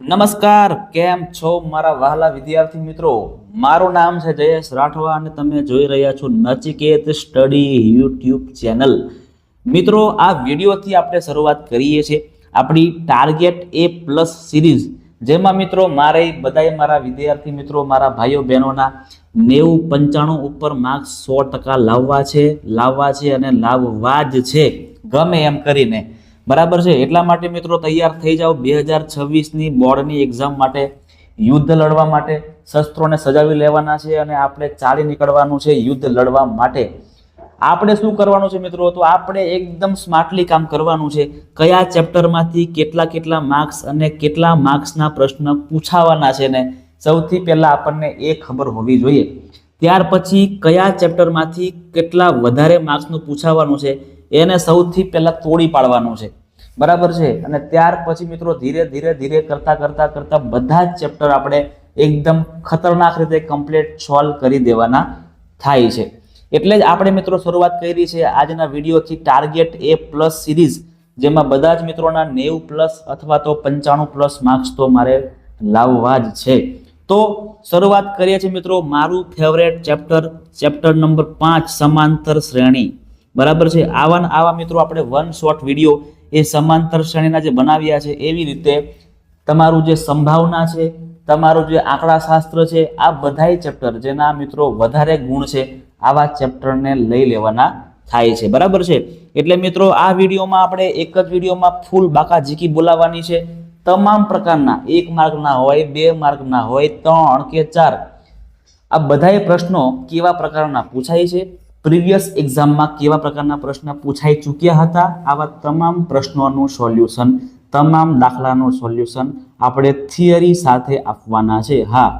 નમસ્કાર, કેમ છો મારા વહાલા વિદ્યાર્થી મિત્રો? મારું નામ છે જયેશ રાઠવા અને તમે જોઈ રહ્યા છો નચિકેત સ્ટડી યુટ્યુબ ચેનલ. મિત્રો, આ વિડીયોથી આપણે શરૂઆત કરીએ છીએ આપણી ટાર્ગેટ એ પ્લસ સિરીઝ, જેમાં મિત્રો મારા વિદ્યાર્થી મિત્રો, મારા ભાઈઓ બહેનોના 90-95 ઉપર માર્ક્સ 100% લાવવા છે અને લાવવા જ છે, ગમે એમ કરીને. બરાબર છે. એટલા માટે મિત્રો તૈયાર થઈ જાઓ 2026ની બોર્ડની એક્ઝામ માટે, યુદ્ધ લડવા માટે. શસ્ત્રોને સજાવી લેવાના છે અને આપણે ચાલી નીકળવાનું છે યુદ્ધ લડવા માટે. આપણે શું કરવાનું છે મિત્રો? તો આપણે એકદમ સ્માર્ટલી કામ કરવાનું છે. કયા ચેપ્ટરમાંથી કેટલા માર્ક્સ અને કેટલા માર્ક્સના પ્રશ્ન પૂછાવાના છે ને સૌથી પહેલા આપણને એ ખબર હોવી જોઈએ. ત્યાર પછી કયા ચેપ્ટરમાંથી કેટલા વધારે માર્ક્સનું પૂછાવાનું છે એને સૌથી પહેલા તોડી પાડવાનું છે. બરાબર છે. અને ત્યાર પછી મિત્રો ધીરે કરતા બધા જ ચેપ્ટર આપણે એકદમ ખતરનાક રીતે કમ્પ્લીટ સોલ્વ કરી દેવાના થાય છે. એટલે જ આપણે મિત્રો શરૂઆત કરી છે આજના વિડીયોથી ટાર્ગેટ એ પ્લસ સિરીઝ, જેમાં બધા જ મિત્રોના 90+ અથવા તો 95+ માર્ક્સ તો મારે લાવવા જ છે. તો શરૂઆત કરીએ છીએ મિત્રો. મારું ફેવરેટ ચેપ્ટર નંબર 5, સમાંતર શ્રેણી. બરાબર છે. આવા મિત્રો આપણે વન શોર્ટ વિડીયો એ સમાંતર શ્રેણીના જે બનાવ્યા છે, એવી રીતે તમારું જે સંભાવના છે, તમારું જે આંકડાશાસ્ત્ર છે, આ બધાય ચેપ્ટર જેના મિત્રો વધારે ગુણ છે, આવા ચેપ્ટરને લઈ લેવાના થાય છે. બરાબર છે. એટલે મિત્રો આ વિડીયોમાં આપણે એક જ વિડીયોમાં ફૂલ બાકાઝીકી બોલાવવાની છે. તમામ પ્રકારના 1 માર્કના હોય, 2 માર્કના હોય, 3 કે 4, આ બધાય પ્રશ્નો કેવા પ્રકારના પૂછાય છે, પ્રીવિયસ એક્ઝામમાં કેવા પ્રકારના પ્રશ્ન પૂછાઈ ચૂક્યા હતા, આવા તમામ પ્રશ્નોનું સોલ્યુશન, તમામ દાખલાનું સોલ્યુશન આપણે થિયરી સાથે આપવાના છે. હા,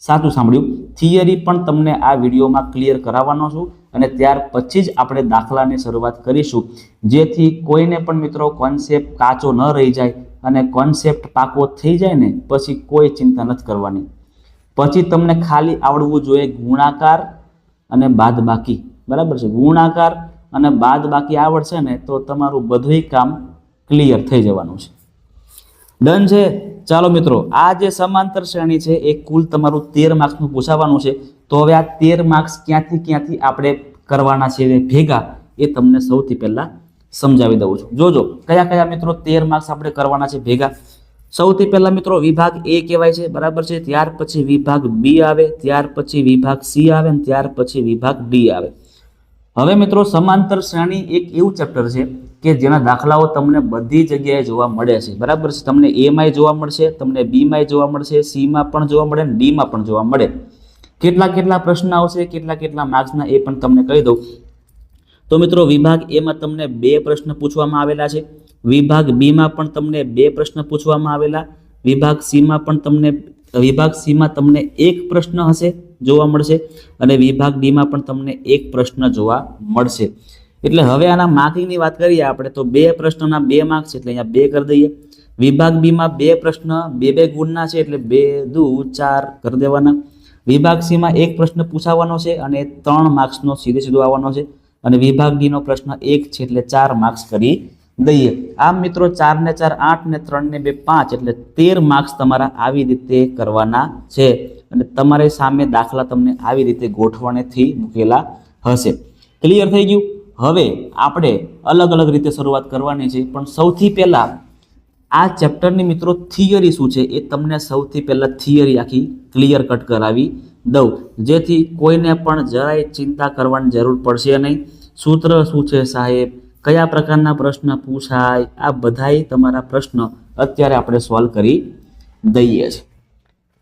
સાચું સાંભળ્યું, થિયરી પણ તમને આ વિડીયોમાં ક્લિયર કરાવવાનો છું અને ત્યાર પછી જ આપણે દાખલાની શરૂઆત કરીશું, જેથી કોઈને પણ મિત્રો કોન્સેપ્ટ કાચો ન રહી જાય અને કોન્સેપ્ટ પાકો થઈ જાય ને પછી કોઈ ચિંતા નથી કરવાની. પછી તમને ખાલી આવડવું જોઈએ ગુણાકાર અને બાદબાકી. બરાબર છે. ગુણાકાર અને બાદબાકી આવડશે ને તો તમારું બધું કામ ક્લિયર થઈ જવાનું છે. ડન છે. ચાલો મિત્રો, આ જે સમાંતર શ્રેણી છે એ કુલ તમારું 13 માર્ક્સનું પૂછાવાનું છે. તો હવે આ 13 માર્ક્સ ક્યાંથી આપણે કરવાના છે ભેગા, એ તમને સૌથી પહેલા સમજાવી દઉં છું. જોજો કયા મિત્રો 13 માર્ક્સ આપણે કરવાના છે ભેગા. સૌથી પહેલા મિત્રો વિભાગ એ કહેવાય છે. બરાબર છે. ત્યાર પછી વિભાગ બી આવે, ત્યાર પછી વિભાગ સી આવે અને ત્યાર પછી વિભાગ ડી આવે. હવે મિત્રો સમાંતર શ્રેણી એક એવું ચેપ્ટર છે કે જેના દાખલાઓ તમને બધી જગ્યાએ જોવા મળે છે. બરાબર છે. તમને એ માં જોવા મળશે, તમને બી માં જોવા મળશે, સી માં પણ જોવા મળે અને ડી માં પણ જોવા મળે. કેટલા પ્રશ્ન આવશે, કેટલા માર્ક્સના, એ પણ તમને કહી દઉં. તો મિત્રો વિભાગ એ માં તમને 2 પ્રશ્ન પૂછવામાં આવેલા છે. વિભાગ બી માં પણ તમને 2 પ્રશ્ન પૂછવામાં આવેલા. વિભાગ સી માં તમને 1 પ્રશ્ન હશે જોવા મળશે અને વિભાગ ડી માં પણ તમને 1 પ્રશ્ન જોવા મળશે. એટલે હવે આના માર્કિંગની વાત કરીએ આપણે તો 2 પ્રશ્નોના 2 માર્ક્સ એટલે અહીંયા 2 કરી દઈએ. વિભાગ બી માં 2 પ્રશ્ન 2 ગુણના છે એટલે 2 દુ 4 કરી દેવાના. વિભાગ સી માં 1 પ્રશ્ન પૂછાવાનો છે અને 3 માર્ક્સનો સીધો આવવાનો છે અને વિભાગ ડી નો પ્રશ્ન 1 છે એટલે 4 માર્ક્સ કરી દઈએ. આમ મિત્રો 4 ને 4 8 ને 3 ને 2 5 એટલે 13 માર્ક્સ તમારા આવી રીતે કરવાના છે અને તમારી સામે દાખલા તમને આવી રીતે ગોઠવણીથી મૂકેલા હશે. ક્લિયર થઈ ગયું? હવે આપણે અલગ રીતે શરૂઆત કરવાની છે, પણ સૌથી પહેલા આ ચેપ્ટરની મિત્રો થિયરી શું છે એ તમને સૌથી પહેલા થિયરી આખી ક્લિયર કટ કરાવી દઉં, જેથી કોઈને પણ જરાય ચિંતા કરવાની જરૂર પડશે નહીં. સૂત્ર શું છે સાહેબ, કયા પ્રકારના પ્રશ્ન પૂછાય, આ બધાય તમારા પ્રશ્ન અત્યારે આપણે સોલ્વ કરી દઈએ છીએ.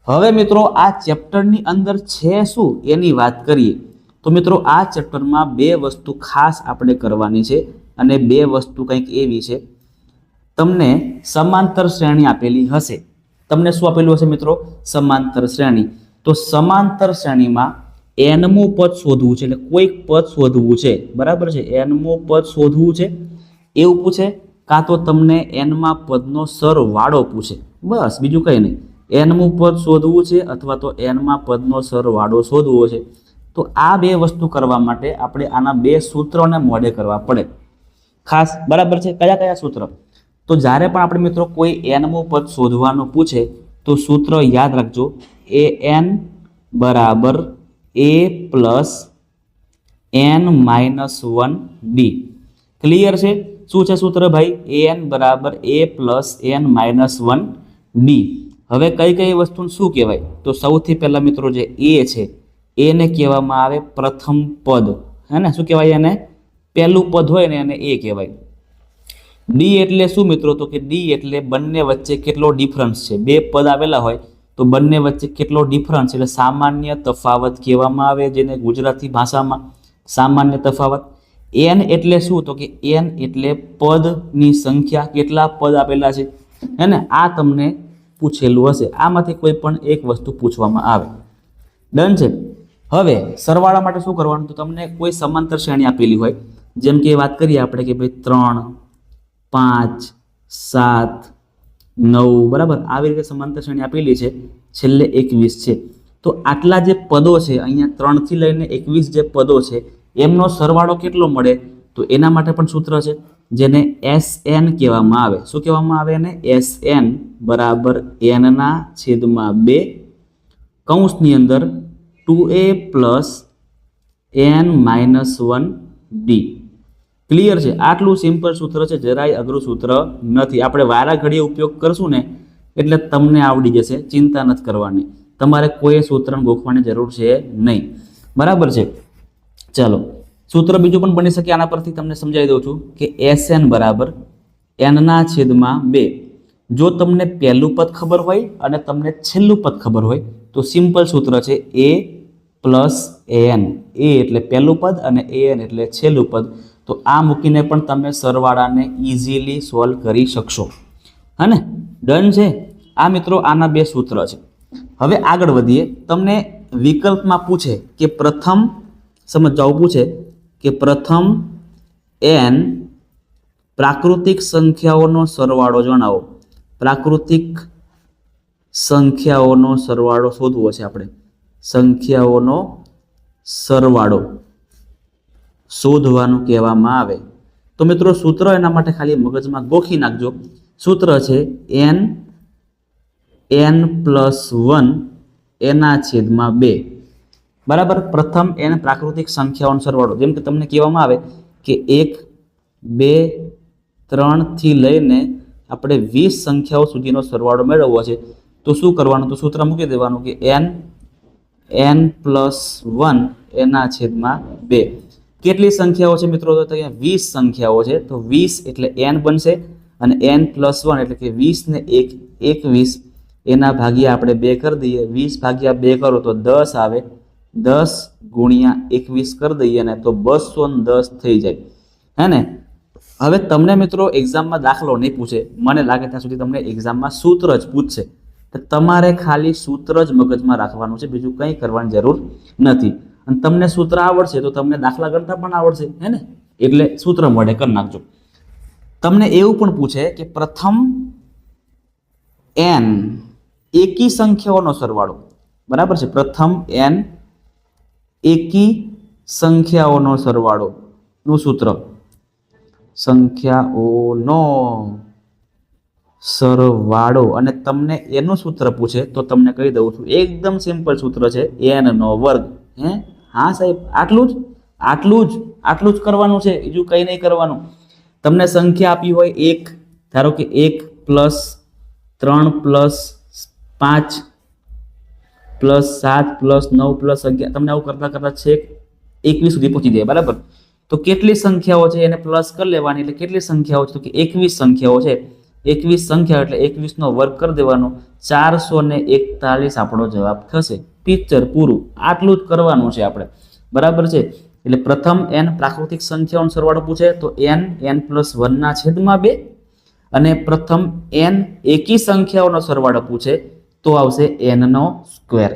હવે મિત્રો આ ચેપ્ટરની અંદર છે શું એની વાત કરીએ તો મિત્રો આ ચેપ્ટરમાં 2 વસ્તુ ખાસ આપણે કરવાની છે અને 2 વસ્તુ કંઈક એવી છે. તમને સમાંતર શ્રેણી આપેલી હશે. તમને શું આપેલું હશે મિત્રો? સમાંતર શ્રેણી. તો સમાંતર શ્રેણીમાં nમું પદ શોધવું છે, એટલે કોઈક પદ શોધવું છે. બરાબર છે. nમું પદ શોધવું છે એવું પૂછે, કાં તો તમને nમાં પદનો સરવાળો પૂછે. બસ, બીજું કંઈ નહીં. nમું પદ શોધવું છે અથવા તો nમાં પદનો સરવાળો શોધવો છે. તો આ 2 વસ્તુ કરવા માટે આપણે આના 2 સૂત્રોને મોઢે કરવા પડે ખાસ. બરાબર છે. કયા સૂત્ર? તો તો જ્યારે પણ આપણે મિત્રો કોઈ nમું પદ શોધવાનું પૂછે તો સૂત્ર યાદ રાખજો, an બરાબર a plus n minus 1d. Clear છે? શું છે સૂત્ર ભાઈ? an બરાબર a plus n minus 1d. હવે કઈ કઈ વસ્તુને શું કહેવાય? તો સૌથી પહેલા મિત્રો જે a છે એને કહેવામાં આવે પ્રથમ પદ, હે ને? શું કહેવાય એને? પહેલું પદ હોય ને એને a કહેવાય. ડી એટલે શું મિત્રો? તો કે ડી એટલે બંને વચ્ચે કેટલો ડિફરન્સ છે. બે પદ આવેલા હોય તો બંને વચ્ચે કેટલો ડિફરન્સ એટલે સામાન્ય તફાવત કહેવામાં આવે, જેને ગુજરાતી ભાષામાં સામાન્ય તફાવત. એન એટલે શું? તો કે એન એટલે પદની સંખ્યા, કેટલા પદ આપેલા છે, હે ને? આ તમને પૂછેલું હશે, આમાંથી કોઈ પણ એક વસ્તુ પૂછવામાં આવે. ડન છે. હવે સરવાળા માટે શું કરવાનું? તો તમને કોઈ સમાંતર શ્રેણી આપેલી હોય, જેમ કે વાત કરીએ આપણે કે ભાઈ 3, 5, 7, 9, બરાબર, આવી રીતે સમાંતર શ્રેણી આપેલી છે, છેલ્લે 21 છે. તો આટલા જે પદો છે, અહીંયા 3 થી લઈને 21 જે પદો છે એમનો સરવાળો કેટલો મળે? તો એના માટે પણ સૂત્ર છે, જેને Sn કહેવામાં આવે. શું કહેવામાં આવે એને? Sn બરાબર n ના છેદમાં 2 કૌંસની અંદર 2a plus n minus 1d. Clear છે? આટલું સિમ્પલ સૂત્ર છે, જરાય અઘરું સૂત્ર નથી. આપણે વારા ઘડીએ ઉપયોગ કરશું ને એટલે તમને આવડી જશે, ચિંતા નથી કરવાની. તમારે કોઈ સૂત્ર ગોખવાની જરૂર છે નહીં, બરાબર છે? ચાલો, સૂત્ર બીજું પણ બની શકે. આના પરથી તમને સમજાવી દઉં છું કે Sn બરાબર n ના છેદમાં 2. જો તમને પહેલું પદ ખબર હોય અને તમને છેલ્લું પદ ખબર હોય તો સિમ્પલ સૂત્ર છે a પ્લસ an. a એટલે પહેલું પદ અને an એટલે છેલ્લું પદ. તો આ મૂકીને પણ તમે સરવાળાને ઇઝીલી સોલ્વ કરી શકશો, હા ને? ડન છે. આ મિત્રો આના બે સૂત્ર છે. હવે આગળ વધીએ. તમને વિકલ્પમાં પૂછે કે પ્રથમ સમજાવું પૂછે કે પ્રથમ n પ્રાકૃતિક સંખ્યાઓનો સરવાળો જણાવો. પ્રાકૃતિક સંખ્યાઓનો સરવાળો શોધવો છે આપણે. સંખ્યાઓનો સરવાળો શોધવાનું કહેવામાં આવે. તો મિત્રો સૂત્ર એના માટે ખાલી મગજમાં ગોખી નાખજો. સૂત્ર છે n પ્લસ 1 એના છેદમાં 2, બરાબર. પ્રથમ n પ્રાકૃતિક સંખ્યાઓનો સરવાળો, જેમ કે તમને કહેવામાં આવે કે 1, 2, 3 થી લઈને આપણે 20 સંખ્યાઓ સુધીનો સરવાળો મેળવવો છે. તો શું કરવાનું? તો સૂત્ર મૂકી દેવાનું કે n પ્લસ 1 એના છેદમાં 2. કેટલી સંખ્યાઓ છે મિત્રો? તો અહીંયા 20 સંખ્યાઓ છે. તો 20 એટલે n બનશે અને n પ્લસ 1 એટલે કે 20 ને 1 21, એના ભાગ્યા આપણે 2 કરી દઈએ. 20 ભાગ્યા 2 કરો તો 10 આવે. 10 ગુણ્યા 21 કરી દઈએ ને તો 210 થઈ જાય, હે ને? હવે તમને મિત્રો એક્ઝામમાં દાખલો નહીં પૂછે, મને લાગે ત્યાં સુધી તમને એક્ઝામમાં સૂત્ર જ પૂછશે. તો તમારે ખાલી સૂત્ર જ મગજમાં રાખવાનું છે, બીજું કંઈ કરવાની જરૂર નથી. અને તમને સૂત્ર આવડશે તો તમને દાખલા ગણતા પણ આવડશે, હે ને? એટલે સૂત્ર મળે કરી નાખજો. તમને એવું પણ પૂછે કે પ્રથમ n એકી સંખ્યાઓનો સરવાળો, બરાબર છે? પ્રથમ n એકી સંખ્યાઓનો સરવાળો નું સૂત્ર. સંખ્યાઓનો સરવાળો અને તમને એનું સૂત્ર પૂછે તો તમને કહી દઉં છું, એકદમ સિમ્પલ સૂત્ર છે, n નો વર્ગ. હે? હા સાહેબ, આટલું જ કરવાનું છે, બીજું કંઈ નહીં કરવાનું. તમને સંખ્યા આપી હોય 1, ધારો કે 1 plus 3 plus 5 plus 7 plus 9 plus 11, તમને આવું કરતા કરતા છેક 21 સુધી પહોંચી જાય, બરાબર? તો કેટલી સંખ્યાઓ છે એને પ્લસ કરી લેવાની. એટલે કેટલી સંખ્યાઓ છે? તો કે 21 સંખ્યાઓ છે. 21 સંખ્યાઓ એટલે 21 નો વર્ગ કરી દેવાનો. 441 આપણો જવાબ થશે. પિક્ચર પૂરું. આટલું જ કરવાનું છે આપણે, બરાબર છે? એટલે પ્રથમ n પ્રાકૃતિક સંખ્યાઓનો સરવાળો પૂછે તો n પ્લસ 1 ના છેદમાં 2, અને પ્રથમ n એકી સંખ્યાઓનો સરવાળો પૂછે તો આવશે n નો સ્ક્વેર.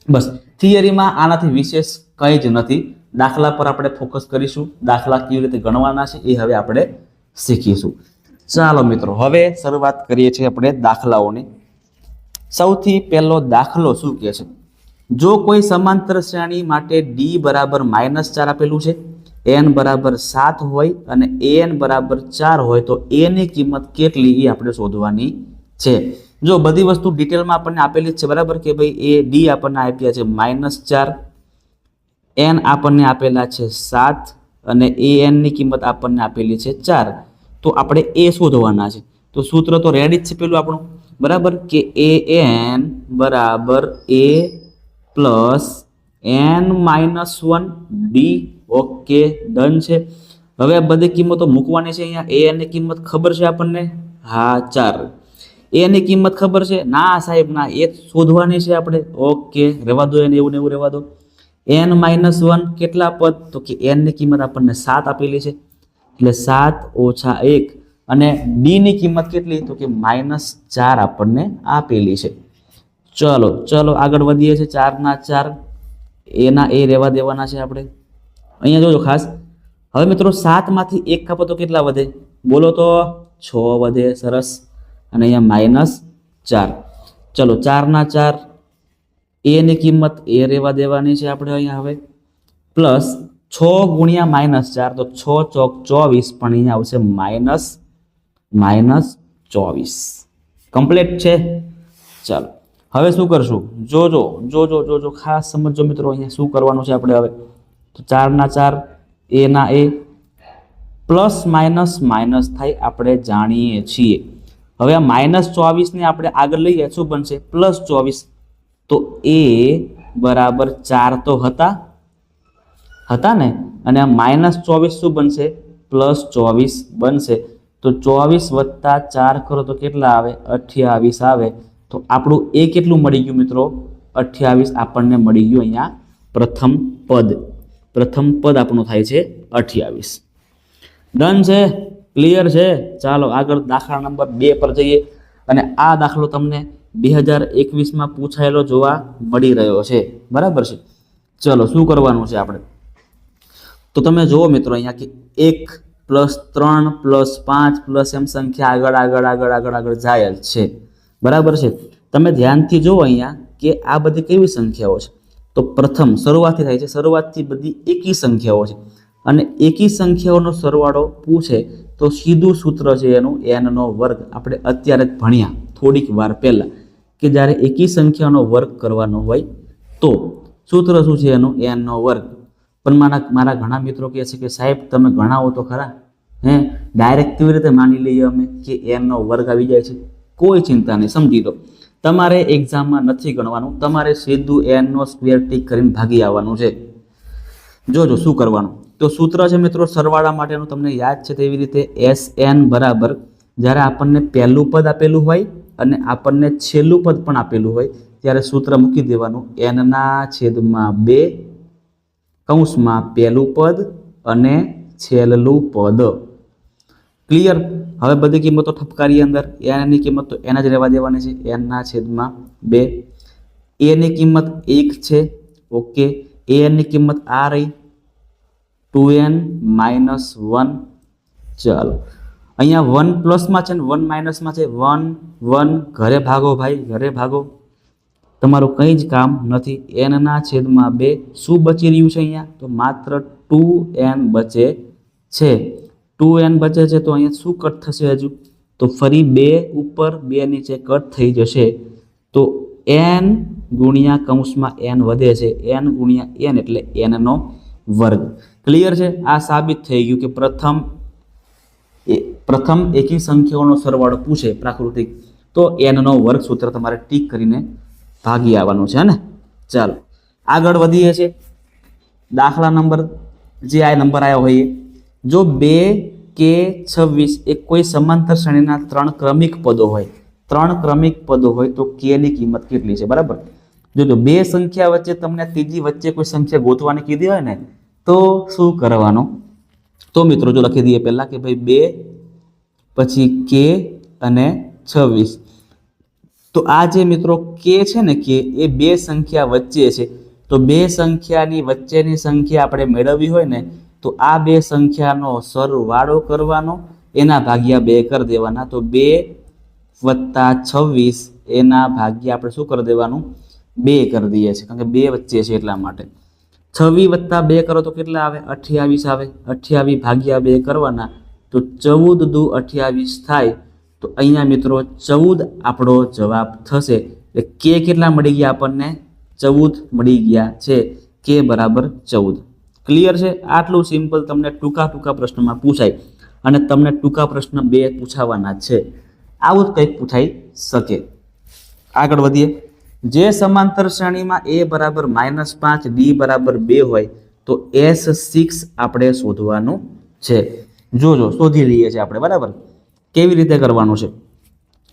બસ, થિયરીમાં આનાથી વિશેષ કંઈ જ નથી. દાખલા પર આપણે ફોકસ કરીશું. દાખલા કેવી રીતે ગણવાના છે એ હવે આપણે શીખીશું. ચાલો મિત્રો, હવે શરૂઆત કરીએ છીએ આપણે દાખલાઓની. સૌથી પહેલો દાખલો શું કહે છે? જો કોઈ સમાંતર શ્રેણી માટે d બરાબર -4 આપેલું છે, n બરાબર 7 હોય અને an બરાબર 4 હોય તો a ની કિંમત કેટલી એ આપણે શોધવાની છે। જો બધી વસ્તુ ડિટેલમાં આપણને આપેલી જ છે બરાબર કે ભાઈ a d આપણને આપ્યા છે -4, n આપણને આપેલા છે 7 અને an ની કિંમત આપણને આપેલી છે 4, તો આપણે a શોધવાના છે। તો સૂત્ર તો રેડી જ છે પેલું આપણું બરાબર કે an બરાબર a plus n-1 d। Okay done છે। હવે આ બધી કિંમતો મૂકવાની છે। અહીંયા an ની કિંમત ખબર છે આપણને, હા 4, a ની કિંમત ખબર છે, ના સાહેબ ના, એ શોધવાની છે આપણે। ઓકે રહેવા દો એને, એવું ને એવું રહેવા દો। n-1 કેટલા પદ, તો કે n ની કિંમત આપણને 7 આપેલી છે એટલે 7 ઓછા 1 અને d ની કિંમત કેટલી, તો કે -4 આપણને આપેલી છે। ચલો ચલો આગળ વધીએ છીએ। 4 ના 4 a ના a રહેવા દેવાના છે આપણે। અહીંયા જોજો ખાસ, હવે મિત્રો 7 માંથી 1 કાપો તો કેટલા વધે, બોલો તો 6 વધે, સરસ। અને અહીંયા -4, ચલો 4 ના 4 a ની કિંમત a રહેવા દેવાની છે આપણે અહીંયા હવે, પ્લસ 6 ગુણ્યા -4 તો 6 ચોક 24, પણ અહીંયા આવશે -24, કમ્પ્લીટ છે। ચાલો હવે શું કરશું, જોજો જોજો જોજો ખાસ સમજો મિત્રો, અહીંયા શું કરવાનું છે આપણે હવે, તો 4 ના 4 a ના a, પ્લસ માઇનસ માઇનસ થાય આપણે જાણીએ છીએ। હવે આ -24 ને આપણે આગળ લઈએ શું બનશે, +24, તો a બરાબર 4 તો હતા ને, અને આ -24 શું બનશે, +24 બનશે। તો 24 + 4 કરો તો કેટલા આવે, 28 આવે। તો આપણું a કેટલું મળી ગયું મિત્રો, 28 આપણને મળી ગયું। અહીંયા પ્રથમ પદ આપણું થાય છે 28। ડન છે, ક્લિયર છે। ચાલો આગળ દાખલા નંબર 2 પર જઈએ, અને આ દાખલો તમને 2021માં પૂછાયેલો જોવા મળી રહ્યો છે, બરાબર છે। ચલો શું કરવાનું છે આપણે, તો તમે જુઓ મિત્રો અહીંયા કે 1 + 3 + 5 એમ સંખ્યા આગળ જાય જ છે, બરાબર છે। તમે ધ્યાનથી જુઓ અહીંયા કે આ બધી કેવી સંખ્યાઓ છે, તો પ્રથમ શરૂઆતથી થાય છે, શરૂઆતથી બધી એકી સંખ્યાઓ છે, અને એકી સંખ્યાઓનો સરવાળો પૂછે તો સીધું સૂત્ર છે એનું n²। આપણે અત્યારે જ ભણ્યા થોડીક વાર પહેલા કે જ્યારે એકી સંખ્યાનો વર્ગ કરવાનો હોય તો સૂત્ર શું છે એનું, n²। પણ મારા ઘણા મિત્રો કહે છે કે સાહેબ તમે ગણાવો તો ખરા, ડાયરેક્ટ કેવી રીતે માની લઈએ અમે કે n² આવી જાય છે। કોઈ ચિંતા નહીં, સમજી લો, તમારે એક્ઝામમાં નથી ગણવાનું, તમારે સીધું n² ટીક કરીને ભાગી આવવાનું છે। જોજો શું કરવાનું, તો સૂત્ર છે મિત્રો સરવાળા માટેનું, તમને યાદ છે તેવી રીતે Sn બરાબર, જ્યારે આપણને પહેલું પદ આપેલું હોય અને આપણને છેલ્લું પદ પણ આપેલું હોય ત્યારે સૂત્ર મૂકી દેવાનું n/2 કૌંસમાં પહેલું પદ અને છેલ્લું પદ। ક્લિયર। હવે બધી કિંમતો ઠપકારી અંદર, n ની કિંમત તો n જ રહેવા દેવાની છે, n/2, a ની કિંમત 1 છે, ઓકે, an ની કિંમત આ રહી 2n - 1। ચાલો અહીંયા 1 પ્લસમાં છે ને 1 માઇનસમાં છે, 1 1 ઘરે ભાગો ભાઈ, ઘરે ભાગો, તમારું કંઈ જ કામ નથી। n/2 શું બચી રહ્યું છે અહીંયા, તો માત્ર 2n બચે છે, 2n બચે છે। તો અહીંયા શું કટ થશે હજુ, તો ફરી 2 ઉપર 2 નીચે કટ થઈ જશે, તો n ગુણ્યા કૌંસમાં n વધે છે, n ગુણ્યા n એટલે n²। ક્લિયર છે। આ સાબિત થઈ ગયું કે પ્રથમ એકી સંખ્યાઓનો સરવાળો પૂછે પ્રાકૃતિક તો n² સૂત્ર તમારે ટીક કરીને ભાગી આવવાનું છે ને। ચાલો આગળ વધીએ છીએ। દાખલા નંબર જે આ નંબર આવ્યો હોય, જો 2 કે 26 એ કોઈ સમાંતર શ્રેણીના 3 ક્રમિક પદો હોય તો k ની કિંમત કેટલી છે, બરાબર। જો બે સંખ્યા વચ્ચે તમને ત્રીજી વચ્ચે કોઈ સંખ્યા ગોતવાની કીધી હોય ને તો શું કરવાનું, તો મિત્રો જો લખી દઈએ પહેલા કે ભાઈ 2 પછી k અને 26, તો આ જે મિત્રો k છે ને, k એ બે સંખ્યા વચ્ચે છે, તો બે સંખ્યાની વચ્ચેની સંખ્યા આપણે મેળવવી હોય ને તો આ બે સંખ્યાનો સરવાળો કરવાનો, એના ભાગ્યા 2 કરી દેવાના, તો 2 + 26 એના ભાગ્યા આપણે શું કરી દેવાનું, 2 કરી દઈએ છીએ, કારણ કે બે વચ્ચે છે એટલા માટે। 26 વત્તા 2 કરો તો કેટલા આવે? 28 આવે. 28 ભાગ્યા 2 કરવાના તો 14 દુ 28 થાય. તો અહીંયા મિત્રો 14 આપણો જવાબ થશે. એટલે કે કેટલા મળી ગયા આપણને? 14 મળી ગયા છે. કે બરાબર 14. ક્લિયર છે? આટલું સિમ્પલ તમને ટૂંકા પ્રશ્નમાં પૂછાય અને તમને ટૂંકા પ્રશ્ન 2 પૂછાવાના છે. આવું જ કંઈક પૂછાઈ શકે. આગળ વધીએ. જે સમાંતર શ્રેણીમાં a બરાબર -5 d બરાબર 2 હોય તો S6 આપણે શોધવાનું છે. જોજો શોધી લઈએ છીએ આપણે, બરાબર. કેવી રીતે કરવાનું છે?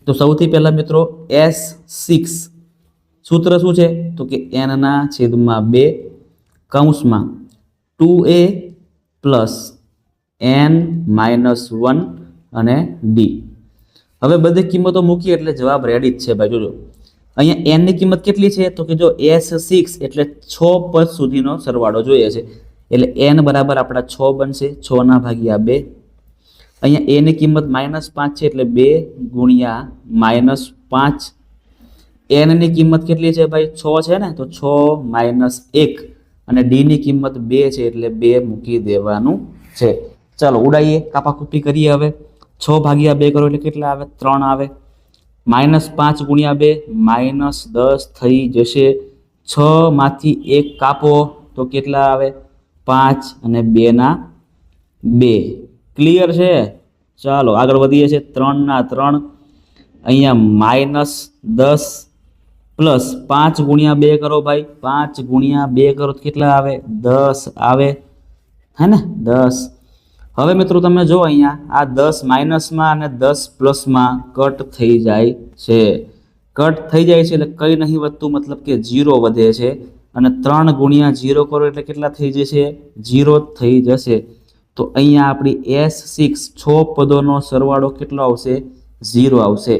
તો સૌથી પહેલા મિત્રો S6 સૂત્ર શું છે? તો કે n/2 કૌંસમાં 2a પ્લસ n-1 અને d. હવે બધી કિંમતો મૂકી એટલે જવાબ રેડી જ છે ભાઈ. જોજો અહીંયા n ની કિંમત કેટલી છે? તો કે જો S6 એટલે 6 પદ સુધીનો સરવાળો જોઈએ છે એટલે n બરાબર આપણા 6 બનશે. 6/2. અહીંયા a ની કિંમત -5 છે એટલે 2 ગુણ્યા -5. n ની કિંમત કેટલી છે ભાઈ? 6 છે ને, તો 6 - 1 અને d ની કિંમત 2 છે એટલે 2 મૂકી દેવાનું છે. ચાલો ઉડાઈએ, કાપાકૂપી કરીએ. હવે 6/2 કરો એટલે કેટલા આવે? 3 આવે. -5 ગુણ્યા 2 -10 થઈ જશે. 6 માંથી 1 કાપો તો કેટલા આવે? 5 અને 2 ના 2. ક્લિયર છે? ચાલો આગળ વધીએ છીએ. 3 ના 3 અહીંયા -10 પ્લસ 5 ગુણ્યા 2 કરો ભાઈ. 5 ગુણ્યા 2 કરો તો કેટલા આવે? 10 આવે, હે ને? 10. હવે મિત્રો તમે જો અહીંયા આ 10 માઇનસમાં અને 10 પ્લસમાં કટ થઈ જાય છે. કટ થઈ જાય છે એટલે કંઈ નહીં વધતું, મતલબ કે 0 વધે છે. અને 3 ગુણ્યા 0 કરો એટલે કેટલા થઈ જશે? 0 થઈ જશે. તો અહીંયા આપણી S6 6 પદોનો સરવાળો કેટલો આવશે? 0 આવશે.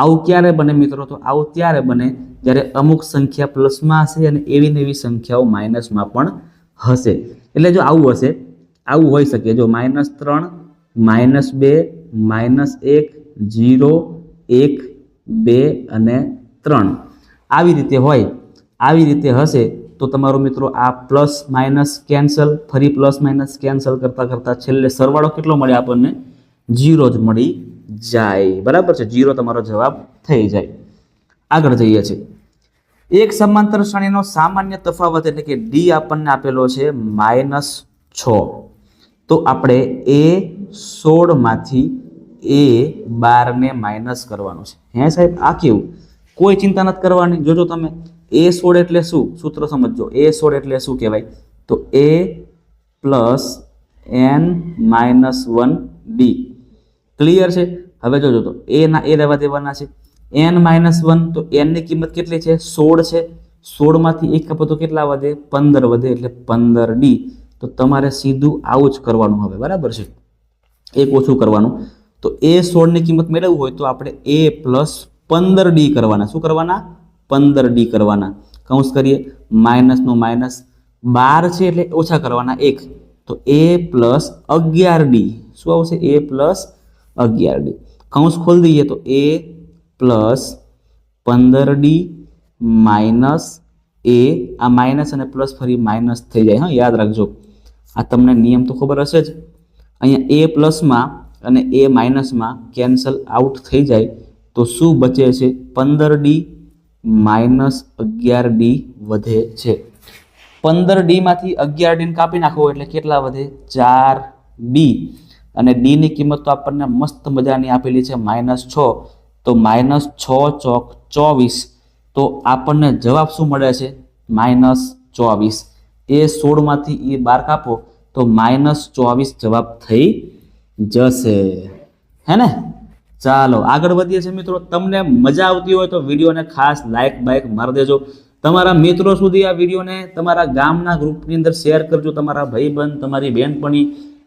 આવું ક્યારે બને મિત્રો? તો આવું ત્યારે બને જ્યારે અમુક સંખ્યા પ્લસમાં હશે અને એવી ને એવી સંખ્યાઓ માઇનસમાં પણ હશે. એટલે જો આવું હશે, આવું હોઈ શકે. જો -3 -2 -1 0 1 2 અને 3 આવી રીતે હોય. આવી રીતે હશે તો તમારો મિત્રો આ પ્લસ માઇનસ કેન્સલ, ફરી પ્લસ માઇનસ કેન્સલ કરતા છેલ્લે સરવાળો કેટલો મળે આપણને? 0 જ મળી જાય. બરાબર છે? 0 તમારો જવાબ થઈ જાય. આગળ જઈએ છીએ. એક સમાંતર શ્રેણીનો સામાન્ય તફાવત એટલે કે d આપણને આપેલો છે -6. તો આપણે A16 માંથી A12 ને માઇનસ કરવાનું છે. હે સાહેબ, આ કેવું? કોઈ ચિંતા નથી કરવાની. જોજો તમે A16 એટલે શું? સૂત્ર સમજો. A16 એટલે શું કહેવાય? તો A પ્લસ n-1d. ક્લિયર છે? હવે જોજો તો a ના a રહેવા દેવાના છે. n-1 તો n ની કિંમત કેટલી છે? 16 છે. 16 માંથી 1 કાપો તો કેટલા વધે? 15 વધે એટલે 15d. તો તમારે સીધું આવું જ કરવાનું હવે. બરાબર છે? એક ઓછું કરવાનું. તો A16 ની કિંમત મેળવવું હોય તો આપણે a પ્લસ 15d કરવાના. શું કરવાના? 15d કરવાના. કૌંસ કરીએ, માઇનસ નો માઇનસ, 12 છે એટલે ઓછા કરવાના 1. તો a પ્લસ 11d. શું આવશે? a plus 11d. કૌંસ ખોલી દઈએ તો a plus 15d minus a. આ માઇનસ અને પ્લસ ફરી માઇનસ થઈ જાય. હા, યાદ રાખજો. આ તમને નિયમ તો ખબર હશે જ. અહીંયા a પ્લસમાં અને a માઇનસમાં કેન્સલ આઉટ થઈ જાય તો શું બચે છે? 15d માઇનસ 11d વધે છે. 15d માંથી 11d કાપી નાખો એટલે કેટલા વધે? 4d. અને d ની કિંમત તો આપણને મસ્ત મજાની આપેલી છે -6. તો -6 ચોક 24. તો આપણને જવાબ શું મળે છે? -24. A16 માંથી A12 કાપો તો -24 જવાબ થઈ જશે. હે ને? ચાલો આગળ વધીએ છીએ મિત્રો. તમને મજા આવતી હોય તો વિડીયોને ખાસ લાઈક મારી દેજો. તમારા મિત્રો સુધી આ વિડીયોને તમારા ગામના ગ્રુપની અંદર શેર કરજો. તમારા ભાઈબંધ, તમારી બહેનપણી,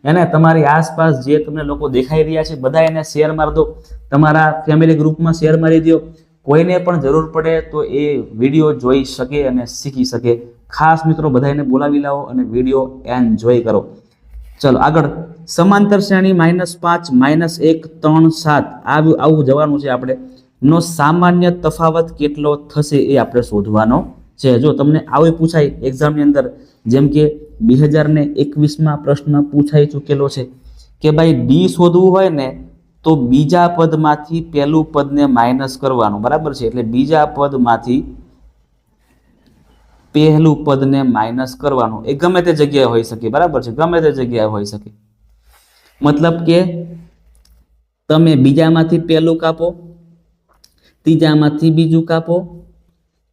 એને તમારી આસપાસ જે તમને લોકો દેખાઈ રહ્યા છે બધા એને શેર મારી દો. તમારા ફેમિલી ગ્રુપમાં શેર મારી દો. કોઈને પણ જરૂર પડે તો એ વિડીયો જોઈ શકે અને શીખી શકે. ખાસ મિત્રો બધાને બોલાવી લાવો અને વિડીયો એન્જોય કરો. ચલો આગળ. સમાંતર શ્રેણી -5 -1 3 7 આવું જવાનું છે આપણે. નો સામાન્ય તફાવત કેટલો થશે એ આપણે શોધવાનો છે. જો તમને આવું પૂછાય એક્ઝામની અંદર, જેમ કે 2021માં પ્રશ્ન પૂછાઈ ચૂકેલો છે કે ભાઈ ડી શોધવું હોય ને તો બીજા પદમાંથી પહેલું પદને માઇનસ કરવાનું, બરાબર છે. એટલે બીજા પદમાંથી પહેલું પદને માઇનસ કરવાનું. એ ગમે તે જગ્યાએ હોઈ શકે, બરાબર છે, ગમે તે જગ્યાએ હોઈ શકે. મતલબ કે તમે બીજામાંથી પહેલું કાપો, ત્રીજામાંથી બીજું કાપો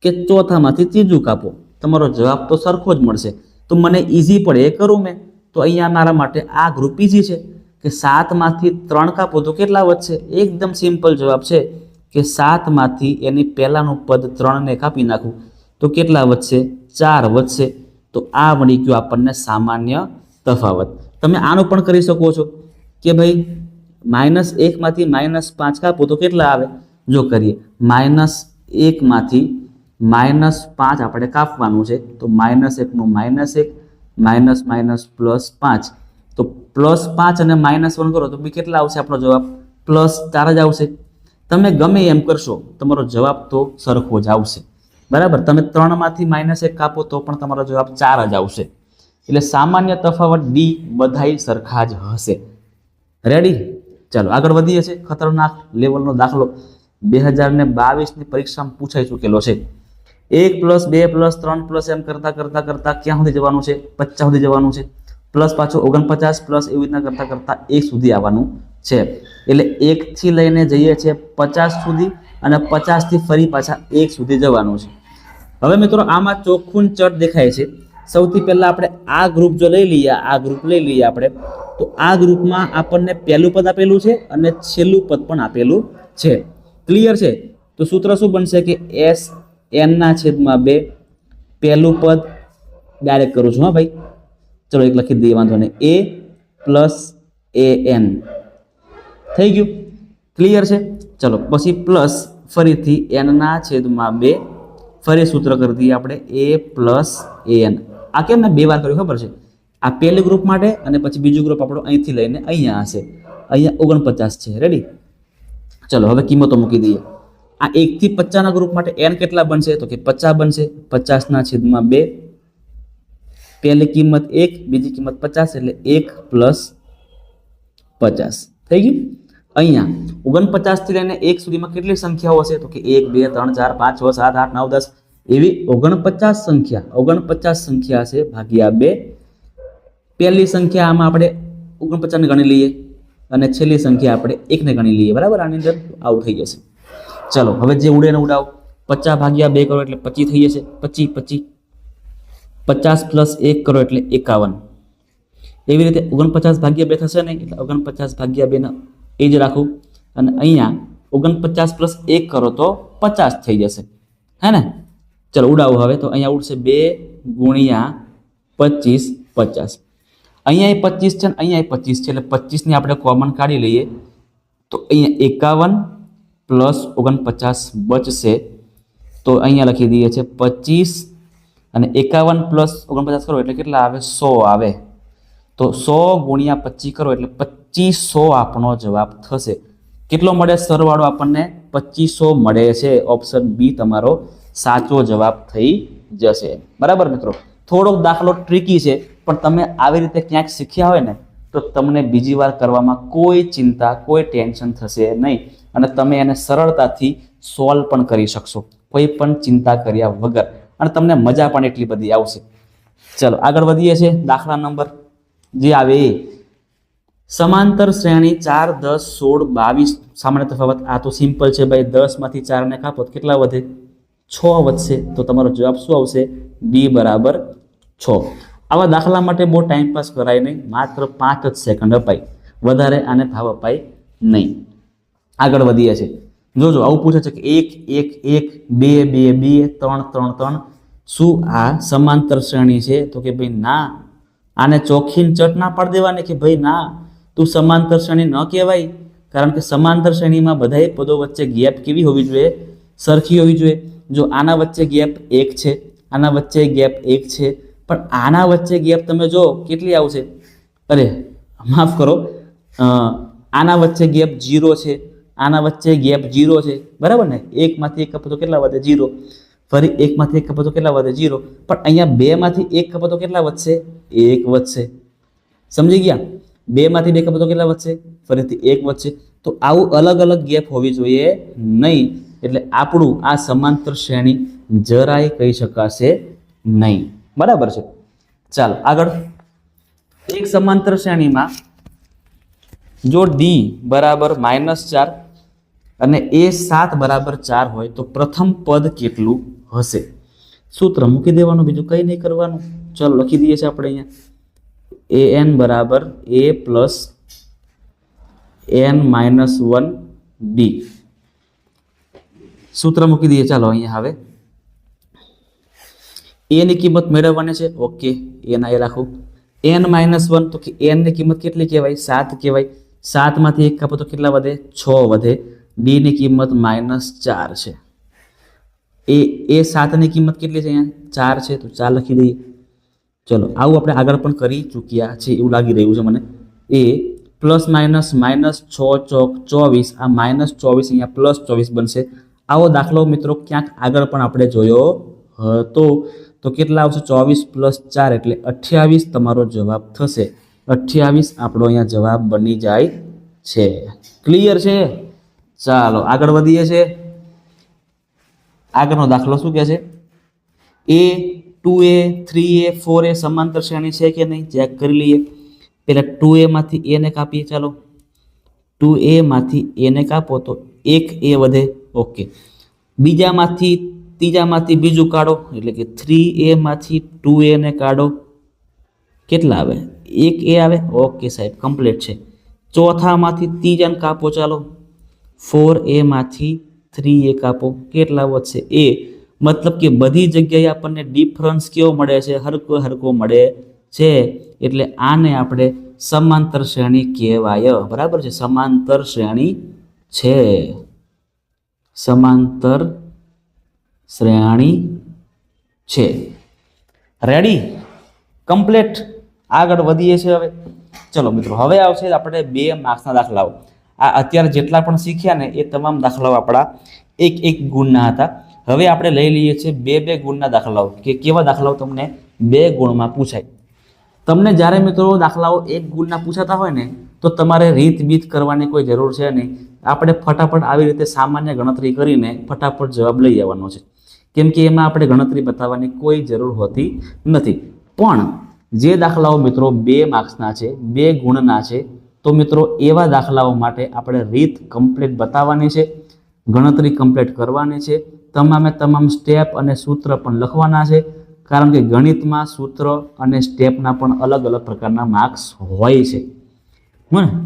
કે ચોથામાંથી ત્રીજું કાપો, તમારો જવાબ તો સરખો જ મળશે. તો મને ઇઝી પડે એ કરું મેં. તો અહીંયા મારા માટે આ ગ્રુપ ઇઝી છે કે 7માંથી 3 કાપો તો કેટલા વધશે? એકદમ સિમ્પલ જવાબ છે કે 7માંથી એની પહેલાનું પદ 3ને કાપી નાખું તો કેટલા વધશે? 4 વધશે. તો આ મળી ગયું આપણને સામાન્ય તફાવત. તમે આનું પણ કરી શકો છો કે ભાઈ -1માંથી -5 કાપો તો કેટલા આવે? જો કરીએ, -1માંથી -5 આપણે કાપવાનું છે તો -1 નું -1 +5, તો +5 અને -1 કરો તો બી કેટલા આવશે? આપણો જવાબ +4 જ આવશે. તમે ગમે એમ કરશો તમારો જવાબ તો સરખો જ આવશે, બરાબર. તમે 3માંથી -1 કાપો તો પણ તમારો જવાબ 4 જ આવશે. એટલે સામાન્ય તફાવત ડી બધાય સરખા જ હશે. રેડી? ચાલો આગળ વધીએ છીએ. ખતરનાક લેવલનો દાખલો 2022ની પરીક્ષામાં પૂછાઈ ચૂકેલો છે. 1 + 2 + 3 એમ કરતા કરતા કરતા ક્યાં સુધી જવાનું છે? 50 સુધી જવાનું છે. પ્લસ પાછું 49 પ્લસ એવી રીતના કરતા કરતા 1 સુધી આવવાનું છે. એટલે 1 થી લઈને જઈએ છીએ 50 સુધી અને 50 થી ફરી પાછા 1 સુધી જવાનું છે. હવે મિત્રો આમાં ચોખ્ખું ચટ દેખાય છે. સૌથી પહેલા આપણે આ ગ્રુપ જો લઈ લઈએ, આ ગ્રુપ લઈ લઈએ આપણે, તો આ ગ્રુપમાં આપણને પહેલું પદ આપેલું છે અને છેલ્લું પદ પણ આપેલું છે. ક્લિયર છે? તો સૂત્ર શું બનશે કે SN/2 પહેલું પદ ડાયરેક્ટ કરું છું. હા ભાઈ, ચલો એક લખી દઈએ, વાંધો નહીં. A + AN થઈ ગયું. ક્લિયર છે? ચલો પછી પ્લસ ફરીથી N/2 ફરી સૂત્ર કરી દઈએ આપણે A + AN. આ કેમ મેં 2 વાર કર્યું ખબર છે? આ પહેલી ગ્રુપ માટે અને પછી બીજું ગ્રુપ આપણો અહીંથી લઈને અહીંયા હશે. અહીંયા 49 છે. રેડી? ચલો હવે કિંમતો મૂકી દઈએ. આ 1 થી 50ના ગ્રુપ માટે n કેટલા બનશે? તો કે 50 બનશે. 50/2 પહેલી કિંમત 1, બીજી કિંમત 50 એટલે 1 + 50 થઈ ગયું. અહીંયા 49 થી લઈને 1 સુધીમાં કેટલી સંખ્યાઓ હશે? તો કે 1 2 3 4 5 6 7 8 9 10 એવી 49 સંખ્યા હશે ભાગ્યા 2. પહેલી સંખ્યા આમાં આપણે 49 ને ગણી લઈએ અને છેલ્લી સંખ્યા આપણે 1 ને ગણી લઈએ, બરાબર. આની અંદર આવું થઈ જશે. ચલો હવે જે ઉડે ને ઉડાવ. 50/2 કરો એટલે 25 થઈ જશે. 25 50 + 1 કરો એટલે 51. એવી રીતે 49/2 થશે ને, એટલે 49/2 ને એ જ રાખું. અને અહીંયા 49 + 1 કરો તો 50 થઈ જશે, હે ને? ચલો ઉડાવો હવે. તો અહીંયા ઉડશે 2 × 25 50. અહીંયા 25 છે ને અહીંયા 25 છે એટલે 25 ને આપણે કોમન કાઢી લઈએ તો અહીંયા 51 + 49 બચશે. તો અહીંયા લખી દઈએ છે 25 અને 51 + 49 કરો એટલે કેટલા આવે? 100 આવે. તો 100 × 25 કરો એટલે 2500 આપણો જવાબ થશે. કેટલો મળે સરવાળો? આપણને 2500 મળે છે. ઓપ્શન બી તમારો સાચો જવાબ થઈ જશે, બરાબર મિત્રો. થોડોક દાખલો ટ્રિકી છે પણ તમે આવી રીતે ક્યાંક શીખ્યા હોય ને તો તમને બીજી વાર કરવામાં કોઈ ચિંતા, કોઈ ટેન્શન થશે નહીં અને તમે એને સરળતાથી સોલ્વ પણ કરી શકશો, કોઈ પણ ચિંતા કર્યા વગર, અને તમને મજા પણ એટલી બધી આવશે. ચલો આગળ વધીએ છીએ. દાખલા નંબર જે આવે એ સમાંતર શ્રેણી 4 10 16 22 સામાન્ય તફાવત. આ તો સિમ્પલ છે ભાઈ. 10માંથી 4 ને કાપો તો કેટલા વધે? 6 વધશે. તો તમારો જવાબ શું આવશે? ડી બરાબર 6. આવા દાખલા માટે બહુ ટાઈમપાસ કરાય નહીં, માત્ર 5 જ સેકન્ડ અપાય, વધારે આને ભાવ અપાય નહીં. આગળ વધીએ છીએ. જોજો આવું પૂછે છે કે 1 1 1 2 2 2 3 3 3 શું આ સમાંતર શ્રેણી છે? તો કે ભાઈ ના, આને ચોખ્ખીને ચટ ના પાડી દેવાની કે ભાઈ ના, તું સમાંતર શ્રેણી ન કહેવાય. કારણ કે સમાંતર શ્રેણીમાં બધાય પદો વચ્ચે ગેપ કેવી હોવી જોઈએ? સરખી હોવી જોઈએ. જો આના વચ્ચે ગેપ 1 છે, આના વચ્ચે ગેપ 1 છે, પણ આના વચ્ચે ગેપ તમે જો કેટલી આવશે? અરે માફ કરો, આના વચ્ચે ગેપ 0 છે, આના વચ્ચે ગેપ 0 છે, બરાબર ને? 1માંથી 1 કાપો તો કેટલા વધે? 0. ફરી 1 માંથી 1 કપો તો કેટલા વધે 0, પણ અહીંયા 2 માંથી 1 કપો તો કેટલા વધશે 1 વધશે. સમજી ગયા? 2 માંથી 2 કપો તો કેટલા વધશે ફરીથી 1 વધશે. તો આવું અલગ અલગ ગેપ હોવી જોઈએ નહીં, એટલે આપણું આ સમાંતર શ્રેણી જરાય કહી શકાશે નહીં. બરાબર છે. ચાલો આગળ. એક સમાંતર શ્રેણીમાં જો ડી બરાબર -4 અને એ 7 બરાબર 4 હોય તો પ્રથમ પદ કેટલું હશે? સૂત્ર મૂકી દેવાનું, બીજું કંઈ નહીં કરવાનું. ચાલો લખી દઈએ છીએ આપણે અહીંયા an બરાબર a પ્લસ n-1 d. સૂત્ર મૂકી દઈએ. ચાલો અહીંયા હવે a ની કિંમત મેળવવાની છે. ઓકે, a ના એ રાખો. n-1 તો કે n ની કિંમત કેટલી કહેવાય 7 કહેવાય. 7 માંથી 1 કાપો તો કેટલા વધે 6 વધે. d ની કિંમત -4 છે. એ 7 ની કિંમત કેટલી છે અહીંયા 4 છે, તો 4 લખી દઈએ. ચલો આવું આપણે આગળ પણ કરી ચૂક્યા છે એવું લાગી રહ્યું છે મને. એ પ્લસ માઇનસ -6 ચોક 24, આ -24 અહીંયા +24 બનશે. આવો દાખલો મિત્રો ક્યાંક આગળ પણ આપણે જોયો હતો. તો કેટલા આવશે 24 + 4 એટલે 28 તમારો જવાબ થશે. 28 આપણો અહીંયા જવાબ બની જાય છે. ક્લિયર છે? ચાલો આગળ વધીએ છીએ. આગળનો દાખલો શું કહે છે? a 2a 3a 4a સમાંતર શ્રેણી છે કે નહીં ચેક કરી લઈએ. પહેલા 2a માંથી a ને કાપીએ. ચાલો 2a માંથી a ને કાપો તો 1a વધે. ઓકે, ત્રીજામાંથી બીજું કાઢો એટલે કે 3a માંથી 2a ને કાઢો, કેટલા આવે 1a આવે. ઓકે સાહેબ, કમ્પ્લીટ છે. ચોથામાંથી ત્રીજાને કાપો. ચાલો 4a માંથી 3a કાપો, કેટલા વધશે a. મતલબ કે બધી જગ્યાએ આપણને ડિફરન્સ કેવો મળે છે હરકો મળે છે, એટલે આને આપણે સમાંતર શ્રેણી કહેવાય. બરાબર છે, સમાંતર શ્રેણી છે. સમાંતર શ્રેણી છે. રેડી? કમ્પ્લીટ. આગળ વધીએ છીએ હવે. ચલો મિત્રો, હવે આવશે આપણે 2 માર્ક્સના દાખલાઓ. આ અત્યારે જેટલા પણ શીખ્યા ને એ તમામ દાખલાઓ આપણા 1 ગુણના હતા. હવે આપણે લઈ લઈએ છીએ 2 ગુણના દાખલાઓ, કે કેવા દાખલાઓ તમને 2 ગુણમાં પૂછાય. તમને જ્યારે મિત્રો દાખલાઓ 1 ગુણના પૂછાતા હોય ને તો તમારે રીતબીત કરવાની કોઈ જરૂર છે નહીં. આપણે ફટાફટ આવી રીતે સામાન્ય ગણતરી કરીને ફટાફટ જવાબ લઈ આવવાનો છે, કેમ કે એમાં આપણે ગણતરી બતાવવાની કોઈ જરૂર હોતી નથી. પણ જે દાખલાઓ મિત્રો 2 માર્ક્સના છે, 2 ગુણના છે, તો મિત્રો એવા દાખલાઓ માટે આપણે રીત કમ્પ્લીટ બતાવવાની છે, ગણતરી કમ્પ્લીટ કરવાની છે, તમામ સ્ટેપ અને સૂત્ર પણ લખવાના છે. કારણ કે ગણિતમાં સૂત્ર અને સ્ટેપના પણ અલગ અલગ પ્રકારના માર્ક્સ હોય છે.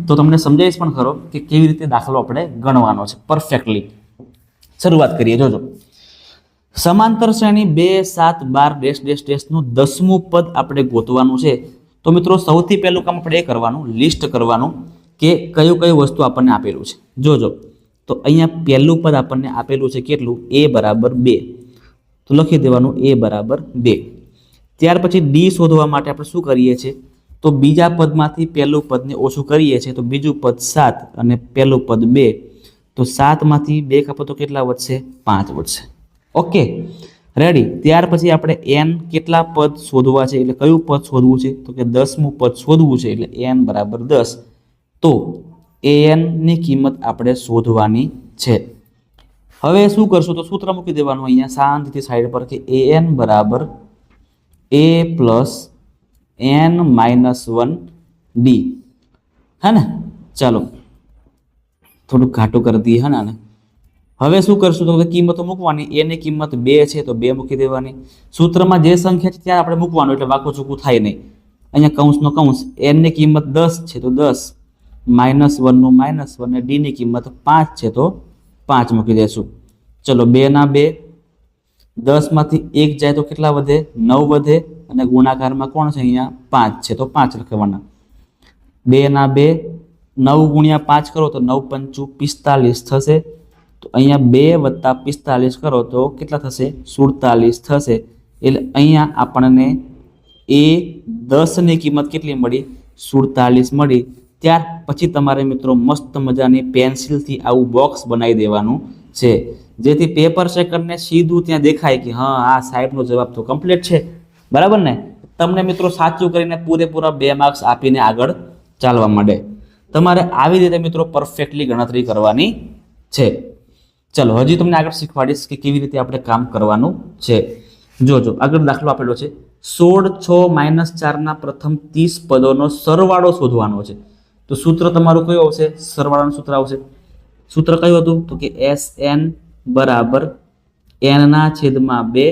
તો તમને સમજાવીશ પણ ખરો કે કેવી રીતે દાખલો આપણે ગણવાનો છે પરફેક્ટલી. શરૂઆત કરીએ. જોજો, સમાંતર શ્રેણી 2 7 12 નું 10મું પદ આપણે ગોતવાનું છે. તો મિત્રો સૌથી પહેલું કામ આપણે એ કરવાનું, લિસ્ટ કરવાનું કે કયું વસ્તુ આપણને આપેલું છે. જોજો, તો અહીંયા પહેલું પદ આપણને આપેલું છે કેટલું? a બરાબર 2. તો લખી દેવાનું a બરાબર 2. ત્યાર પછી ડી શોધવા માટે આપણે શું કરીએ છીએ? તો બીજા પદમાંથી પહેલું પદને ઓછું કરીએ છીએ. તો બીજું પદ 7 અને પહેલું પદ 2. તો 7 માંથી 2 કાપો તો કેટલા વધશે? 5 વધશે. Okay, ready. ત્યાર પછી આપણે n કેટલા પદ શોધવા છે, એટલે કયું પદ શોધવું છે? તો કે 10મું પદ શોધવું છે, એટલે n બરાબર 10. તો an ની કિંમત આપણે શોધવાની છે. હવે શું કરશું? તો સૂત્ર મૂકી દેવાનું અહીંયા શાંતિથી સાઈડ પર કે an બરાબર a પ્લસ n-1 d. હે ને? ચાલો થોડું ઘાટું કરી દઈએ. હે ને? હવે શું કરશું? તો કિંમતો મૂકવાની. a ની કિંમત 2 છે તો 2 મૂકી દેવાની. સૂત્રમાં જે સંખ્યા છે ત્યાં આપણે મૂકવાનું, એટલે વાંકું ચૂકું થાય નહીં. અહીંયા કૌંસનો કૌંસ. n ની કિંમત 10 છે તો 10, -1 નું -1, અને d ની કિંમત 5 છે તો 5 મૂકી દેશું. ચલો 2 ના 2, 10 માંથી 1 જાય તો કેટલા વધે? 9 વધે, અને ગુણાકારમાં કોણ છે અહીંયા? 5 છે તો 5 લખવાના. 2 ના 2, 9 ગુણ્યા 5 કરો તો 9 પંચું 45 થશે. તો અહીંયા 2 + 45 કરો તો કેટલા થશે? 47 થશે. એટલે અહીંયા આપણને a 10 ની કિંમત કેટલી મળી? 47 મળી. ત્યાર પછી તમારે મિત્રો મસ્ત મજાની પેન્સિલથી આવું બોક્સ બનાવી દેવાનું છે. જેથી પેપર સેકન્ડને સીધું ત્યાં દેખાય કે હા આ સાહેબનો જવાબ તો કમ્પ્લીટ છે, બરાબર ને? તમને મિત્રો સાચું કરીને પૂરેપૂરા 2 માર્ક્સ આપીને આગળ ચાલવા માંડે. તમારે આવી રીતે મિત્રો પરફેક્ટલી ગણતરી કરવાની છે. ચલો હજી તમને આગળ શીખવાડીશ કે કેવી રીતે આપણે કામ કરવાનું છે. જોજો આગળ દાખલો આપેલો છે 16 6 4 પ્રથમ 30 પદોનો સરવાળો શોધવાનો છે. તો સૂત્ર તમારું કયું આવશે? સરવાળાનું સૂત્ર આવશે. સૂત્ર કયું હતું? તો કે SN બરાબર n/2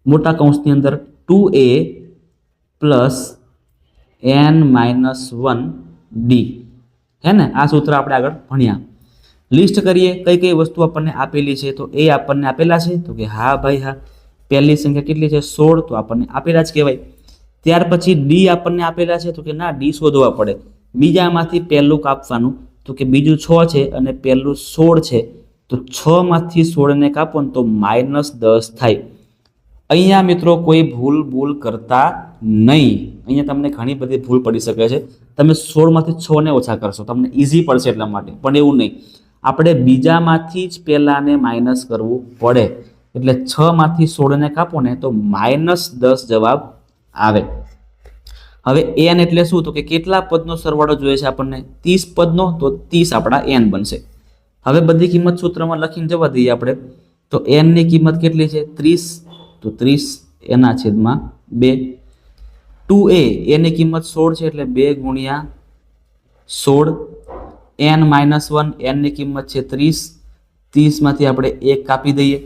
મોટા કૌંસની અંદર 2a પ્લસ n-1d, હે ને? આ સૂત્ર આપણે આગળ ભણ્યા. લિસ્ટ કરીએ કઈ કઈ વસ્તુ આપણને આપેલી છે. તો એ આપણને આપેલા છે, તો કે હા ભાઈ હા. પહેલી સંખ્યા કેટલી છે? 16, તો આપણને આપેલા જ કહેવાય. ત્યાર પછી ડી આપણને આપેલા છે, તો કે ના ડી શોધવા પડે. બીજામાંથી પહેલું કાપવાનું, તો કે બીજું 6 છે અને પહેલું 16 છે, તો 6 માંથી 16 ને કાપો ને તો -10 થાય. અહીંયા મિત્રો કોઈ ભૂલ કરતા નહીં. અહીંયા તમને ઘણી બધી ભૂલ પડી શકે છે. તમે 16 માંથી 6 ને ઓછા કરશો, તમને ઈઝી પડશે એટલા માટે, પણ એવું નહીં. આપણે બીજામાંથી જ પહેલાને માઇનસ કરવું પડે. એટલે 6 માંથી 16 ને કાપો ને તો -10 જવાબ આવે. હવે n એટલે શું? તો કે કેટલા પદનો સરવાળો જોઈએ છે આપણને? 30 પદનો, તો 30 આપણા n બનશે. હવે બધી કિંમત સૂત્રમાં લખીને જવા દઈએ આપણે. તો n ની કિંમત કેટલી છે? 30, તો 30 n/2. 2a એની કિંમત 16 છે એટલે 2 ગુણ્યા 16. n-1 n ની કિંમત છે 30, 30 માંથી આપણે 1 કાપી દઈએ.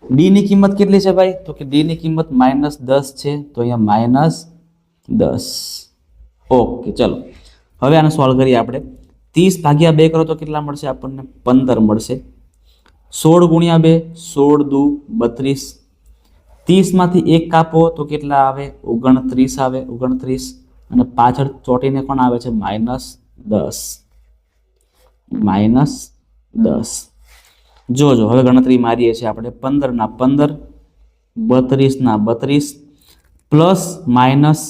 d ની કિંમત કેટલી છે ભાઈ? તો કે d ની કિંમત -10 છે, તો અહીંયા -10. ઓકે ચલો હવે આને સોલ્વ કરીએ આપણે. 30 ભાગ્યા 2 કરો તો કેટલા મળશે આપણને? 15 મળશે. 16 ગુણ્યા 2, 16 દુ 32. 30 માંથી 1 કાપો તો કેટલા આવે? 29 આવે. 29 અને પાછળ ચોટીને કોણ આવે છે? -10. જોજો હવે ગણતરી મારીએ છીએ આપણે. 15 ના 15, 32 ના 32, પ્લસ માઇનસ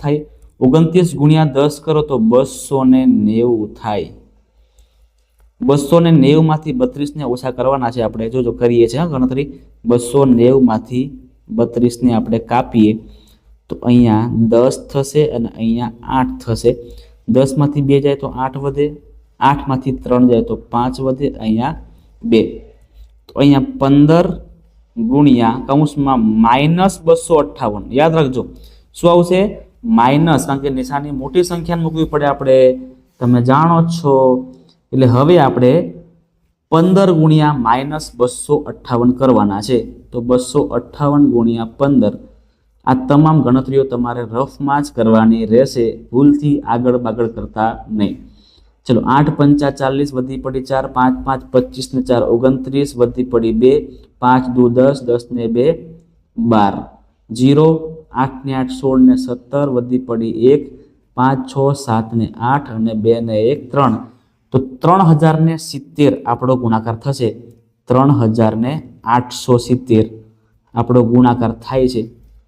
થાય. 29 ગુણ્યા 10 કરો તો 290 થાય. 290 માંથી 32 ને ઓછા કરવાના છે આપણે. જોજો કરીએ છીએ ગણતરી. 290 માંથી 32 ને આપણે કાપીએ તો અહીંયા 10 થશે અને અહીંયા 8 થશે. 10 માંથી 2 જાય તો 8 વધે, 8 માંથી 3 જાય તો 5 વધે, અહીંયા 2. તો અહીંયા 15 ગુણ્યા કૌંસમાં -258. યાદ રાખજો શું આવશે? માઇનસ, કારણ કે નિશાની મોટી સંખ્યાને મૂકવી પડે આપણે, તમે જાણો છો. એટલે હવે આપણે 15 ગુણ્યા -258 કરવાના છે. તો 258 ગુણ્યા 15. આ તમામ ગણતરીઓ તમારે રફમાં જ કરવાની રહેશે, ભૂલથી આગળ બાગળ કરતા નહીં. ચલો 8 પંચા 40 વધી પડી 4, 5 5 25 ને 4 29 વધી પડી 2, 5 દુ 10, 10 ને 2 12, 0 8 ને 8 16 ને 17 વધી પડી 1, 5 6 7 ને 8 અને 2 ને 1 3. તો 3070 આપણો ગુણાકાર થશે. 3870 આપણો ગુણાકાર થાય છે.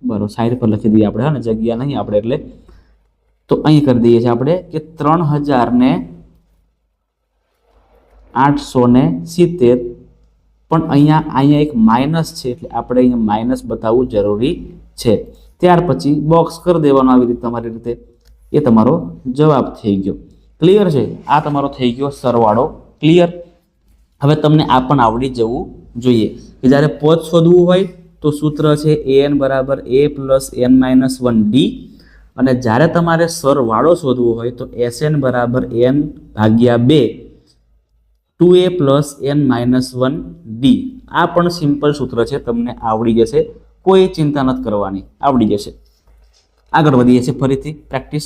બરોબર, સાઈડ પર લખી દઈએ આપણે, હા ને, જગ્યા નહીં આપણે એટલે. તો અહીં કરી દઈએ છીએ આપણે કે 3870, પણ અહીંયા એક માઇનસ છે એટલે આપણે અહીંયા માઇનસ બતાવવું જરૂરી છે. ત્યાર પછી બોક્સ કરી દેવાનું આવી રીતે તમારી રીતે. એ તમારો જવાબ થઈ ગયો. ક્લિયર છે? આ તમારો થઈ ગયો સરવાળો. ક્લિયર? હવે તમને આ પણ આવડી જવું જોઈએ કે જ્યારે પદ શોધવું હોય તો સૂત્ર છે an બરાબર a પ્લસ n-1d, અને જ્યારે તમારે સરવાળો શોધવો હોય તો sn બરાબર n ભાગ્યા 2 2a પ્લસ n-1d. આ પણ સિમ્પલ સૂત્ર છે, તમને આવડી જશે, કોઈ ચિંતા નથી કરવાની, આવડી જશે. આગળ વધીએ છીએ ફરીથી પ્રેક્ટિસ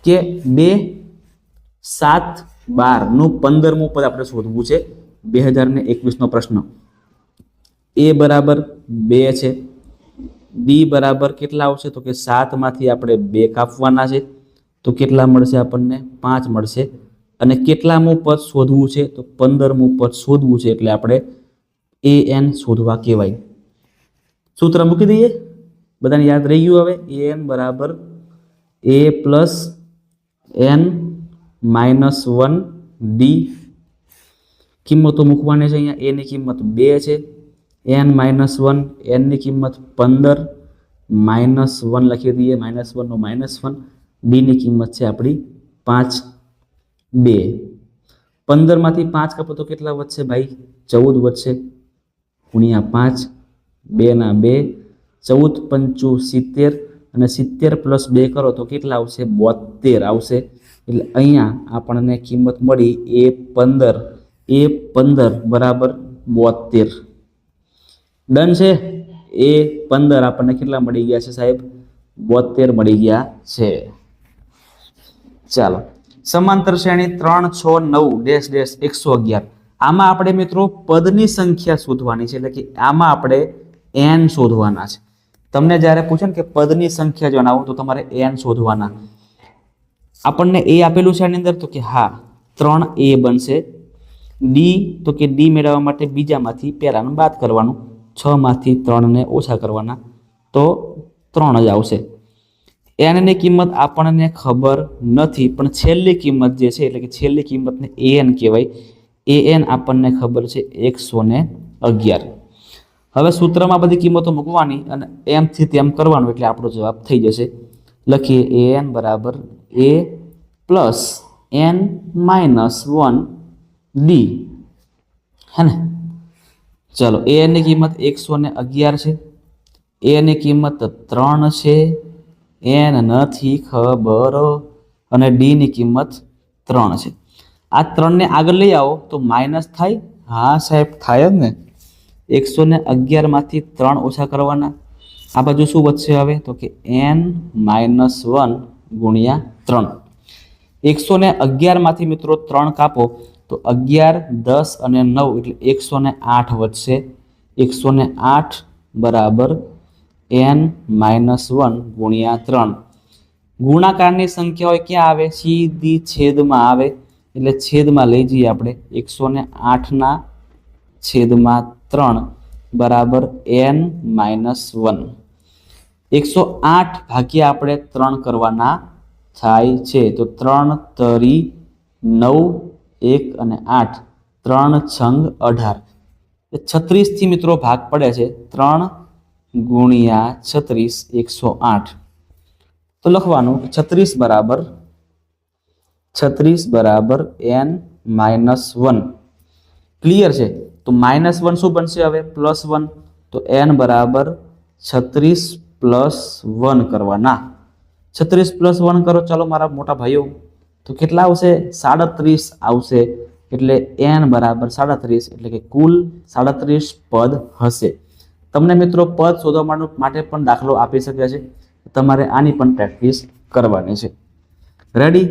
કે 2 7 12 નું 15મું પદ આપણે શોધવું છે. 2021 નો પ્રશ્ન. a બરાબર 2 છે, d બરાબર કેટલા આવશે? તો કે 7 માંથી આપણે 2 કાપવાના છે, તો કેટલા મળશે આપણને? 5 મળશે. અને કેટલામું પદ શોધવું છે? તો 15મું પદ શોધવું છે, એટલે આપણે an શોધવા કહેવાય. સૂત્ર મૂકી દઈએ, બધાને યાદ રહી ગયું. હવે an બરાબર a પ્લસ n-1d. કિંમતો મૂકવાની છે. અહીંયા a ની કિંમત 2 છે, n-1, n ની કિંમત 15 -1 લખી દઈએ, -1 નો -1, d ની કિંમત છે આપણી 5 2. 15 માંથી 5 કાપો તો કેટલા વધશે ભાઈ? 14 વધશે, ગુણ્યા 5, 2 ના 2, 14 પંચું 70, અને 70 પ્લસ 2 કરો તો કેટલા આવશે? 72 આવશે. એટલે અહીંયા આપણને કિંમત મળી A15 બરાબર 72. ડન છે. A15 આપણને કેટલા મળી ગયા છે સાહેબ? 72 મળી ગયા છે. ચાલો, સમાંતર શ્રેણી 3 6 9 111. આમાં આપણે મિત્રો પદની સંખ્યા શોધવાની છે, એટલે કે આમાં આપણે n શોધવાના છે. તમને જ્યારે પૂછે ને કે પદની સંખ્યા જણાવો તો તમારે n શોધવાના. આપણને a આપેલું છે આની અંદર, તો કે હા 3a બનશે. d તો કે d મેળવવા માટે બીજામાંથી પહેલાનું બાદ કરવાનું, 6 માંથી 3 ને ઓછા કરવાના તો 3 જ આવશે. n ની કિંમત આપણને ખબર નથી, પણ છેલ્લી કિંમત જે છે એટલે કે છેલ્લી કિંમતને an કહેવાય. an આપણને ખબર છે 111. હવે સૂત્રમાં બધી કિંમતો મૂકવાની અને એમ થી તેમ કરવાનું એટલે આપણો જવાબ થઈ જશે. લખીએ an બરાબર a પ્લસ n-1 d, હે ને? ચલો, a ની કિંમત 111 છે, a ની કિંમત 3 છે, n નથી ખબર, અને d ની કિંમત 3 છે. આ 3 ને આગળ લઈ આવો તો માઇનસ થાય? હા સાહેબ, થાય જ ને. 111 માંથી 3 ઓછા કરવાના, આ બાજુ શું વધશે હવે? તો કે n-1 ગુણ્યા 3. 111 માંથી મિત્રો 3 કાપો તો 11, 10 અને 9 એટલે 108 વધશે. 108 બરાબર n-1 ગુણ્યા 3. ગુણાકારની સંખ્યા હોય ક્યાં આવે? સીધી છેદમાં આવે, એટલે છેદમાં લઈ જઈએ આપણે. 108 ના છેદમાં 3 બરાબર n-1. 108 ભાગ્યા આપણે 3 કરવાના થાય છે, તો 3 તરી 9, 1 અને 8, 3 છંગ 18. 36 થી મિત્રો ભાગ પડે છે. 3 ગુણ્યા 36 108. તો લખવાનું 36 બરાબર n-1. ક્લિયર છે? તો -1 શું બનશે હવે? +1. તો n બરાબર 36 + 1 કરવાના. 36 + 1 કરો ચાલો મારા મોટા ભાઈઓ, તો કેટલા આવશે? 37 આવશે. એટલે n બરાબર 37, એટલે કે કુલ 37 પદ હશે. તમને મિત્રો પદ શોધવા માટે પણ દાખલો આપી શકે છે, તમારે આની પણ પ્રેક્ટિસ કરવાની છે. રેડી?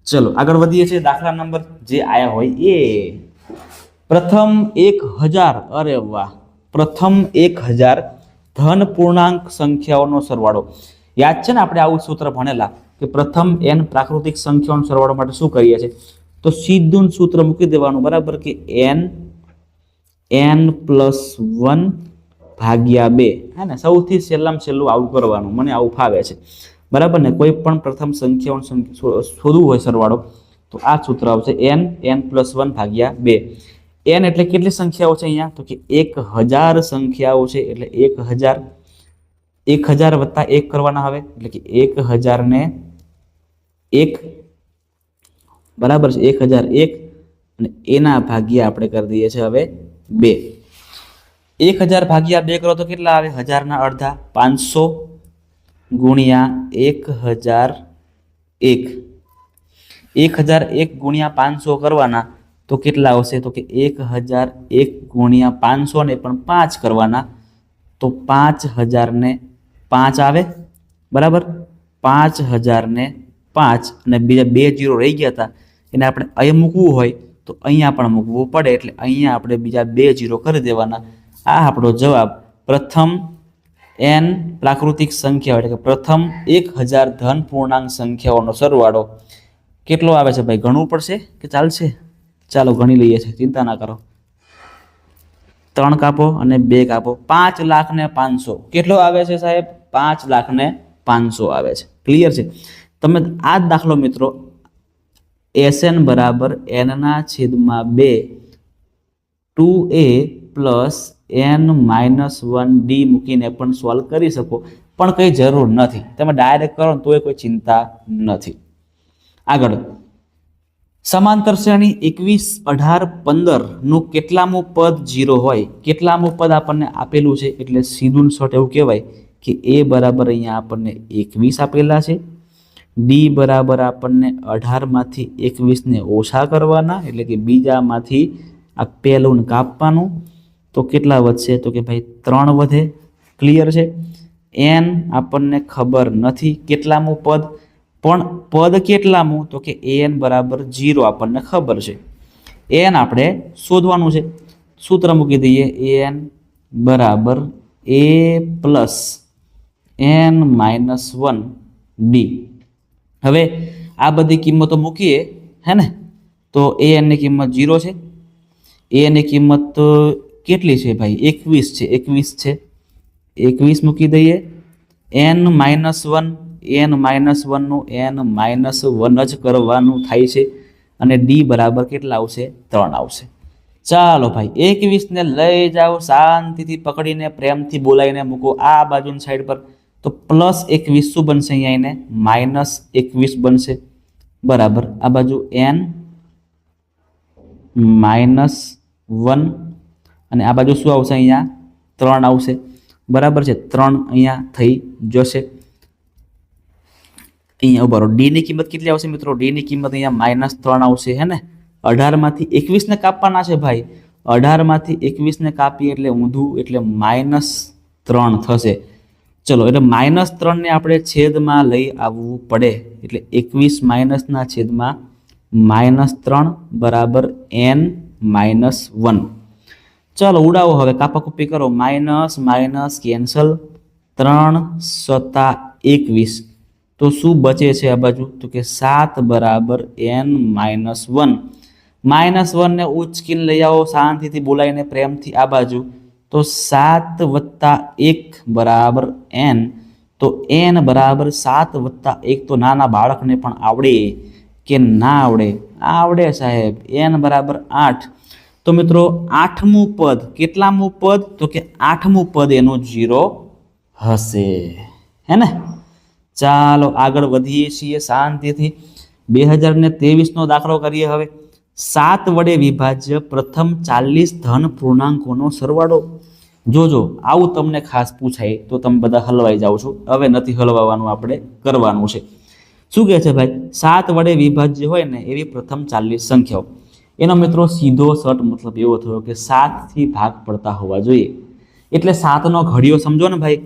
ચલો આગળ વધીએ છીએ. દાખલા નંબર જે આયા હોય એ પ્રથમ 1000, અરે વાહ, પ્રથમ 1000 ધન પૂર્ણાંક સંખ્યાઓનો સરવાળો. યાદ છે ને આપણે આવું સૂત્ર ભણેલા કે પ્રથમ n પ્રાકૃતિક સંખ્યાઓનો સરવાળો માટે શું કરીએ છીએ? તો સીધું સૂત્ર મૂકી દેવાનું, બરાબર, કે n+1 ભાગ્યા 2. હે ને? સૌથી છેલ્લામાં છેલ્લું આવું કરવાનું, મને આવું ફાવે છે, બરાબર ને? કોઈ પણ પ્રથમ સંખ્યાઓનો શોધવું હોય સરવાળો તો આ સૂત્ર આવશે n+1 ભાગ્યા 2. n એટલે કેટલી સંખ્યાઓ છે અહીંયા? તો કે 1000 સંખ્યાઓ છે, એટલે 1000 વત્તા 1 કરવાના હવે, એટલે કે 1000 ને 1, બરાબર છે? 1001 અને એના ભાગ્યા આપણે કરી દઈએ છીએ હવે 2. 1000 ભાગ્યા 2 કરો તો કેટલા આવે? 1000 ના અડધા 500 ગુણ્યા 1001. 1001 ગુણ્યા 500 કરવાના તો કેટલા આવશે? તો કે 1001 ગુણ્યા 500 ને પણ 5 કરવાના તો 5000 ને 5 આવે, બરાબર? 5000 ને 5 અને બીજા 2 0 રહી ગયા હતા એને આપણે અહીં મૂકવું હોય તો અહીંયા પણ મૂકવું પડે, એટલે અહીંયા આપણે બીજા 2 0 કરી દેવાના. આ આપણો જવાબ પ્રથમ n પ્રાકૃતિક સંખ્યાઓ એટલે કે પ્રથમ 1000 ધન પૂર્ણાંક સંખ્યાઓનો સરવાળો કેટલો આવે છે ભાઈ? ગણવું પડશે કે ચાલશે? ચાલો ગણી લઈએ છીએ, ચિંતા ના કરો. 3 કાપો અને 2 કાપો, 5,05,000 કેટલો આવે છે સાહેબ? 5,05,000 આવે છે. ક્લિયર છે? તમે આ દાખલો મિત્રો Sn બરાબર n/2 2a પ્લસ n-1d મૂકીને પણ સોલ્વ કરી શકો, પણ કંઈ જરૂર નથી. તમે ડાયરેક્ટ કરો ને તોય કોઈ ચિંતા નથી. આગળ સમાંતર શ્રેણી 21, 18, 15 નું કેટલામું પદ 0 હોય, કેટલામું પદ આપણને આપેલું છે એટલે સીધું શોર્ટ એવું કહેવાય કે a બરાબર અહીંયા આપણને 21 આપેલા છે, d બરાબર આપણને 18 માંથી 21 ને ઓછા કરવાના એટલે કે બીજામાંથી આ પહેલું કાપવાનું, તો કેટલા વધશે તો કે ભાઈ 3 વધે. ક્લિયર છે. n આપણને ખબર નથી કેટલામું પદ, પણ પદ કેટલામું તો કે an બરાબર 0 આપણને ખબર છે. n આપણે શોધવાનું છે. સૂત્ર મૂકી દઈએ, an બરાબર a પ્લસ n-1d. હવે આ બધી કિંમતો મૂકીએ હે ને, તો an ની કિંમત 0 છે, a ની કિંમત કેટલી છે ભાઈ 21 છે, 21 છે, 21 મૂકી દઈએ. n-1 n-1 નું n-1 જ કરવાનું થાય છે અને d બરાબર કેટલા આવશે 3 આવશે. ચાલો ભાઈ 21 ને લઈ જાઓ શાંતિથી પકડીને પ્રેમથી બોલાવીને મૂકો આ બાજુની સાઈડ પર, તો પ્લસ 21 શું બનશે અહીંયા એને -21 બનશે બરાબર. આ બાજુ n-1 અને આ બાજુ શું આવશે અહીંયા 3 આવશે બરાબર છે. 3 અહીંયા થઈ જશે. અહીંયા ઉભા રહો, ડી ની કિંમત કેટલી આવશે મિત્રો? ડી ની કિંમત અહીંયા -3 આવશે હે ને. 18 માંથી 21 ને કાપવાના છે ભાઈ, 18 માંથી 21 ને કાપીએ એટલે ઊંધું એટલે -3 થશે. ચલો એટલે -3 ને આપણે છેદમાં લઈ આવવું પડે એટલે 21 માઇનસ ના છેદમાં -3 બરાબર n-1. ચાલો ઉડાવો હવે, કાપાકૂપી કરો, માઇનસ માઇનસ કેન્સલ, 3 + 21 તો શું બચે છે આ બાજુ તો કે 7 બરાબર n-1. -1 ને ઉચકીને લઈ આવો શાંતિથી બોલાવીને પ્રેમથી આ બાજુ, તો 7 + 1 બરાબર n. તો n બરાબર 7 + 1 તો નાના બાળકને પણ આવડે કે ના આવડે? આવડે સાહેબ. n બરાબર 8. તો મિત્રો 8મું પદ કેટલામું પદ તો કે 8મું પદ એનો 0 હશે હે ને. ચાલો આગળ વધીએ છીએ શાંતિથી. 2023 નો દાખલો કરીએ હવે. 7 વડે વિભાજ્ય પ્રથમ 40 ધન પૂર્ણાંકોનો સરવાળો. જોજો આવું તમને ખાસ પૂછાય તો તમે બધા હલવાઈ જાઓ છો, હવે નથી હલવાવાનું, આપણે કરવાનું છે. શું કહે છે ભાઈ? 7 વડે વિભાજ્ય હોય ને એવી પ્રથમ 40 સંખ્યાઓ. એનો મિત્રો સીધો સટ મતલબ એવો થયો કે 7 થી ભાગ પડતા હોવા જોઈએ. એટલે 7 નો ઘડિયો સમજો ને ભાઈ,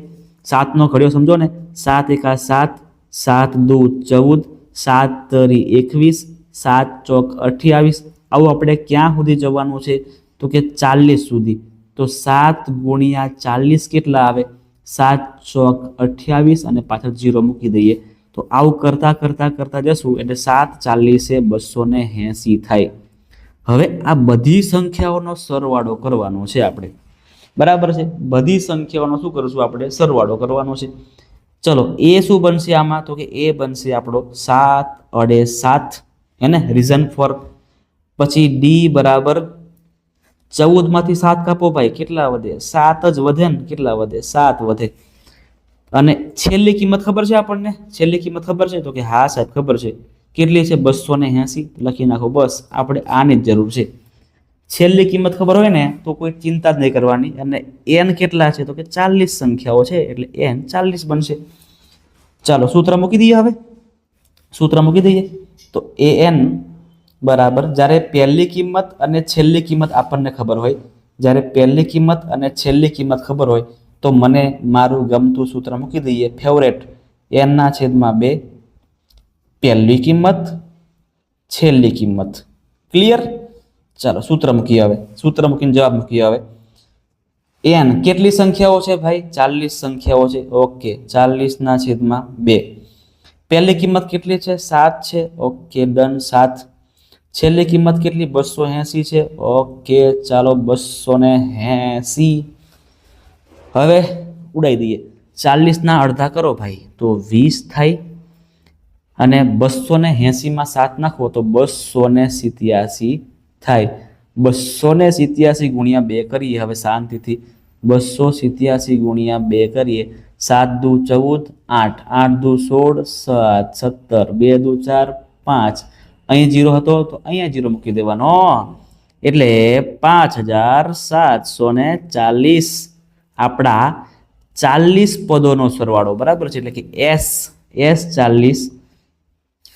7 નો ઘડિયો સમજો ને. 7 × 7, 7 × 2 = 14, 7 × 21, 7 × 4 = 28. આવું આપણે ક્યાં સુધી જવાનું છે તો કે 40 સુધી. તો 7 × 40 કેટલા આવે? 7 × 28 અને પાછળ 0 મૂકી દઈએ. તો આવું કરતા કરતા કરતા જશું એટલે 7 × 40 = 280 થાય. હવે આ બધી સંખ્યાઓનો સરવાળો કરવાનો છે આપણે, બરાબર છે. બધી સંખ્યાઓનો શું કરશું આપણે? સરવાળો કરવાનો છે. ચલો એ શું બનશે આમાં તો કે એ બનશે આપણો 7 × 7 એને રીઝન ફોર. પછી ડી બરાબર 14 માંથી 7 કાપો ભાઈ, કેટલા વધે? 7 જ વધે ને. કેટલા વધે? 7 વધે. અને છેલ્લી કિંમત ખબર છે આપણને? છેલ્લી કિંમત ખબર છે તો કે હા સાહેબ ખબર છે. કેટલી છે? 280. લખી નાખો, બસ આપણે આની જ જરૂર છે. છેલ્લી કિંમત ખબર હોય ને તો કોઈ ચિંતા જ નહીં કરવાની. અને n કેટલા છે તો કે 40 સંખ્યાઓ છે એટલે n 40 બનશે. ચાલો સૂત્ર મૂકી દઈએ. હવે સૂત્ર મૂકી દઈએ તો an બરાબર, જ્યારે પહેલી કિંમત અને છેલ્લી કિંમત આપણને ખબર હોય, જ્યારે પહેલી કિંમત અને છેલ્લી કિંમત ખબર હોય તો મને મારું ગમતું સૂત્ર મૂકી દઈએ, ફેવરેટ, n/2 પહેલી કિંમત છેલ્લી કિંમત. ક્લિયર? ચાલો સૂત્ર મૂકીએ હવે. સૂત્ર મૂકીને જવાબ મૂકીએ હવે. n કેટલી સંખ્યાઓ છે ભાઈ? 40 સંખ્યાઓ છે. ઓકે, 40/2. પહેલી કિંમત કેટલી છે? 7 છે. Okay done, 7. છેલ્લી કિંમત કેટલી? 280 છે. ઓકે ચાલો 280. હવે ઉડાઈ દઈએ. 40 ના અડધા કરો ભાઈ તો 20 થાય અને 280 માં 7 નાખો તો 287 થાય. 287 ગુણ્યા 2 કરીએ હવે શાંતિથી 287 ગુણ્યા 2 કરીએ 7 દુ 14 8 8 દુ 16 7 17 2 દુ 4 5 અહીં 0 હતો તો અહીંયા 0 મૂકી દેવાનો એટલે 5740 આપણા 40 પદોનો સરવાળો બરાબર છે એટલે કે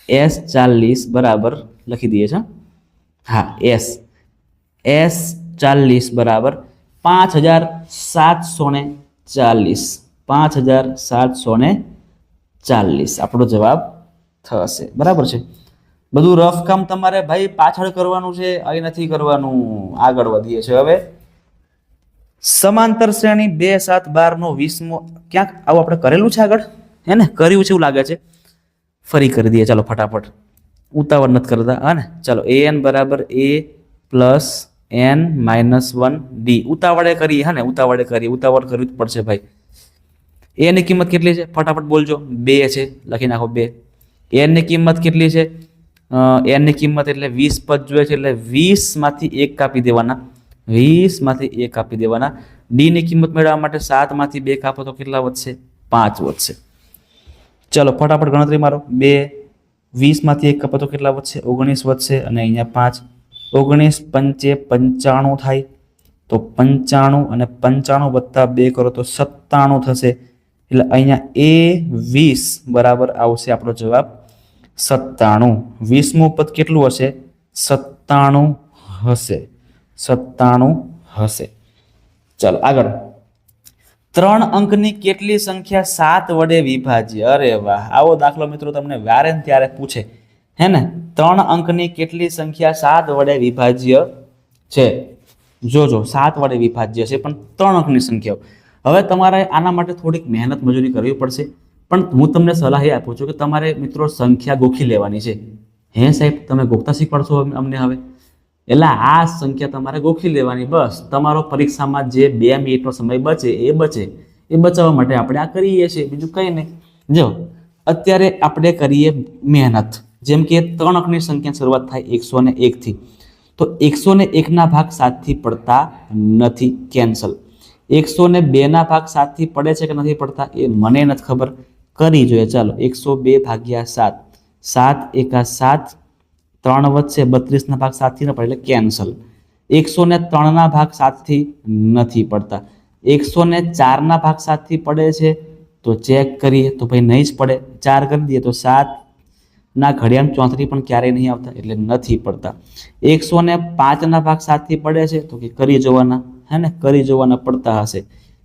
S40 બરાબર લખી દઈએ છે હા S40 બરાબર 5740 આપણો જવાબ થશે બરાબર છે બધું રફ કામ તમારે ભાઈ પાછળ કરવાનું છે અહીં નથી કરવાનું આગળ વધીએ છે હવે સમાંતર શ્રેણી 2 7 12 નો 20મો ક્યાંક આવું આપણે કરેલું છે આગળ હે ને કર્યું છે એવું લાગે છે ફરી કરી દઈએ ચાલો ફટાફટ ઉતાવળ નથી કરતા હા ને ચાલો an બરાબર a plus n minus 1 d ઉતાવળે કરીએ હા ને ઉતાવળ કરવી જ પડશે ભાઈ a ની કિંમત કેટલી છે ફટાફટ બોલજો 2 છે લખી નાખો 2 n ની કિંમત કેટલી છે n ની કિંમત એટલે 20 પદ જોઈએ છે એટલે 20 માંથી 1 કાપી દેવાના 20 માંથી 1 કાપી દેવાના d ની કિંમત મેળવવા માટે 7 માંથી 2 કાપો તો કેટલા વધશે 5 વધશે ચલો ફટાફટ ગણતરી મારો 2 20 માંથી 1 કાપો તો કેટલા વધશે 19 વધશે અને અહીંયા 5 19 પંચે 95 થાય તો 95 અને 95 વત્તા 2 કરો તો 97 થશે એટલે અહીંયા a 20 બરાબર આવશે આપણો જવાબ 97 20મું પદ કેટલું હશે 97 હશે ચાલો આગળ 3 અંકની કેટલી સંખ્યા 7 વડે વિભાજ્ય અરે વાહ આવો દાખલો મિત્રો તમને વારે ને ત્યારે પૂછે હે ને 3 અંકની કેટલી સંખ્યા 7 વડે વિભાજ્ય છે જોજો 7 વડે વિભાજ્ય છે પણ 3 અંકની સંખ્યાઓ હવે તમારે આના માટે થોડીક મહેનત મજૂરી કરવી પડશે પણ હું તમને સલાહ એ આપું છું કે તમારે મિત્રો સંખ્યા ગોખી લેવાની છે હે સાહેબ તમે ગોખતા શીખવાડશો અમને હવે એટલે આ સંખ્યા તમારે ગોખી લેવાની બસ તમારો પરીક્ષામાં જે 2 મિનિટનો સમય બચે એ બચાવવા માટે આપણે આ કરીએ છીએ બીજું કંઈ નહીં જો અત્યારે આપણે કરીએ મહેનત જેમ કે 3 અંકની સંખ્યા શરૂઆત થાય 101 થી તો 101 ના ભાગ 7 થી પડતા નથી કેન્સલ 102 ના ભાગ 7 થી પડે છે કે નથી પડતા એ મને નથી ખબર કરી જોઈએ ચાલો 102 ભાગ્યા 7 7 એકા 7 3 વધશે 32 ના ભાગ 7 થી ન પડે એટલે કેન્સલ 103 ના ભાગ 7 થી નથી પડતા 104 ના ભાગ 7 થી પડે છે તો ચેક કરીએ તો ભાઈ નહીં જ પડે 4 કરી દઈએ તો 7 ના ઘડિયાળ 34 પણ ક્યારેય નહીં આવતા એટલે નથી પડતા 105 ના ભાગ 7 થી પડે છે તો કે કરી જોવાના હે ને કરી જોવાના પડતા હશે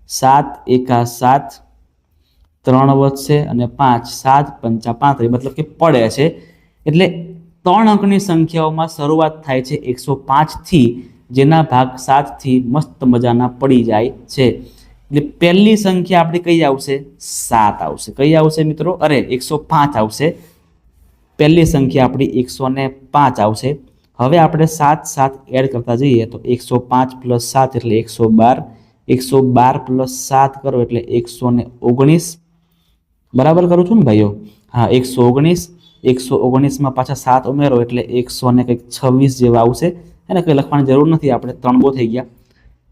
7 એકા 7 3 વધશે અને 5 7 5 35 મતલબ કે પડે છે એટલે 3 અંકની સંખ્યાઓમાં શરૂઆત થાય છે 105 થી જેના ભાગ 7 થી મસ્ત મજાના પડી જાય છે એટલે પહેલી સંખ્યા આપણી કઈ આવશે 7 આવશે કઈ આવશે મિત્રો અરે 105 આવશે પહેલી સંખ્યા આપણી 105 આવશે હવે આપણે 7 7 એડ કરતા જઈએ તો 105 + 7 એટલે 112 112 + 7 કરો એટલે 119 બરાબર કરું છું ને ભાઈઓ હા 119 માં પાછા 7 ઉમેરો એટલે 126 જેવા આવશે એને કંઈ લખવાની જરૂર નથી આપણે 3 બો થઈ ગયા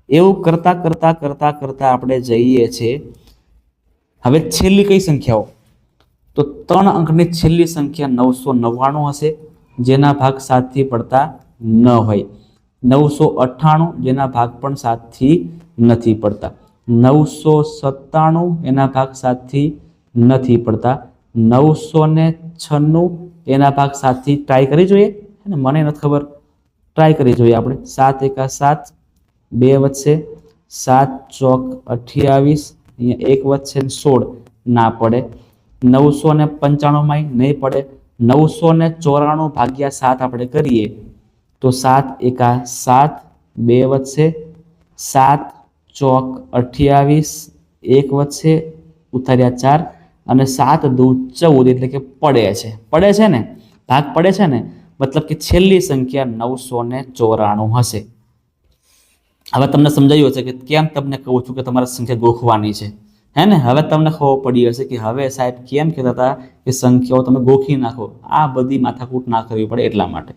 એવું કરતા કરતા કરતા કરતા આપણે જઈએ છીએ હવે છેલ્લી કઈ સંખ્યાઓ તો 3 અંકની છેલ્લી સંખ્યા 999 હશે જેના ભાગ 7 થી પડતા ન હોય 998 જેના ભાગ પણ 7 થી નથી પડતા 997 એના ભાગ 7 થી નથી પડતા 996 એના ભાગ 7 થી ટ્રાય કરી જોઈએ અને મને નથી ખબર ટ્રાય કરી જોઈએ આપણે 7 એકા 7 2 વધશે 7 ચોક 28 અહીંયા 1 વધશે 16 ના પડે 995 માં નહીં પડે 994 ભાગ્યા 7 આપણે કરીએ તો 7 એકા 7 2 વધશે 7 ચોક 28 1 વધશે ઉતાર્યા 4 અને 7 દુ 14 એટલે કે પડે છે ને ભાગ પડે છે ને મતલબ કે છેલ્લી સંખ્યા 994 હશે હવે તમને સમજાયું હશે કે કેમ તમને કહું છું કે તમારે સંખ્યા ગોખવાની છે હે ને હવે તમને ખબર પડી હશે કે હવે સાહેબ કેમ કહેતા હતા કે સંખ્યાઓ તમે ગોખી નાખો આ બધી માથાકૂટ ના કરવી પડે એટલા માટે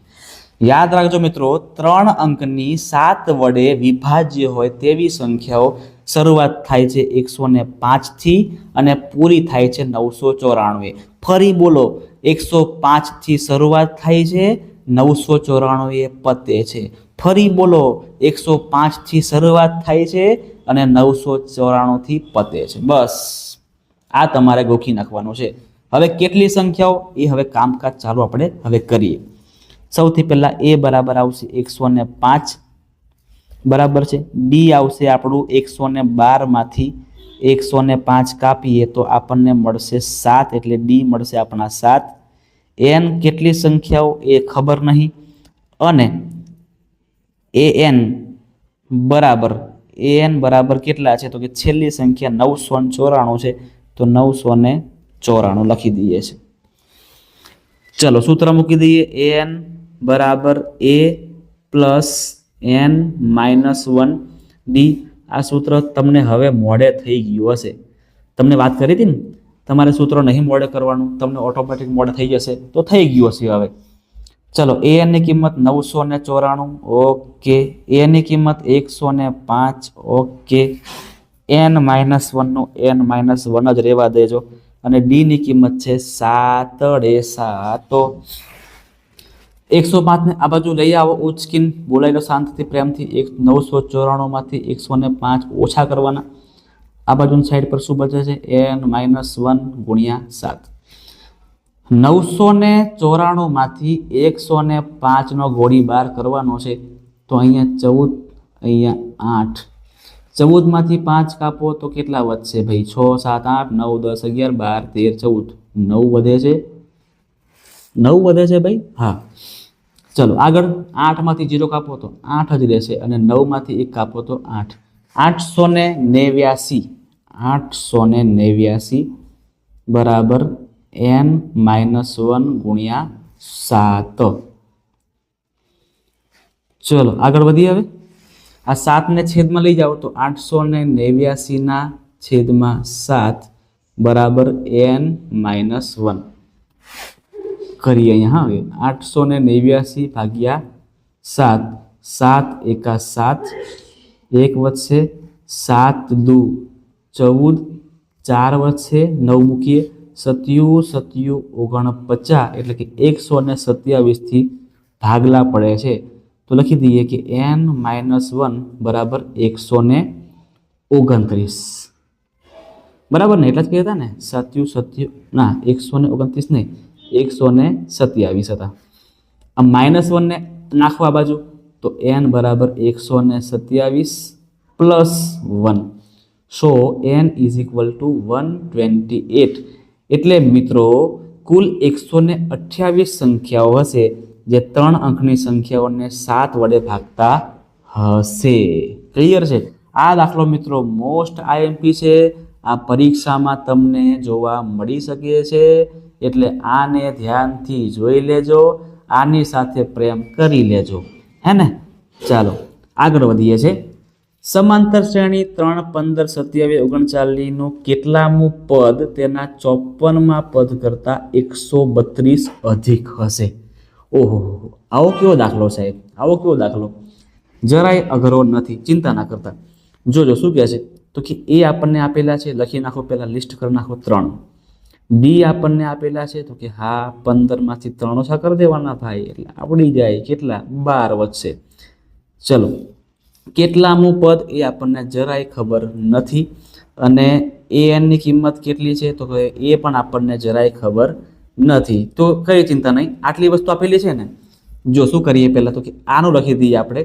યાદ રાખજો મિત્રો, 3 અંકની 7 વડે વિભાજ્ય હોય તેવી સંખ્યાઓ શરૂઆત થાય છે 105 થી અને પૂરી થાય છે 994. ફરી બોલો, 105 થી શરૂઆત થાય છે, 994 પતે છે. ફરી બોલો, 105 થી શરૂઆત થાય છે અને 994 થી પતે છે. બસ આ તમારે ગોખી નાખવાનું છે. હવે કેટલી સંખ્યાઓ એ હવે કામકાજ ચાલુ આપણે હવે કરીએ. સૌથી પહેલા a બરાબર આવશે 105 બરાબર છે. ડી આવશે આપણું 112 માંથી 105 કાપીએ તો આપણને મળશે 7, એટલે ડી મળશે આપણા 7. એન કેટલી સંખ્યાઓ એ ખબર નહીં, અને એન બરાબર કેટલા છે તો કે છેલ્લી સંખ્યા 994 છે, તો 994 લખી દઈએ છે. ચલો સૂત્ર મૂકી દઈએ. એન બરાબર a plus n minus 1 D. આ સૂત્ર તમને હવે મોડે થઈ ગયું હશે. તમને વાત કરી હતી ને, તમારે સૂત્ર નહીં મોડે કરવાનું, તમને ઓટોમેટિક મોડે થઈ જશે, તો થઈ ગયું હશે હવે. ચલો a ની કિંમત 994, ઓકે. a ની કિંમત 105, ઓકે. n માઇનસ 1 નો n માઇનસ 1 જ રહેવા દેજો, અને ડી ની કિંમત છે 7 7. 105 ને આ બાજુ લઈ આવો, ઉચકીને બોલાવી લો શાંતિથી પ્રેમથી. 994 માંથી 105 ઓછા કરવાના. આ બાજુની સાઈડ પર શું બચે છે? n માઇનસ 1 ગુણ્યા 7. 994 માંથી 105 નો ગોળીબાર કરવાનો છે, તો અહીંયા 14, અહીંયા 8. 14 માંથી 5 કાપો તો કેટલા વધશે ભાઈ? 6 7 8 9 10 11 12 13 14. 9 વધે છે, 9 વધે છે ભાઈ. હા ચલો આગળ. 8 માંથી 0 કાપો તો 8 જ રહેશે, અને 9 માંથી 1 કાપો તો 8. 889 બરાબર n માઇનસ 1 ગુણ્યા 7. ચલો આગળ વધીએ. હવે આ 7 ને છેદમાં લઈ જાઓ તો 889 ના છેદમાં 7 બરાબર n માઇનસ 1 કરીએ અહીંયા. હવે 889 ભાગ્યા 7, 7 એકા 7, 1 વધશે, 7 દુ 14, 4 વધશે, 9 મૂકીએ, 7 49, એટલે કે 127 થી ભાગલા પડે છે, તો લખી દઈએ કે n માઇનસ 1 બરાબર 129. બરાબર ને? એટલા જ કહેતા ને, 129 નહીં, 127 હતા. આ માઇનસ 1 ને નાખવા બાજુ, તો n બરાબર 127 plus 1. So n is equal to 128. એટલે મિત્રો કુલ 128 સંખ્યાઓ હશે જે 3 અંકની સંખ્યાઓને 7 વડે ભાગતા હશે. ક્લિયર છે? આ દાખલો મિત્રો મોસ્ટ આઈએમપી છે. આ પરીક્ષામાં તમને જોવા મળી શકે છે, એટલે આને ધ્યાનથી જોઈ લેજો, આની સાથે પ્રેમ કરી લેજો, હે ને? ચાલો આગળ વધીએ છે. સમાંતર શ્રેણી 3 15 27 39 નું કેટલામું પદ તેના 54મા પદ કરતા 132 અધિક હશે? ઓહો, આવો કેવો દાખલો સાહેબ, આવો કેવો દાખલો! જરાય અઘરો નથી, ચિંતા ના કરતા. જોજો શું કહે છે, તો કે એ આપણને આપેલા છે, લખી નાખો, પહેલા લિસ્ટ કરી નાખો 3. ડી આપણને આપેલા છે, તો કે હા 15 માંથી 3 ઓછા કરી દેવાના ભાઈ, એટલે આવડી જાય. કેટલા? 12 વધશે. ચલો કેટલામું પદ એ આપણને જરાય ખબર નથી, અને એન ની કિંમત કેટલી છે તો કે એ પણ આપણને જરાય ખબર નથી. તો કઈ ચિંતા નહીં, આટલી વસ્તુ આપેલી છે ને. જો શું કરીએ પહેલા, તો કે આનું લખી દઈએ આપણે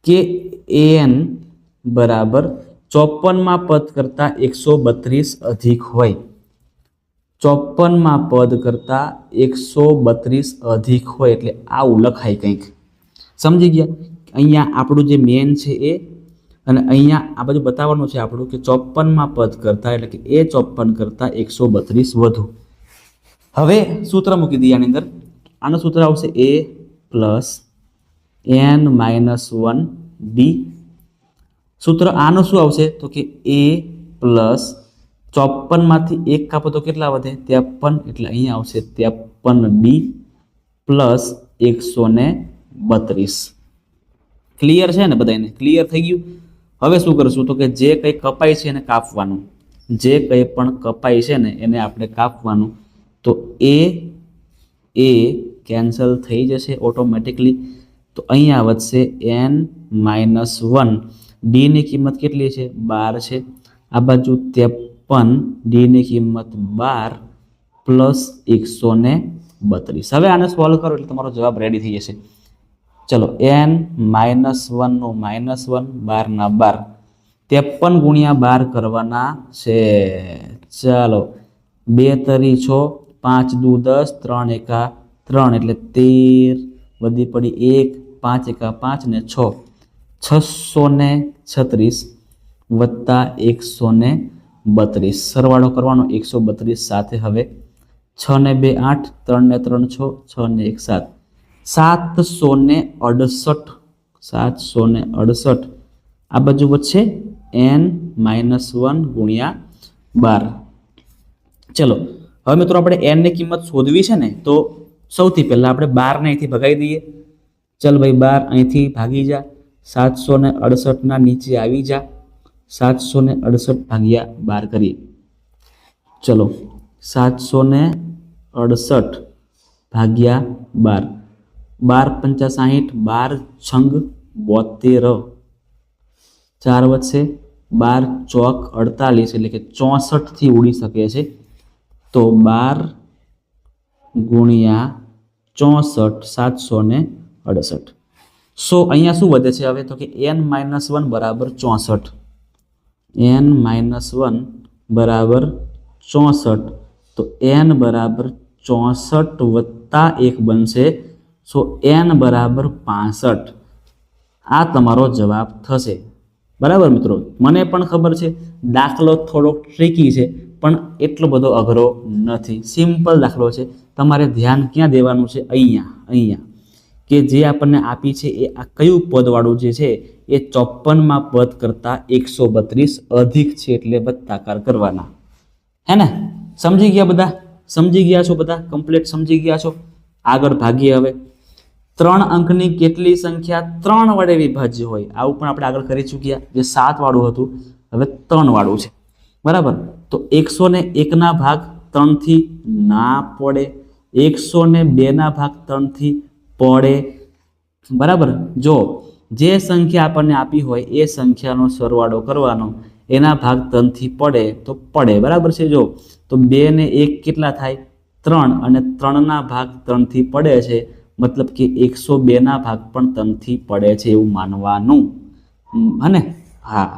કે એન બરાબર 54મા પદ કરતા 132 અધિક હોય. 54મા પદ કરતા 132 અધિક હોય એટલે આવું લખાય કંઈક. સમજી ગયા? અહીંયા આપણું જે મેન છે એ, અને અહીંયા આ બાજુ બતાવવાનું છે આપણું કે 54મા પદ કરતા, એટલે કે એ 54 કરતા 132 વધુ. હવે સૂત્ર મૂકી દઈએ આની અંદર. આનું સૂત્ર આવશે a plus n minus 1 D. સૂત્ર આનું શું આવશે તો કે a પ્લસ 54 માંથી 1 કાપો તો કેટલા વધે? 53, એટલે અહીંયા આવશે 53 ડી પ્લસ 132. ક્લિયર છે ને બધાને? ક્લિયર થઈ ગયું? હવે શું કરશું તો કે જે કંઈ કપાય છે એને કાપવાનું. જે કંઈ પણ કપાય છે ને એને આપણે કાપવાનું. તો એ કેન્સલ થઈ જશે ઓટોમેટિકલી. તો અહીંયા વધશે n-1. ડીની કિંમત કેટલી છે? 12 છે. આ બાજુ 53. ડીની કિંમત 12 પ્લસ 132. હવે આને સોલ્વ કરો એટલે તમારો જવાબ રેડી થઈ જશે. ચલો n-1 નું -1, 12 ના 12, 53 ગુણ્યા 12 કરવાના છે. ચાલો 2 તરી 6, 5 દુ 10, 3 એકા 3 એટલે 13, વધી પડી 1, 5 એકા 5 ને 6, 636 વત્તા 132. સરવાળો કરવાનો 132 સાથે. હવે 6 ને 2 8, 3 ને 3 6, 6 ને 1 7, 768. આ બાજુ વચ્ચે n-1 ગુણ્યા 12. ચલો હવે મિત્રો આપણે n ની કિંમત શોધવી છે ને, તો સૌથી પહેલા આપણે 12 ને અહીંથી ભગાવી દઈએ. ચલ ભાઈ 12 અહીંથી ભાગી જા. 768 ના નીચે આવી જા. 768 ભાગ્યા 12 કરીએ. ચલો 768 ભાગ્યા 12. 12 × 5 = 12 છંગ 72. 4 વધશે. 12 ચોક 48 એટલે કે 64 થી ઉડી શકે છે. તો 12 ગુણ્યા 64 768. સો અહીંયા શું વધે છે હવે તો કે n-1 બરાબર 64. n-1 બરાબર 64. તો n બરાબર 64 વત્તા 1 બનશે. સો n બરાબર 65. આ તમારો જવાબ થશે. બરાબર મિત્રો? મને પણ ખબર છે દાખલો થોડોક ટ્રિકી છે, પણ એટલો બધો અઘરો નથી. સિમ્પલ દાખલો છે. તમારે ધ્યાન ક્યાં દેવાનું છે? અહીંયા કે જે આપણને આપી છે એ આ કયું પદવાળું જે છે એ 54માં પદ કરતાં 132 અધિક છે એટલે વત્તાકાર કરવાના. હે ને? સમજી ગયા બધા? સમજી ગયા છો બધા? કમ્પ્લીટ સમજી ગયા છો? આગળ ભાગીએ હવે. 3 અંકની કેટલી સંખ્યા 3 વડે વિભાજ્ય હોય? આવું પણ આપણે આગળ કરી ચૂક્યા. જે 7 વાળું હતું હવે 3 વાળું છે. બરાબર? તો 101 ના ભાગ 3 થી ના પડે. 102 ના ભાગ 3 થી પડે. બરાબર? જો જે સંખ્યા આપણને આપી હોય એ સંખ્યાનો સરવાળો કરવાનો, એના ભાગ 3 થી પડે તો પડે. બરાબર છે? જો તો 2 ને 1 કેટલા થાય? 3, અને 3 ના ભાગ 3 થી પડે છે, મતલબ કે 102 ના ભાગ પણ 3 થી પડે છે એવું માનવાનું. હને? હા,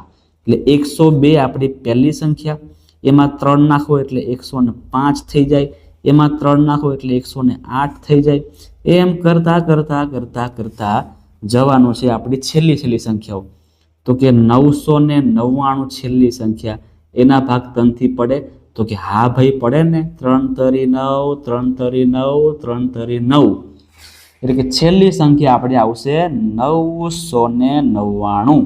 એટલે 102 આપણી પહેલી સંખ્યા. એમાં 3 નાખો એટલે 105 થઈ જાય. એમાં 3 નાખો એટલે 108 થઈ જાય. એમ કરતા કરતા કરતા કરતા જવાનું છે આપણી છેલ્લી સંખ્યાઓ. તો કે 999 છેલ્લી સંખ્યા, એના ભાગ 3 થી પડે? તો કે હા ભાઈ પડે ને. 3 તરી 9, 3 તરી 9, 3 તરી 9, એટલે કે છેલ્લી સંખ્યા આપણી આવશે 999.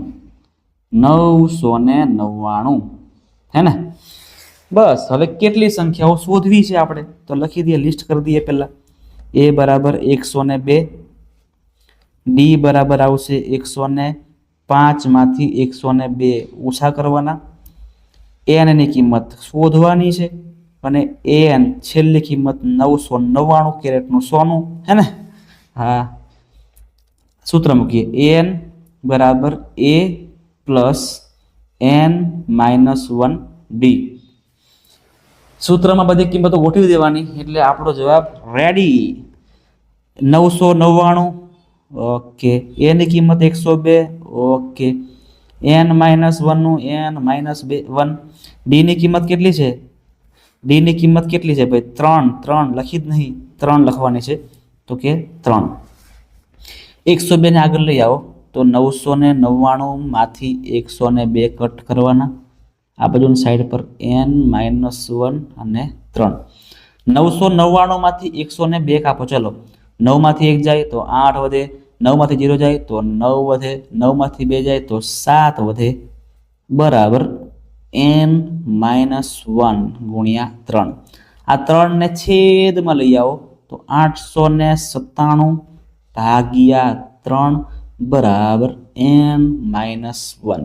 999. હે ને? બસ હવે કેટલી સંખ્યાઓ શોધવી છે આપણે? તો લખી દઈએ, લિસ્ટ કરી દઈએ. પહેલા a બરાબર 102, ડી બરાબર આવશે 105 માંથી 102 ઓછા કરવાના. n ની કિંમત શોધવાની છે, અને n છેલ્લી કિંમત 999 કેરેટનું સોનું. હે ને? હા, સૂત્ર મૂકીએ. n બરાબર a પ્લસ n-1 ડી. સૂત્રમાં બધી કિંમતો ગોઠવી દેવાની એટલે આપણો જવાબ રેડી. 999. ઓકે. a ની કિંમત 102. ઓકે. n-1 નું n-1. ડી ની કિંમત કેટલી છે? ડી ની કિંમત કેટલી છે ભાઈ? 3 લખી જ નહીં, 3 લખવાની છે. તો કે 3. 102 ને આગળ લઈ આવો તો 999 માંથી 102 કટ કરવાના. આ બાજુની સાઈડ પર n-1 અને 3. 999 માંથી 102 કાપો. ચલો 9 માંથી 1 જાય તો 8 વધે. 9 માંથી 0 જાય તો 9 વધે. 9 માંથી 2 જાય તો 7 વધે. બરાબર n-1 ગુણ્યા 3. આ 3 ને છેદમાં લઈ આવો તો 897 ભાગ્યા 3 બરાબર n-1.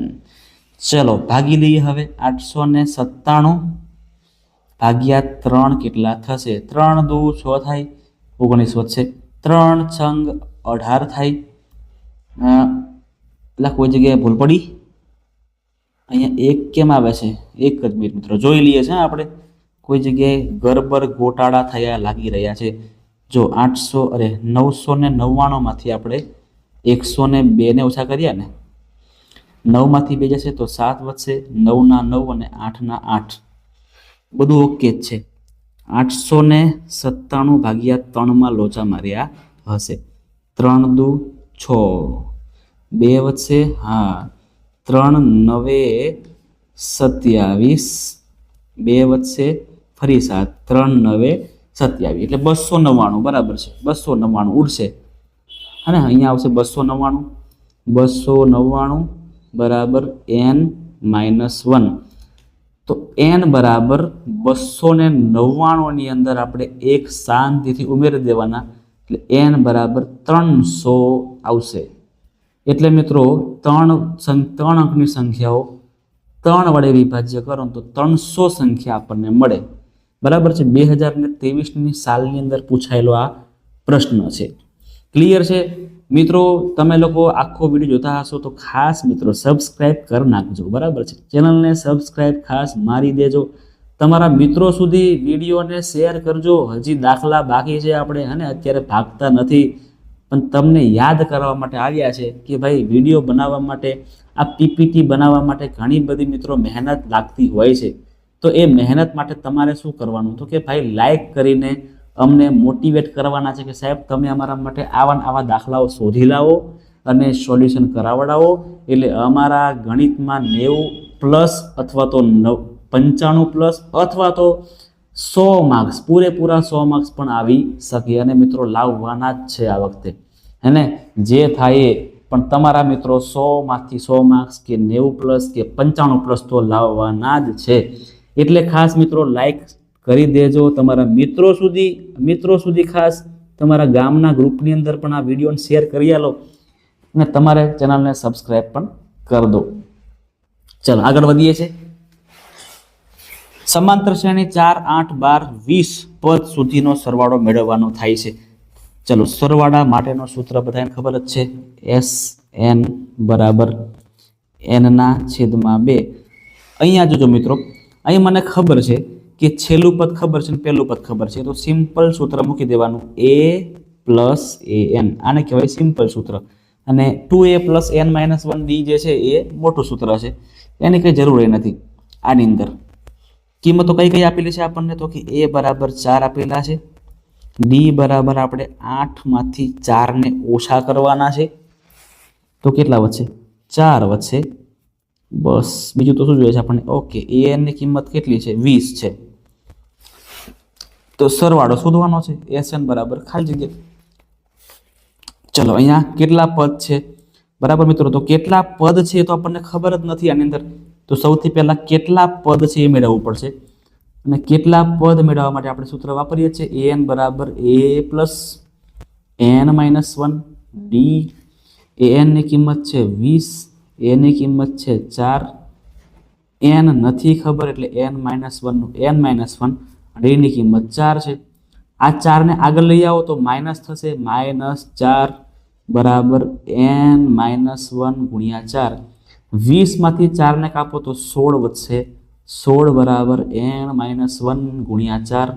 ચલો ભાગી લઈએ હવે 897 ભાગ્યા 3 કેટલા થશે? 3 દુ 6 થાય, 19 વધશે, 3 છંગ 18 થાય. એટલે કોઈ જગ્યાએ ભૂલ પડી? અહીંયા એક કેમ આવે છે? એક જ મિનિટ મિત્રો જોઈ લઈએ છે આપણે. કોઈ જગ્યાએ ગરબર ગોટાળા થયા લાગી રહ્યા છે. જો 999 માંથી આપણે 102 ને ઓછા કર્યા ને, 9 માંથી 2 જશે તો 7 વધશે, 9 ના 9 અને 8 ના 8, બધું ઓકે જ છે. 897 ભાગ્યા 3 માં લોચા માર્યા હશે. 3 દુ 6, 2 વધશે, હા 3 9 27, 2 વધશે ફરી 7, 3 9 27 એટલે 299 બરાબર છે. 299 ઉડશે અને અહીંયા આવશે 299 બરાબર n-1. તો n બરાબર 299 ની અંદર આપણે એક શાંતિથી ઉમેરી દેવાના એટલે n બરાબર 300 આવશે. એટલે મિત્રો 3 અંકની સંખ્યાઓ 3 વડે વિભાજ્ય કરો તો 300 સંખ્યા આપણને મળે. બરાબર છે. 2023ની સાલની અંદર પૂછાયેલો આ પ્રશ્ન છે. ક્લિયર છે મિત્રો? તમે લોકો આખો વિડીયો જોતા હશો તો ખાસ મિત્રો સબસ્ક્રાઇબ કરી નાખજો. બરાબર છે. ચેનલને સબસ્ક્રાઇબ ખાસ મારી દેજો. તમારા મિત્રો સુધી વિડીયોને શેર કરજો. હજી દાખલા બાકી છે આપણે અને અત્યારે ભાગતા નથી, પણ તમને યાદ કરવા માટે આવ્યા છે કે ભાઈ વિડીયો બનાવવા માટે, આ પીપીટી બનાવવા માટે ઘણી બધી મિત્રો મહેનત લાગતી હોય છે. તો એ મહેનત માટે તમારે શું કરવાનું? તો કે ભાઈ લાઈક કરીને અમને મોટિવેટ કરવાના છે કે સાહેબ તમે અમારા માટે આવા દાખલાઓ શોધી લાવો અને સોલ્યુશન કરાવડાવો. એટલે અમારા ગણિતમાં 90+ અથવા તો 95+ અથવા તો 100 માર્ક્સ, પૂરેપૂરા 100 માર્ક્સ પણ આવી શકે. અને મિત્રો લાવવાના જ છે આ વખતે, હેને? જે થાય પણ તમારા મિત્રો 100 માંથી 100 માર્ક્સ કે 90+ કે 95+ તો લાવવાના જ છે. એટલે ખાસ મિત્રો લાઈક કરી દેજો. તમારા મિત્રો સુધી ખાસ તમારા ગામના ગ્રુપની અંદર પણ આ વિડીયોને શેર કરી આલો અને તમારે ચેનલને સબસ્ક્રાઇબ પણ કરી દો. ચાલો આગળ વધીએ છીએ. સમાંતર શ્રેણી 4, 8, 12, 20 પદ સુધીનો સરવાળો મેળવવાનો થાય છે. ચલો સરવાળા માટેનો સૂત્ર બધાને ખબર જ છે. SN બરાબર n/2. અહીંયા જોજો મિત્રો, અહીં મને ખબર છે કે છેલ્લું પદ ખબર છે ને પહેલું પદ ખબર છે, તો સિમ્પલ સૂત્ર મૂકી દેવાનું a + an. આને કહેવાય સિમ્પલ સૂત્ર. અને 2a + n-1d જે છે એ મોટું સૂત્ર છે, એની કંઈ જરૂર નથી. આની અંદર કિંમતો કઈ આપેલી છે આપણને? તો કે a બરાબર 4 આપેલા છે, d બરાબર આપણે 8 માંથી 4 ને ઓછા કરવાના છે તો કેટલા વધશે? 4 વધશે. બસ બીજું તો શું જોઈએ છે આપણને? ઓકે, an ની કિંમત કેટલી છે? 20 છે. તો સરવાળો શોધવાનો છે. SN બરાબર ખાલી જગ્યા. ચલો અહીંયા કેટલા પદ છે? બરાબર મિત્રો, તો કેટલા પદ છે તો આપણને ખબર જ નથી આની અંદર. તો સૌથી પહેલા કેટલા પદ છે એ મેળવવું પડશે. અને કેટલા પદ મેળવવા માટે આપણે સૂત્ર વાપરીએ છીએ an બરાબર a + n-1 d. an ની કિંમત છે 20, a ની કિંમત છે 4, n નથી ખબર એટલે n-1 d ની કિંમત 4 છે. આ 4 ને આગળ લઈ આવો તો માઇનસ થશે, -4 બરાબર n-1 × 4. 20 માંથી 4 ને કાપો તો 16 વધશે, 16 બરાબર n-1 × 4.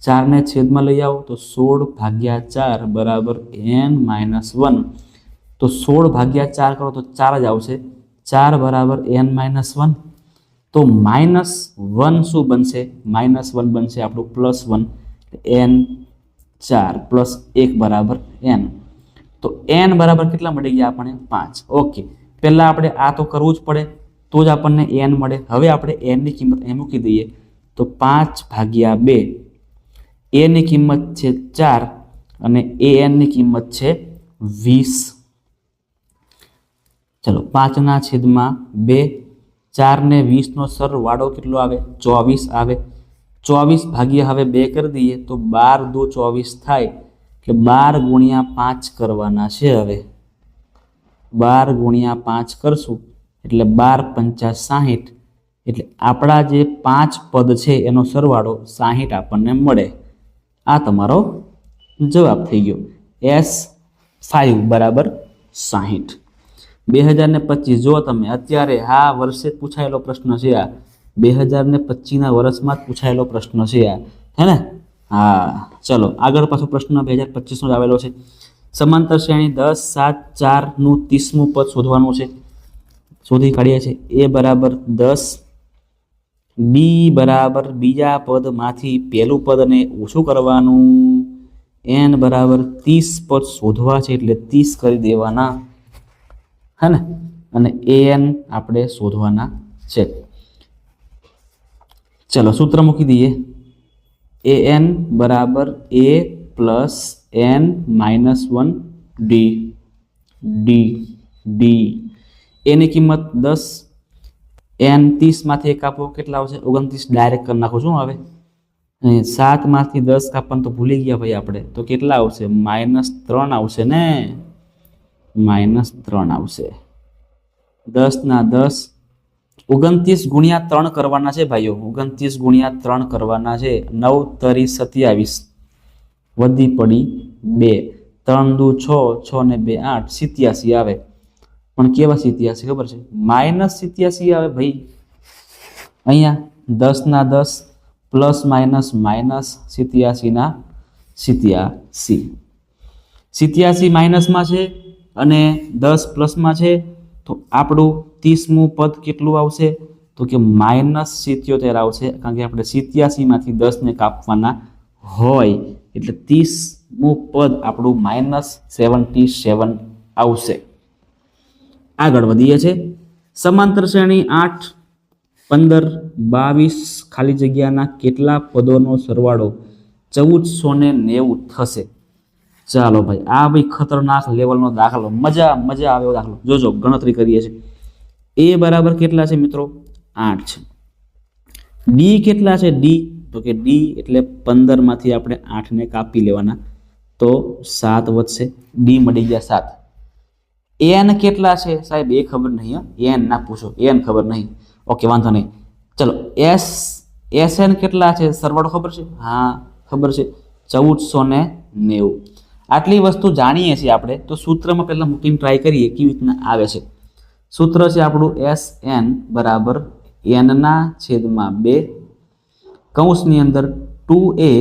4 ને છેદમાં લઈ આવો તો 16/4 બરાબર n-1. તો 16/4 કરો તો 4 જ આવશે. 4 બરાબર n-1. તો -1 શું બનશે? -1 બનશે આપણું +1, n4 +1 બરાબર n. તો n બરાબર કેટલા મળી ગયા આપણને? 5. ઓકે, પહેલા આપણે આ તો કરવું જ પડે તો જ આપણને n મળે. હવે આપણે n ની કિંમત અહીં મૂકી દઈએ તો 5/2. a ની કિંમત છે 4 અને an ની કિંમત છે 20. ચલો 5/2. 4 ને 20 નો સરવાળો કેટલો આવે? 24 આવે. 24 ભાગ્યા હવે 2 કરી દઈએ તો 12 દુ 24 થાય. કે 12 ગુણ્યા 5 કરવાના છે. હવે 12 ગુણ્યા 5 કરશું એટલે 12 પંચા 60, એટલે આપણા જે 5 પદ છે એનો સરવાળો 60 આપણને મળે. આ તમારો જવાબ થઈ ગયો. S5 બરાબર 60. 2025 જો તમે અત્યારે આ વર્ષે પૂછાયેલો પ્રશ્ન છે. આ 2025ના વર્ષમાં જ પૂછાયેલો પ્રશ્ન છે આ, હે ને? હા, ચલો આગળ પાછો પ્રશ્ન 2025 નો આવેલો છે. સમાંતર શ્રેણી 10, 7, 4 નું 30મું પદ શોધવાનું છે. શોધી કાઢીએ છીએ. A બરાબર 10, B બરાબર બીજા પદમાંથી પહેલું પદને ઓછું કરવાનું, N બરાબર 30 પદ શોધવા છે એટલે 30 કરી દેવાના, હે ને? અને AN આપણે શોધવાના છે. ચલો સૂત્ર મૂકી દઈએ. AN બરાબર A plus N minus 1 D. એની કિંમત 10, N 30 માંથી 1 કાપો કેટલા આવશે? 29. ડાયરેક્ટ કરી નાખો. શું આવે? 7 માંથી 10 કાપવાનું તો ભૂલી ગયા ભાઈ આપણે, તો કેટલા આવશે? -3 આવશે ને, -3 આવશે. 10 ના 10, 29 ગુણ્યા 3 કરવાના છે ભાઈઓ. 29 ગુણ્યા 3 કરવાના છે. 9 તરી 27, વધી પડી 2, 3 દુ 6, 6 ને 2 8, 87 આવે. પણ કેવા 87 ખબર છે? -87 આવે ભાઈ. અહીંયા 10 ના 10 પ્લસ માઇનસ માઇનસ 87 ના 87. 87 માઇનસમાં છે અને 10 પ્લસમાં છે, તો આપણું 30મું પદ કેટલું આવશે? તો કે -77 આવશે, કારણ કે આપણે 87 માંથી 10 ને કાપવાના હોય એટલે 30મું પદ આપણું -77 આવશે. આગળ વધીએ છે. સમાંતર શ્રેણી 8, 15, 22 ખાલી જગ્યાના કેટલા પદોનો સરવાળો 1490 થશે? ચાલો ભાઈ, આ ભાઈ ખતરનાક લેવલનો દાખલો, મજા આવે એવો દાખલો. જોજો ગણતરી કરીએ છીએ. A બરાબર કેટલા છે મિત્રો? 8 છે. D કેટલા છે? D તો કે D એટલે 15 માંથી આપણે 8 ને કાપી લેવાના, તો 7 વધશે. D મળી ગયા 7. N કેટલા છે સાહેબ? એ ખબર નહીં. N ના પૂછો, N ખબર નહીં. ઓકે, વાંધો નહીં. ચલો SN કેટલા છે? સરવાળો ખબર છે? હા ખબર છે, 1490. આટલી વસ્તુ જાણીએ છીએ આપણે, તો સૂત્રમાં પહેલા મૂકીને ટ્રાય કરીએ કેવી રીતના આવે છે. સૂત્ર છે આપણું SN બરાબર N ના છેદમાં 2 કૌંસની અંદર 2A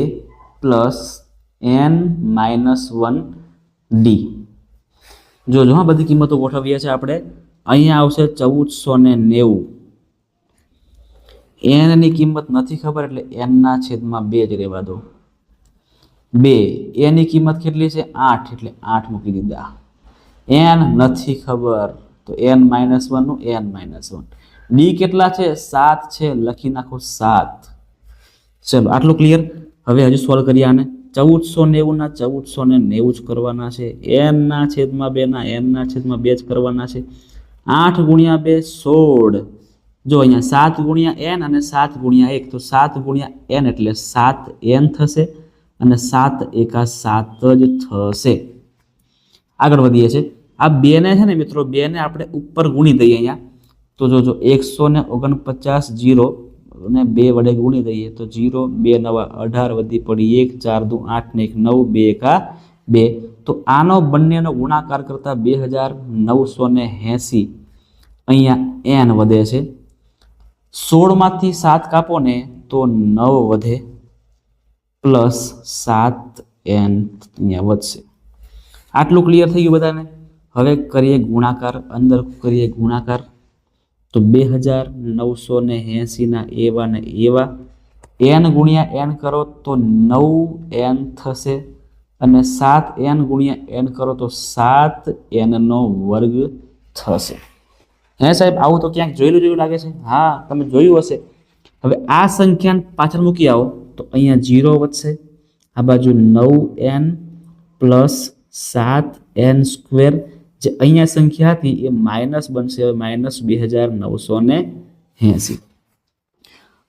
plus N minus 1 D. જોજો હા, બધી કિંમતો ગોઠવીએ છીએ આપણે. અહીંયા આવશે 1490. N ની કિંમત નથી ખબર એટલે N ના છેદમાં 2 જ રહેવા દો. 2 A ની કિંમત કેટલી છે? 8 એટલે 8 મૂકી દીધા. N નથી ખબર તો N માઇનસ 1 નું N માઇનસ 1. D કેટલા છે? 7 છે, લખી નાખો 7. ચલો આટલું ક્લિયર. હવે હજુ સોલ્વ કરીએ આને. 1490 ના 1490 જ કરવાના છે. N ના છેદમાં 2 ના N ના છેદમાં 2 જ કરવાના છે. 8 ગુણ્યા 2 16. જો અહીંયા 7 ગુણ્યા N અને 7 ગુણ્યા 1, તો 7 ગુણ્યા N એટલે 7N થશે અને 7 એકા 7 જ થશે. આગળ વધીએ છીએ. આ 2 ને છે ને મિત્રો, 2 ને આપણે ઉપર ગુણી દઈએ અહીંયા, તો જોજો 149 0 ને 2 વડે ગુણી દઈએ તો 0 2 9 18 વધી પડી 1 4 2 8 ને 1 9 2 એકા 2. તો આનો બંનેનો ગુણાકાર કરતા 2980 અહીંયા N વધે છે. 16 માંથી 7 કાપો ને તો 9 વધે પ્લસ 7N અહીંયા વધશે. આટલું ક્લિયર થઈ ગયું બધાને. હવે કરીએ ગુણાકાર. અંદર કરીએ ગુણાકાર, તો 2980 ના એવા ને એવા, N ગુણ્યા N કરો તો 9N થશે અને 7N ગુણ્યા N કરો તો 7N નો વર્ગ થશે. હે સાહેબ, આવું તો ક્યાંક જોયેલું લાગે છે. હા, તમે જોયું હશે. હવે આ સંખ્યાને પાછળ મૂકી આવો તો અહીંયા 0 વધશે, આ બાજુ 9N પ્લસ 7N સ્ક્વેર, જે અહીંયા સંખ્યા હતી એ માઇનસ બનશે, -2980.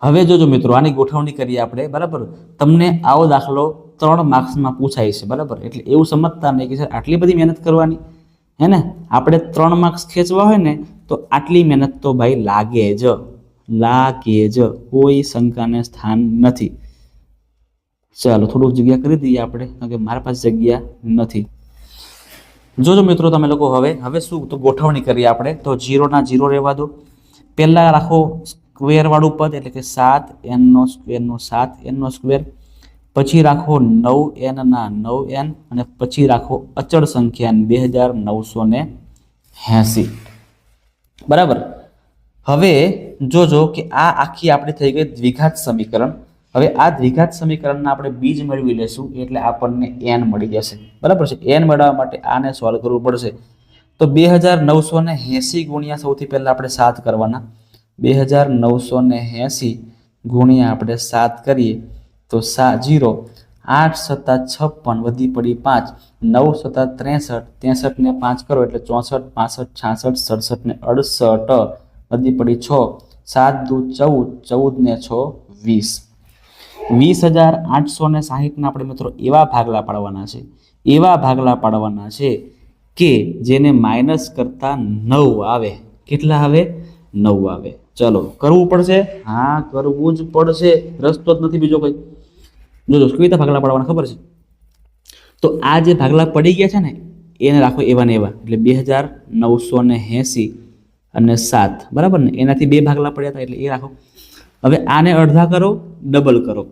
હવે જોજો મિત્રો, આની ગોઠવણી કરીએ આપણે. બરાબર, તમને આવો દાખલો 3 માર્ક્સમાં પૂછાય છે, બરાબર. એટલે એવું સમજતા નહીં કે સર આટલી બધી મહેનત કરવાની, હે ને. આપણે 3 માર્ક્સ ખેંચવા હોય ને તો આટલી મહેનત તો ભાઈ લાગે જ, કોઈ શંકાને સ્થાન નથી. ચાલો થોડુંક જગ્યા કરી દઈએ આપણે, કારણ કે મારા પાસે જગ્યા નથી. જોજો મિત્રો તમે લોકો હવે શું તો ગોઠવણી કરીએ આપણે. તો 0 ના 0 રહેવા દો. પહેલા રાખો સ્ક્વેર વાળું પદ, એટલે કે 7n નો સ્ક્વેરનો 7n નો સ્ક્વેર. પછી રાખો 9n ના 9n, અને પછી રાખો અચળ સંખ્યા 2980, બરાબર. હવે જોજો કે આ આખી આપણી થઈ ગઈ દ્વિઘાત સમીકરણ. હવે આ દ્વિઘાત સમીકરણના આપણે બીજ મેળવી લેશું એટલે આપણને n મળી જશે, બરાબર છે. n મેળવવા માટે આને સોલ્વ કરવું પડશે. તો 2980 ગુણ્યા સૌથી પહેલા આપણે 7 કરવાના. 2980 ગુણ્યા આપણે 7 કરીએ તો 0, 8 સત્તા 56 વધી પડી 5, 9 સત્તા 63, 63 ને 5 કરો એટલે 64, 65, 66, 67 ને 68 વધી પડી 6, 7 દુ 14, 14 ને 6 20. 20,860 ના આપણે મિત્રો એવા ભાગલા પાડવાના છે કે જેને માઇનસ કરતા 9 આવે. કેટલા આવે? 9 આવે. ચલો કરવું પડશે, હા કરવું જ પડશે, રસ્તો જ નથી બીજો કોઈ. જોજો કેવી રીતે ભાગલા પાડવાના ખબર છે. તો આ જે ભાગલા પડી ગયા છે ને એને રાખો એવા ને એવા, એટલે 2980 અને 7, બરાબર ને. એનાથી 2 ભાગલા પડ્યા હતા એટલે એ રાખો. હવે આને અડધા કરો, ડબલ કરો.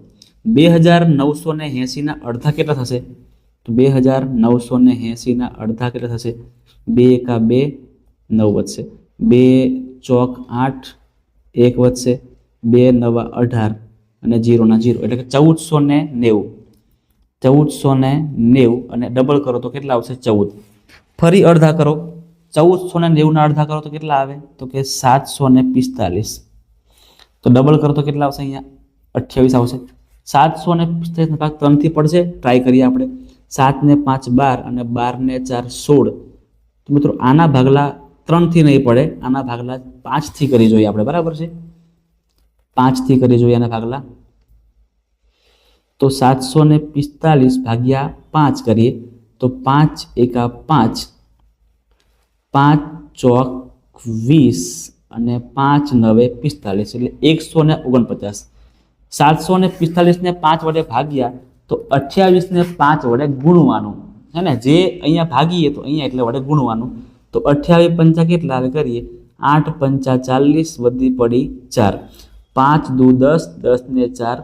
2980 ના અડધા કેટલા થશે? તો 2980 ના અડધા કેટલા થશે? 2 એકા 2, 9 વધશે. 2 ચોક 8, 1 વધશે. 2 નવા 18 અને 0 ના 0 એટલે કે 1490. 1490 અને ડબલ કરો તો કેટલા આવશે? 14. ફરી અડધા કરો. 1490 ના અડધા કરો તો કેટલા આવે? તો કે 745. તો ડબલ કરો તો કેટલા આવશે? અહીંયા 28 આવશે. 745 ભાગ 3 થી પડશે. ટ્રાય કરીએ આપણે. 7 ને 5 12 અને 12 ને 4 16. તો મિત્રો આના ભાગલા 3 થી નહીં પડે, આના ભાગલા 5 થી કરી જોઈએ આપણે, બરાબર છે. 5 થી કરી જોઈએ આના ભાગલા. તો 745 ભાગ્યા 5 કરીએ તો 5 એકા 5, 5 ચોક 20 અને 5 નવે 45 એટલે 149. 745 ને 5 વડે ભાગ્યા તો 28 ને 5 વડે ગુણવાનું, હે ને. જે અહીંયા ભાગીએ તો અહીંયા એટલે વડે ગુણવાનું. તો 28 પંચા કેટલા આવે કરીએ? 8 પંચા 40 વધી પડી 4, 5 દુ 10, 10 ને 4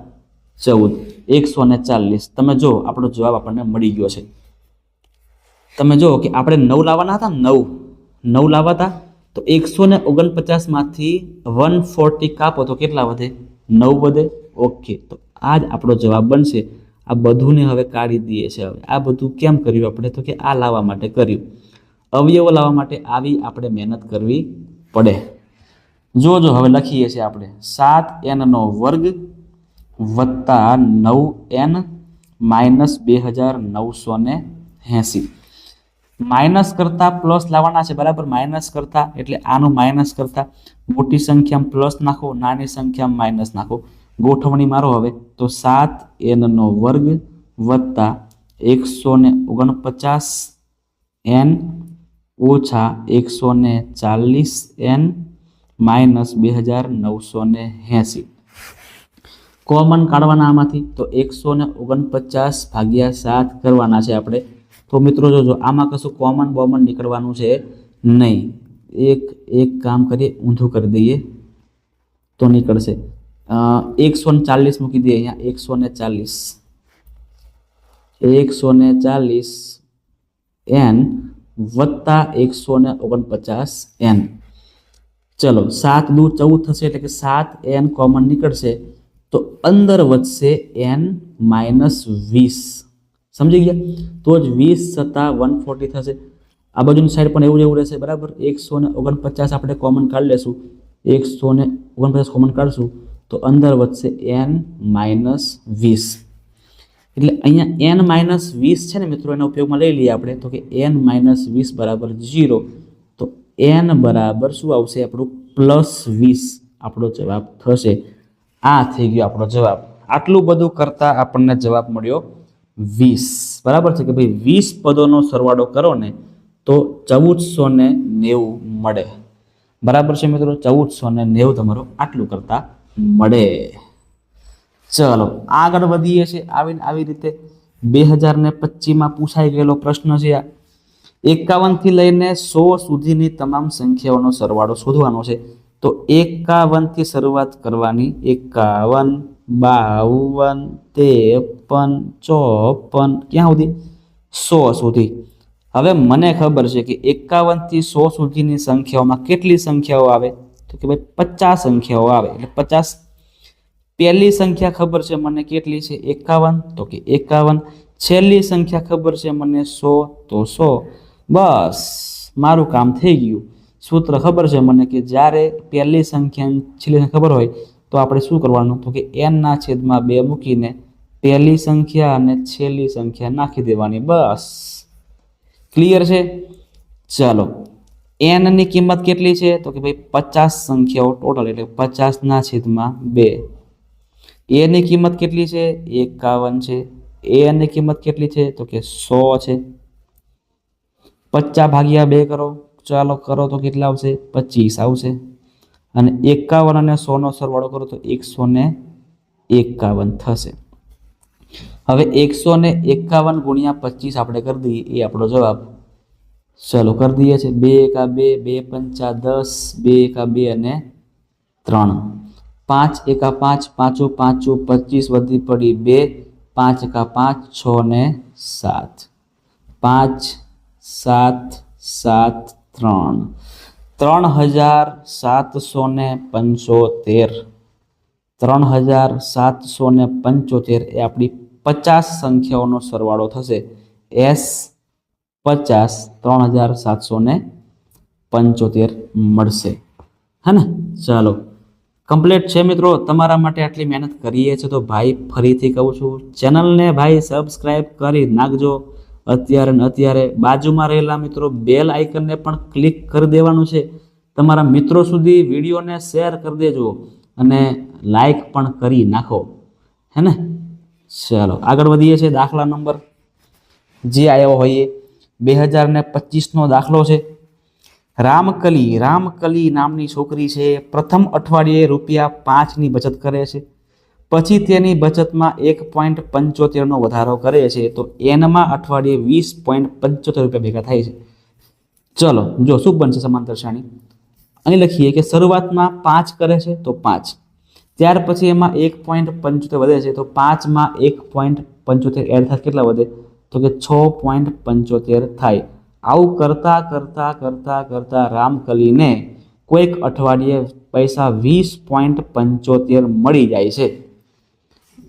14, 140. તમે જો આપણો જવાબ આપણને મળી ગયો છે. તમે જો કે આપણે 9 લાવવાના હતા, 9 લાવવાતા. તો 149 માંથી 140 કાપો તો કેટલા વધે? 9 વધે. ઓકે, તો આ જ આપણો જવાબ બનશે. આ બધુંને હવે કાઢી દઈએ છે. હવે આ બધું કેમ કર્યું આપણે? તો કે આ લાવવા માટે કર્યું. અવયવો લાવવા માટે આવી આપણે મહેનત કરવી પડે. જોજો હવે લખીએ છીએ આપણે 7n નો વર્ગ વત્તા 9n માઇનસ 2980. માઇનસ કરતા પ્લસ લાવવાના છે, બરાબર. માઇનસ કરતા એટલે આનું માઇનસ કરતા. મોટી સંખ્યામાં પ્લસ નાખો, નાની સંખ્યામાં માઇનસ નાખો. ગોઠવણી મારો હવે. તો 7n નો વર્ગ વત્તા 149n ઓછા 140n માઇનસ 2980. કોમન કાઢવાના આમાંથી. તો 149 ભાગ્યા 7 કરવાના છે આપણે. તો મિત્રો જોજો આમાં કશું કોમન બોમન નીકળવાનું છે નહીં. એક કામ કરીએ, ઊંધું કરી દઈએ તો નીકળશે. 140 મૂકી દઈએ અહીંયા. 140n વત્તા 149n. ચલો 7 દુ 14 થશે એટલે કે 7n કોમન નીકળશે. તો અંદર વધશે n માઇનસ 20. સમજી ગયા? તો જ 20 સત્તા 140 થશે. આ બાજુની સાઈડ પણ એવું રહેશે, બરાબર. 149 આપણે કોમન કાઢી લેશું. 149 કોમન કાઢશું તો અંદર વધશે n માઇનસ 20. એટલે અહીંયા n માઇનસ 20 છે ને મિત્રો, એના ઉપયોગમાં લઈ લઈએ આપણે. તો કે n માઇનસ 20 બરાબર 0. તો n બરાબર શું આવશે આપણું? પ્લસ 20 આપણો જવાબ થશે. આ થઈ ગયો આપણો જવાબ. આટલું બધું કરતા આપણને જવાબ મળ્યો 20 બરાબર છે કે ભાઈ 20 પદોનો સરવાળો કરો ને તો 1490 મળે. બરાબર છે મિત્રો, 1490 તમારો આટલું કરતા મળે. ચલો આગળ વધીએ છીએ. આવી રીતે 2025માં પૂછાઈ ગયેલો પ્રશ્ન છે આ. 51 થી લઈને 100 સુધીની તમામ સંખ્યાઓનો સરવાળો શોધવાનો છે. તો 51 થી શરૂઆત કરવાની. 51, 52, 53, 54 ક્યાં સુધી? 100 સુધી. હવે મને ખબર છે કે 51 થી 100 સુધીની સંખ્યાઓમાં કેટલી સંખ્યાઓ આવે? તો કે ભાઈ 50 સંખ્યાઓ આવે. એટલે 50. પહેલી સંખ્યા ખબર છે મને કેટલી છે? 51. તો કે 51. છેલ્લી સંખ્યા ખબર છે મને 100. તો 100. બસ મારું કામ થઈ ગયું. સૂત્ર ખબર છે મને કે જ્યારે પહેલી સંખ્યા છેલ્લી સંખ્યા ખબર હોય તો આપણે શું કરવાનું? તો કે n/2 મૂકીને પહેલી સંખ્યા અને છેલ્લી સંખ્યા નાખી દેવાની. બસ ક્લિયર છે? ચાલો n ની કિંમત કેટલી છે? તો કે ભાઈ 50 સંખ્યાઓ ટોટલ, એટલે 50/2. a ની કિંમત કેટલી છે? 51 છે. an ની કિંમત કેટલી છે? તો કે 100 છે. 50/2 કરો, ચાલો કરો તો કેટલા આવશે? 25 આવશે. અને 51 અને 100 નો સરવાળો કરો તો 151 થશે. હવે 151 ગુણ્યા 25 આપણે કરી દઈએ, એ આપણો જવાબ. ચલો કરી દઈએ છે. 2 1 2, 2 5 10, 2 1 2 અને 3. 5 1 5, 5 5 25 વધી પડી 2, 5 1 5, 6 ને 7. 5 7 7 3, 3775. 3775 એ આપણી 50 સંખ્યાઓનો સરવાળો થશે. S 50 3775 મળશે. હે ને? ચાલો કમ્પ્લીટ છે મિત્રો. તમારા માટે આટલી મહેનત કરીએ છીએ તો ભાઈ ફરીથી કહું છું, ચેનલને ભાઈ સબસ્ક્રાઈબ કરી નાખજો અત્યારે ને અત્યારે. બાજુમાં રહેલા મિત્રો બેલ આઇકનને પણ ક્લિક કરી દેવાનું છે. તમારા મિત્રો સુધી વિડીયોને શેર કરી દેજો અને લાઈક પણ કરી નાખો. હે ને? ચાલો આગળ વધીએ છીએ. દાખલા નંબર જે આવ્યો હોય એ 2025નો દાખલો છે. રામકલી નામની છોકરી છે. પ્રથમ અઠવાડિયે ₹5ની બચત કરે છે. પછી તેની બચતમાં 1.75નો વધારો કરે છે. તો એનમાં અઠવાડિયે ₹20.75 ભેગા થાય છે. ચલો જો શું બનશે સમાંતર શ્રેણી. અહીં લખીએ કે શરૂઆતમાં 5 કરે છે તો 5, ત્યાર પછી એમાં 1.75 વધે છે તો 5માં 1.75 એડ થાય કેટલા વધે? તો કે 6.75 થાય. આવું કરતા કરતા કરતા કરતા રામકલીને કોઈક અઠવાડિયે પૈસા 20.75 મળી જાય છે.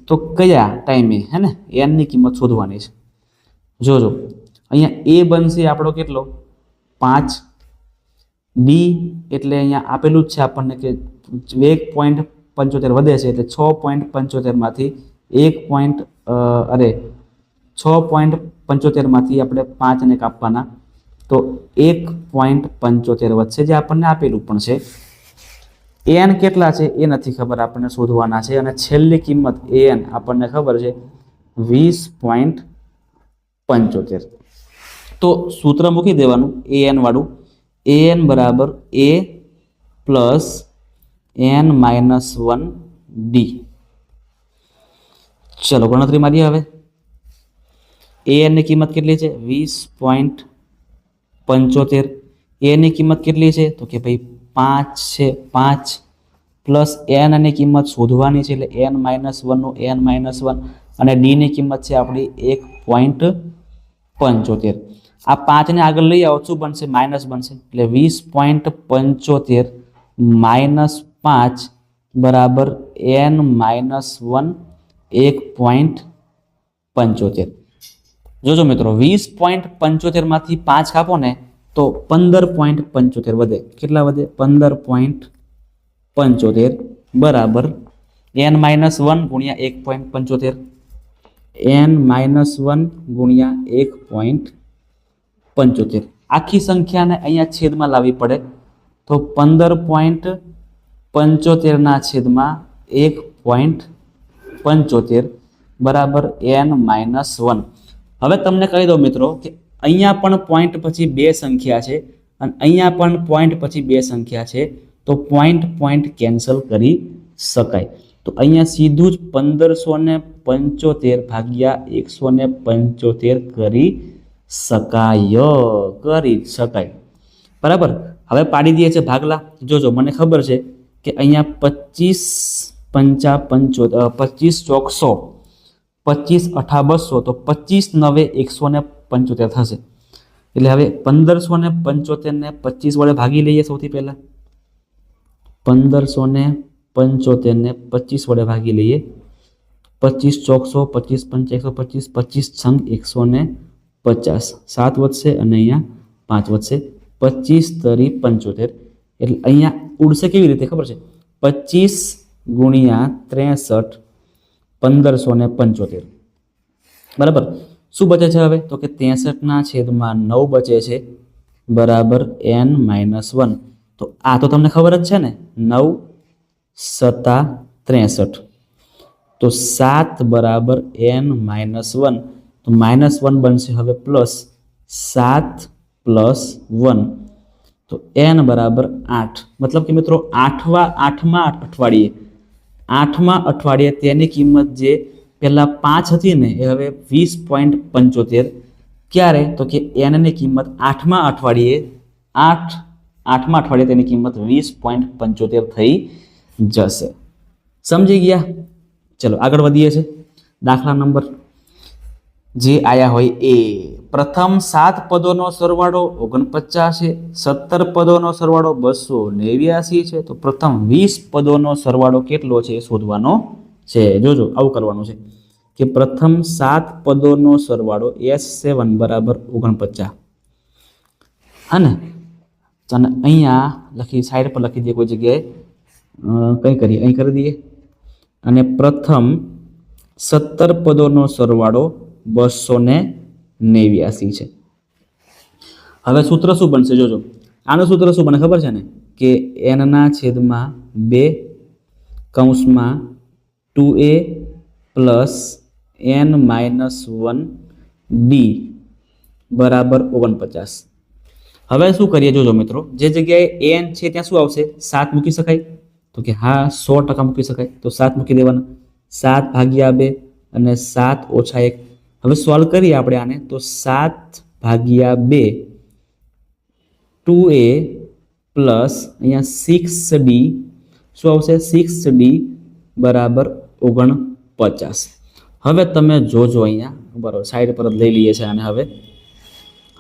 તો કયા ટાઈમે? હે ને? એનની કિંમત શોધવાની છે. જોજો અહીંયા એ બનશે આપણો કેટલો? 5. બી એટલે અહીંયા આપેલું જ છે આપણને કે 1.75 વધે છે એટલે 6.75 માંથી 6.75 માંથી આપણે 5 ને કાપવાના તો 1.75 વધશે, જે આપણને આપેલું પણ છે. એન કેટલા છે એ નથી ખબર, આપણને શોધવાના છે. અને છેલ્લી કિંમત એન આપણને ખબર છે 20.75. તો સૂત્ર મૂકી દેવાનું એન વાળું. an બરાબર a પ્લસ n-1d. ચલો ગણતરી મારીએ. હવે an ની કિંમત કેટલી છે? 20.75. a ની કિંમત કેટલી છે? તો કે ભાઈ 5 છે. 5 પ્લસ n ની કિંમત શોધવાની છે એટલે n-1 નું n-1 અને d ની કિંમત છે આપણી 1.75. આ 5 ને આગળ લઈ આવો શું બનશે? માઇનસ બનશે. એટલે 20.75 માઇનસ 5 બરાબર n-1 1.75. જોજો મિત્રો 20.75 માંથી 5 કાપો ને તો 15.75 વધે. કેટલા વધે? 15.75 બરાબર n-1 ગુણ્યા 1.75. n-1 ગુણ્યા 1.75. આખી સંખ્યાને અહીંયા છેદમાં લાવવી પડે તો 15.75 ના છેદમાં 1.75 બરાબર n-1. હવે તમને કહી દઉં મિત્રો કે અહીંયા પણ પોઈન્ટ પછી બે સંખ્યા છે અને અહીંયા પણ પોઈન્ટ પછી બે સંખ્યા છે, તો પોઈન્ટ કેન્સલ કરી શકાય. તો અહીંયા સીધું જ 1575 ભાગ્યા 175 કરી શકાય. બરાબર. હવે પાડી દઈએ છે ભાગલા. જોજો, મને ખબર છે કે અહીંયા 25 ચોક 100, 25 અઠા 200, તો 25 9 175 થશે. એટલે હવે 1575 ને 25 વડે ભાગી લઈએ. સૌથી પહેલા 1575 ને 25 વડે ભાગી લઈએ. 25 ચોક 100, 25 પંચા 125, 25 છંગ 150, 7 વધશે અને અહીંયા 5 વધશે. 25 તરી 75. એટલે અહીંયા ઉડશે કેવી રીતે ખબર છે? 25 ગુણ્યા 63 1575. બરાબર. શું બચે છે હવે? તો કે 63/9 બચે છે, બરાબર n-1. તો આ તો તમને ખબર જ છે ને, 9 સત્તા 63. તો 7 બરાબર n-1. તો -1 બનશે હવે પ્લસ 7 પ્લસ 1. તો n બરાબર 8. મતલબ કે મિત્રો આઠમા અઠવાડિયે તેની કિંમત જે પહેલા 5 હતી ને એ હવે 20.75. ક્યારે? તો કે n ની કિંમત આઠમા અઠવાડિયે તેની કિંમત 20.75 થઈ જશે. સમજી ગયા? ચલો આગળ વધીએ છે. દાખલા નંબર જે આયા હોય એ. પ્રથમ 7 પદોનો સરવાળો 49 છે, 17 પદોનો સરવાળો 289 છે. તો પ્રથમ 20 પદોનો સરવાળો કેટલો છે એ શોધવાનો છે. જોજો, આવું કરવાનું છે કે પ્રથમ 7 પદોનો સરવાળો S7 બરાબર 49. અને અહીંયા લખી, સાઈડ પર લખી દઈએ, કોઈ જગ્યાએ કંઈ કરીએ, અહીં કરી દઈએ. અને પ્રથમ 17 પદોનો સરવાળો 289 છે. હવે સૂત્ર શું બનશે? જોજો, આનું સૂત્ર શું બને ખબર છે ને, કે n/2 કૌંસમાં 2a પ્લસ n-1d બરાબર 49. હવે શું કરીએ? જોજો મિત્રો, જે જગ્યાએ n છે ત્યાં શું આવશે? 7 મૂકી શકાય? તો કે હા, 100% મૂકી શકાય. તો 7 મૂકી દેવાના. 7 ભાગ્યા 2 અને 7 ઓછા 1. હવે સોલ્વ કરીએ આપણે આને. તો 7 ભાગ્યા 2 2a પ્લસ અહીંયા 6d શું આવશે? 6d બરાબર 49. હવે તમે જોજો અહીંયા, બરાબર સાઈડ પર લઈ લઈએ છીએ આને.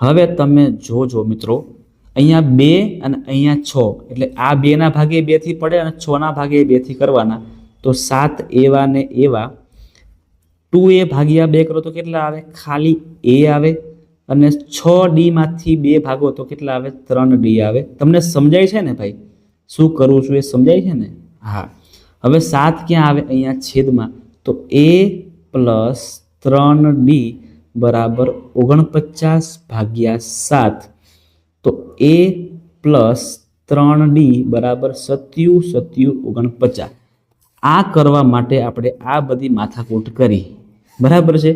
હવે તમે જોજો મિત્રો, અહીંયા 2 અને અહીંયા 6, એટલે આ 2 ના ભાગે 2 થી પડે અને 6 ના ભાગે 2 થી કરવાના. તો 7 એવા ને એવા. 2a ભાગ્યા 2 કરો તો કેટલા આવે? ખાલી a આવે. અને 6d માંથી 2 ભાગો તો કેટલા આવે? 3d આવે. તમને સમજાય છે ને ભાઈ શું કરું છું? એ સમજાય છે ને? હા. હવે 7 ક્યાં આવે? અહીંયા છેદમાં. તો a પ્લસ 3d બરાબર 49 ભાગ્યા 7. તો a પ્લસ 3d બરાબર 49. આ કરવા માટે આપણે આ બધી માથાકૂટ કરી. બરાબર છે.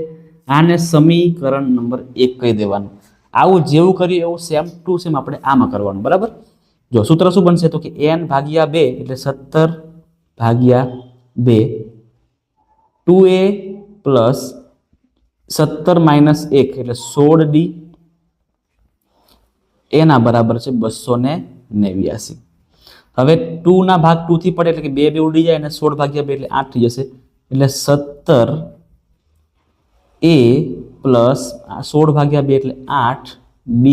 આને સમીકરણ નંબર 1 કહી દેવાનું. આવું જેવું કર્યું એવું સેમ ટુ સેમ આપણે આમાં કરવાનું. બરાબર. જો સૂત્ર શું બનશે? તો કે n/2 એટલે 17 ભાગ્યા 2 2a પ્લસ 17 - 1 એટલે 16d એના બરાબર છે 289. હવે 2 ના ભાગ 2 થી પડે એટલે કે 2 ઉડી જાય અને 16 ભાગ્યા 2 એટલે 8 થઈ જશે. એટલે 17a પ્લસ 16 ભાગ્યા 2 એટલે 8d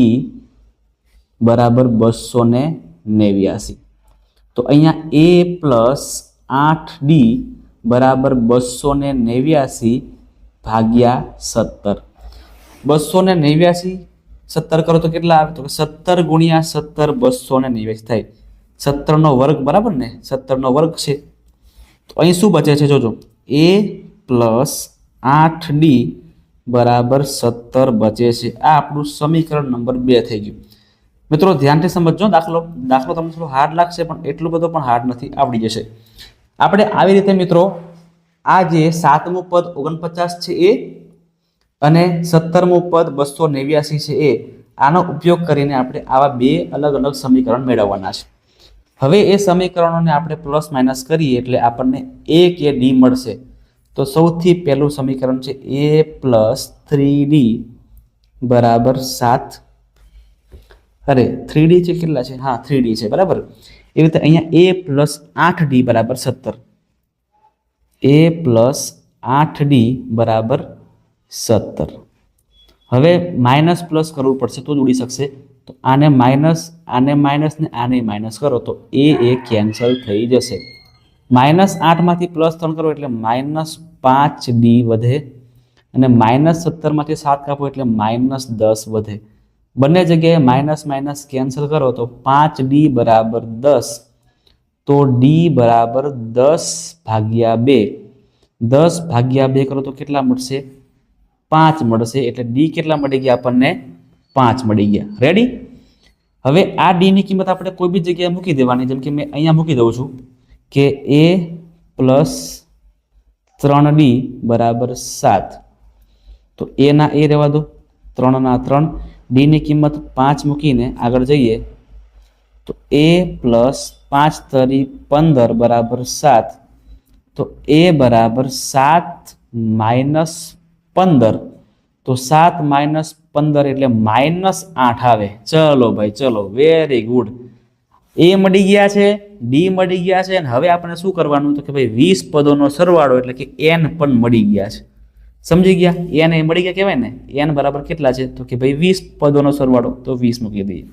બરાબર 289. તો અહીંયા a પ્લસ 8d બરાબર 289 ભાગ્યા 17. 289 17 કરો તો કેટલા આવે? તો 17 ગુણ્યા 17 289 થાય. 17 નો વર્ગ બરાબર ને? 17 નો વર્ગ છે. તો અહીં શું બચે છે? જોજો, a પ્લસ 8d બરાબર 17 બચે છે. આ આપણું સમીકરણ નંબર 2 થઈ ગયું. મિત્રો ધ્યાનથી સમજજો. દાખલો તમને થોડો હાર્ડ લાગશે પણ એટલું બધો પણ હાર્ડ નથી, આવડી જશે. આપણે આવી રીતે મિત્રો આ જે 7મું પદ 49 છે એ અને 17મું પદ 289 છે એ આનો ઉપયોગ કરીને આપણે આવા બે અલગ અલગ સમીકરણ મેળવવાના છે. હવે એ સમીકરણોને આપણે પ્લસ માઇનસ કરીએ એટલે આપણને a કે d મળશે. તો સૌથી પહેલું સમીકરણ છે a + 3d બરાબર 7. અરે 3d છે કેટલા છે? હા 3d છે બરાબર. એ રીતે અહીંયા a + 8d બરાબર 17. a + 8d બરાબર 17. હવે માઇનસ પ્લસ કરવું પડશે તો જ ઉડી શકશે. તો આને માઇનસ ને આને માઇનસ કરો તો એ કેન્સલ થઈ જશે. -8 માંથી +3 કરો એટલે -5d વધે અને -17 માંથી 7 કાપો એટલે -10 વધે. બંને જગ્યાએ માઇનસ કેન્સલ કરો તો 5d બરાબર 10. તો d બરાબર 10/2. 10/2 કરો તો કેટલા મળશે? 5 મળશે. એટલે d કેટલા મળી ગયા આપણને? 5 મળી ગયા. રેડી? હવે આ d ની કિંમત આપણે કોઈ બી જગ્યાએ મૂકી દેવાની. જેમ કે મેં અહીંયા મૂકી દઉં છું કે a + 3d બરાબર 7. તો a ના a રહેવા દો, 3 ના 3, d ની કિંમત 5 મૂકીને આગળ જઈએ તો a + 5 તરી 15 બરાબર 7. તો a બરાબર 7 - 15. તો 7 - 15 એટલે -8 આવે. ચલો ભાઈ ચલો, વેરી ગુડ. a મળી ગયા છે, d મળી ગયા છે અને હવે આપણે શું કરવાનું તો કે ભાઈ 20 પદોનો સરવાળો એટલે કે n પણ મળી ગયા છે. સમજી ગયા? n એ મળી ગયા કહેવાય ને. n બરાબર કેટલા છે તો કે ભાઈ 20 પદોનો સરવાળો. તો 20 મૂકી દઈએ.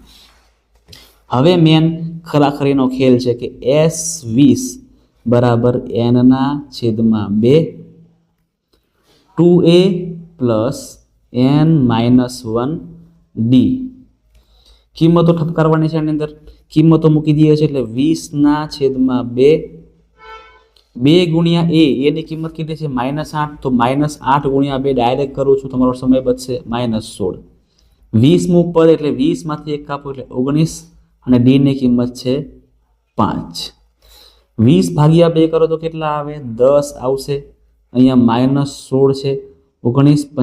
હવે મેન ખરાખરીનો ખેલ છે કે s20 બરાબર n/2 2a + n-1d. કિંમતો ઠપકારવાની છે. આની અંદર કિંમતો મૂકી દઈએ છે એટલે 20/2. 2 ગુણ્યા a ની કિંમત કેટલી છે? -8. તો -8 ગુણ્યા 2 ડાયરેક્ટ કરું છું, તમારો સમય બચશે. -16. 20મું પદ એટલે 20 માંથી 1 કાપો એટલે 19 અને d ની કિંમત છે 5. 20/2 કરો તો કેટલા આવે? 10 આવશે. અહીંયા -16 છે. 19 × 5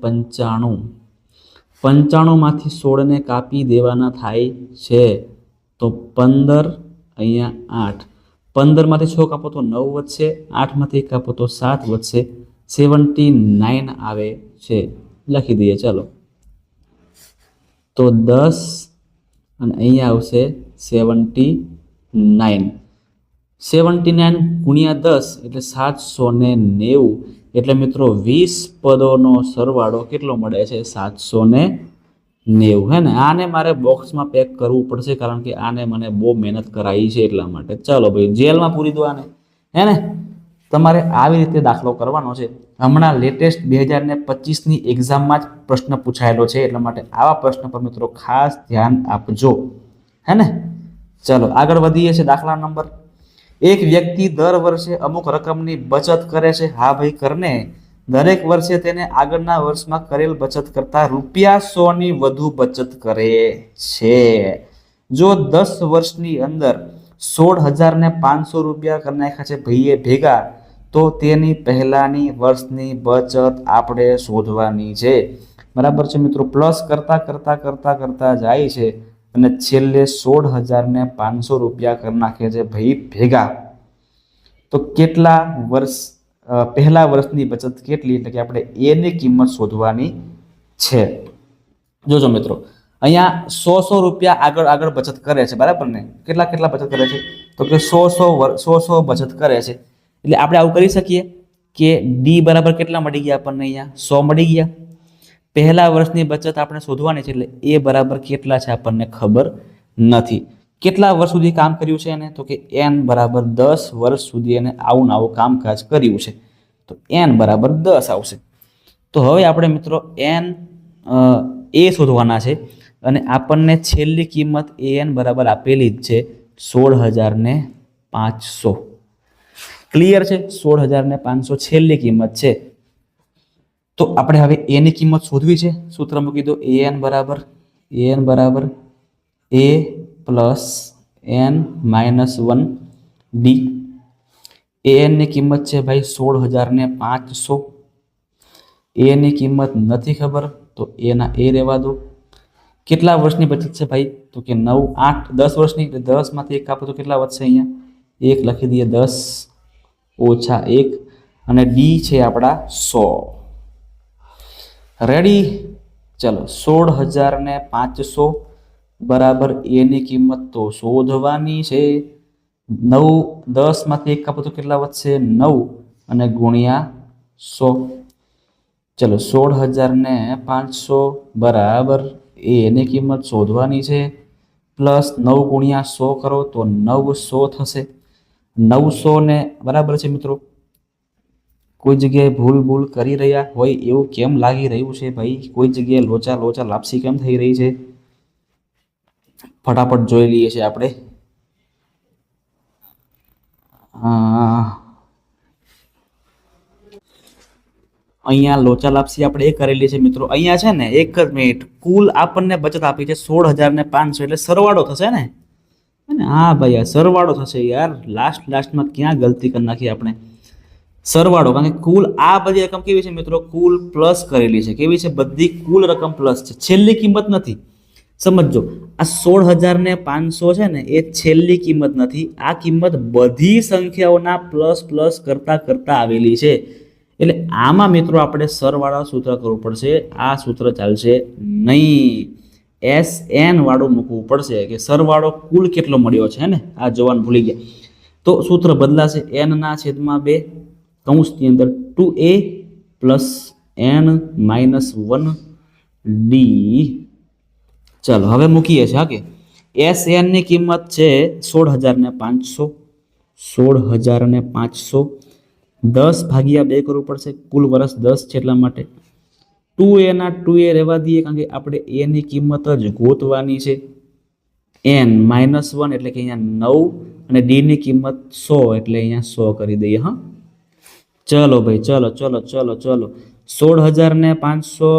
= 95. 95 માંથી 16 ને કાપી દેવાના થાય છે તો 15, અહીંયા 8. 15 માંથી 6 કાપો તો 9 વધશે. 8 માંથી 1 કાપો તો 7 વધશે. 79 આવે છે. લખી દઈએ ચાલો. તો 10 અને અહીંયા આવશે 79. 79 ગુણ્યા 10 એટલે 790. એટલે મિત્રો 20 પદોનો સરવાળો કેટલો મળે છે? 790. હે ને? આને મારે બોક્સમાં પેક કરવું પડશે કારણ કે આને મને બહુ મહેનત કરાવી છે એટલા માટે. ચાલો ભાઈ જેલમાં પૂરી દો આને. હે ને? તમારે આવી રીતે દાખલો કરવાનો છે. હમણાં લેટેસ્ટ 2025ની એક્ઝામમાં જ પ્રશ્ન પૂછાયેલો છે એટલા માટે આવા પ્રશ્ન પર મિત્રો ખાસ ધ્યાન આપજો. હે ને? ચાલો આગળ વધીએ છીએ. દાખલા નંબર, એક વ્યક્તિ દર વર્ષે અમુક રકમની બચત કરે છે. હા ભાઈ કરને. દરેક વર્ષે તેને આગળના વર્ષમાં કરેલ બચત કરતા ₹100 ની વધુ બચત કરે છે. જો 10 વર્ષની અંદર 16,500 રૂપિયા કરી નાખ્યા છે ભાઈએ ભેગા, તો તેની પહેલાની વર્ષની બચત આપણે શોધવાની છે. બરાબર છે મિત્રો? પ્લસ કરતા જાય છે અને છેલ્લે 16,500 રૂપિયા કરી નાખે છે ભાઈ ભેગા. તો કેટલા વર્ષ પહેલા વર્ષની બચત કેટલી? એટલે કે આપણે એ ની કિંમત શોધવાની છે. જોજો મિત્રો, અહીંયા 100 રૂપિયા આગળ બચત કરે છે. બરાબર ને? કેટલા બચત કરે છે તો કે 100 બચત કરે છે. એટલે આપણે આવું કરી શકીએ કે ડી બરાબર કેટલા મળી ગયા આપણને? અહીંયા 100 મળી ગયા. પહેલા વર્ષની બચત આપણે શોધવાની છે એટલે એ બરાબર કેટલા છે આપણને ખબર નથી. કેટલા વર્ષ સુધી કામ કર્યું છે એને? તો કે n બરાબર 10 વર્ષ સુધી એને આવું કામકાજ કર્યું છે. તો n બરાબર 10 આવશે. તો હવે આપણે મિત્રો n એ શોધવાના છે અને આપણને છેલ્લી કિંમત an બરાબર આપેલી જ છે 16,500. ક્લિયર છે? 16,500 છેલ્લી કિંમત છે. તો આપણે હવે a ની કિંમત શોધવી છે. સૂત્ર મૂકી દો. an બરાબર a + n - 1d. એન ની કિંમત છે ભાઈ 16,500. એ ની કિંમત નથી ખબર તો એના એ રહેવા દો. કેટલા વર્ષની બચત છે ભાઈ તો કે 9, 8, 10 વર્ષની. એટલે 10 માંથી 1 કાપો તો કેટલા વધશે? અહીંયા 1 લખી દઈએ. 10 ઓછા 1 અને ડી છે આપણા 100. રેડી? ચલો 16,500 બરાબર એની કિંમત તો શોધવાની છે. 9, 10 માંથી 1 કાપો તો કેટલા વધશે? 9 અને ગુણ્યા 100. ચલો 16,500 બરાબર એની કિંમત શોધવાની છે. પ્લસ 9 ગુણ્યા 100 કરો તો 900 થશે. 900 ને બરાબર છે મિત્રો. કોઈ જગ્યાએ ભૂલ કરી રહ્યા હોય એવું કેમ લાગી રહ્યું છે ભાઈ? કોઈ જગ્યાએ લોચા લાપસી કેમ થઈ રહી છે? ફટાફટ જોઈ લઈએ છીએ આપણે. અહીંયા લોચા લાપસી આપણે એ કરેલી છે મિત્રો. અહીંયા છે ને 1 જ મિનિટ, કુલ આપણને બચત આપી છે 16,500 એટલે સરવાળો થશે ને? હા ભાઈ આ સરવાળો થશે યાર. લાસ્ટમાં ક્યાં ગલતી કરી નાખી આપણે? સરવાળો, કારણ કે કુલ આ બધી રકમ કેવી છે મિત્રો? કુલ પ્લસ કરેલી છે. કેવી છે? બધી કુલ રકમ પ્લસ છે, છેલ્લી કિંમત નથી. સમજો, આ 16,500 છે ને એ છેલ્લી કિંમત નથી. આ કિંમત બધી સંખ્યાઓના પ્લસ કરતા આવેલી છે. એટલે આમાં મિત્રો આપણે સરવાળા સૂત્ર કરવું પડશે. આ સૂત્ર ચાલશે નહીં. SN વાળું મૂકવું પડશે કે સરવાળો કુલ કેટલો મળ્યો છે ને? આ જોવાનું ભૂલી ગયા તો સૂત્ર બદલાશે. n ના છેદમાં 2 કૌંસની અંદર 2a plus n minus 1d. ચાલો હવે મૂકીએ છીએ. હા કે SN ની કિંમત છે 16,500. 16,500 10 ભાગ્યા 2 કરવું પડશે. કુલ વર્ષ 10 છે એટલા માટે 2a ના 2a રહેવા દઈએ, કારણ કે આપણે a ની કિંમત જ ગોતવાની છે. n માઇનસ 1 એટલે કે અહીંયા 9 અને d ની કિંમત 100 એટલે અહીંયા 100 કરી દઈએ. હા ચલો ભાઈ, ચલો 16,500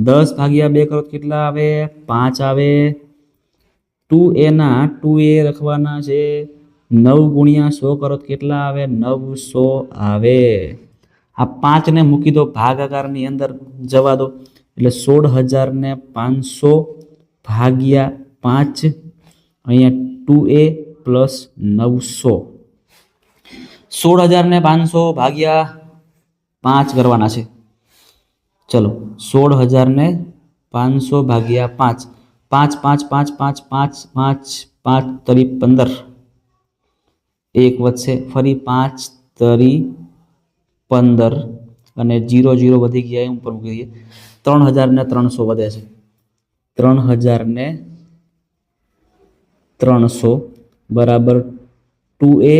10 ભાગ્યા 2 કરો કેટલા આવે? 5 આવે. 2a ના 2a લખવાના છે. 9 ગુણ્યા 100 કરો કેટલા આવે? 900 આવે. આ 5 ને મૂકી દો ભાગાકારની અંદર જવા દો એટલે 16,500 ભાગ્યા 5 અહીંયા 2a પ્લસ 900. 16,500 ભાગ્યા 5 કરવાના છે. ચલો 16,500 ભાગ્યા 5. 5 5 5 5 5 5 5 તરી 15. 1 વધશે ફરી 5 તરી 15 અને 0 0 વધી ગયા ઉપર મૂકી દઈએ. 3,300 વધે છે. 3,300 બરાબર 2a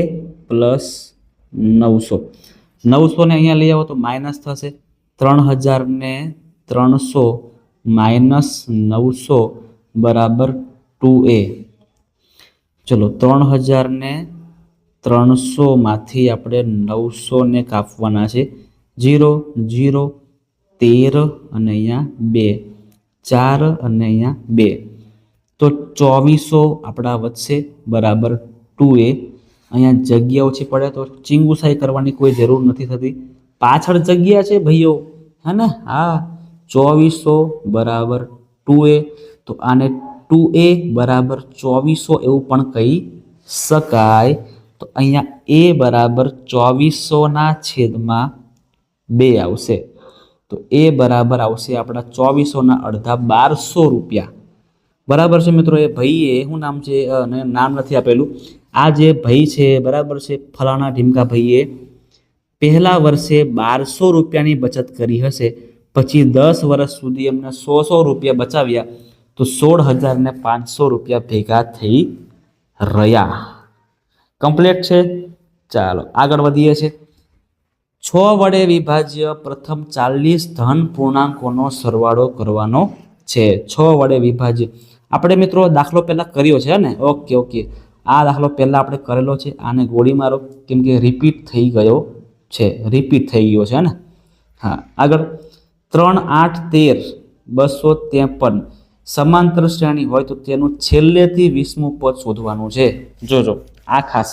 પ્લસ 900. 900 ને અહીંયા લઈ આવો તો માઇનસ થશે. 3,300 માઇનસ 900 બરાબર 2a. ચલો 3,300 માંથી આપણે 900 ને કાપવાના છે. 0 0 13 અને અહીંયા 2 4 અને અહીંયા 2 તો 2400 આપણા વધશે બરાબર 2a. અહીંયા જગ્યા ઓછી પડે તો ચીંગુસાઈ કરવાની કોઈ જરૂર નથી થતી. પાછળ જગ્યા છે ભાઈઓ, હે ને? હા 2400 બરાબર 2a. તો આને 2a બરાબર 2400 એવું પણ કહી શકાય. તો અહીંયા a બરાબર 2400 ના છેદમાં 2 આવશે. તો a બરાબર આવશે આપણા 2400 ના અડધા 1200 રૂપિયા. બરાબર છે મિત્રો? એ ભાઈએ શું નામ છે? નામ નથી આપેલું. આ જે ભાઈ છે બરાબર છે, ફલાણા ઢીમકા ભાઈએ પહેલા વર્ષે 1200 રૂપિયાની બચત કરી હશે. પછી 10 વર્ષ સુધી એમને 100 રૂપિયા બચાવ્યા તો 16,500 રૂપિયા ભેગા થઈ રહ્યા. કમ્પ્લીટ છે. ચાલો આગળ વધીએ છીએ. 6 વડે વિભાજ્ય પ્રથમ 40 ધન પૂર્ણાંકોનો સરવાળો કરવાનો છે. 6 વડે વિભાજ્ય આપણે મિત્રો દાખલો પહેલા કર્યો છે ને? ઓકે આ દાખલો પહેલા આપણે કરેલો છે. આને ગોળી મારો કેમ કે રિપીટ થઈ ગયો છે. ને? હા આગળ 3 8 13 253 સમાંતર શ્રેણી હોય તો તેનું છેલ્લેથી 20મું પદ શોધવાનું છે. જોજો આ ખાસ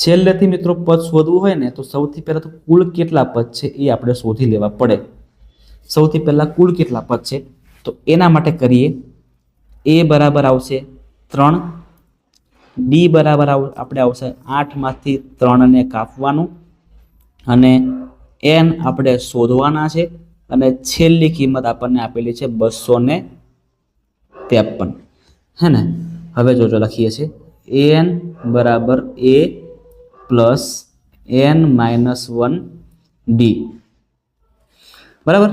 છેલ્લેથી મિત્રો પદ શોધવું હોય ને તો સૌથી પહેલા તો કુલ કેટલા પદ છે એ આપણે શોધી લેવા પડે. સૌથી પહેલા કુલ કેટલા પદ છે તો એના માટે કરીએ. a બરાબર આવશે 3, d બરાબર આપણે આવશે 8 માંથી 3 ને કાપવાનું અને n આપણે શોધવાના છે અને છેલ્લી કિંમત આપણને આપેલી છે 253 હે ને. હવે જોજો લખીએ છીએ an બરાબર a plus n minus 1 d બરાબર.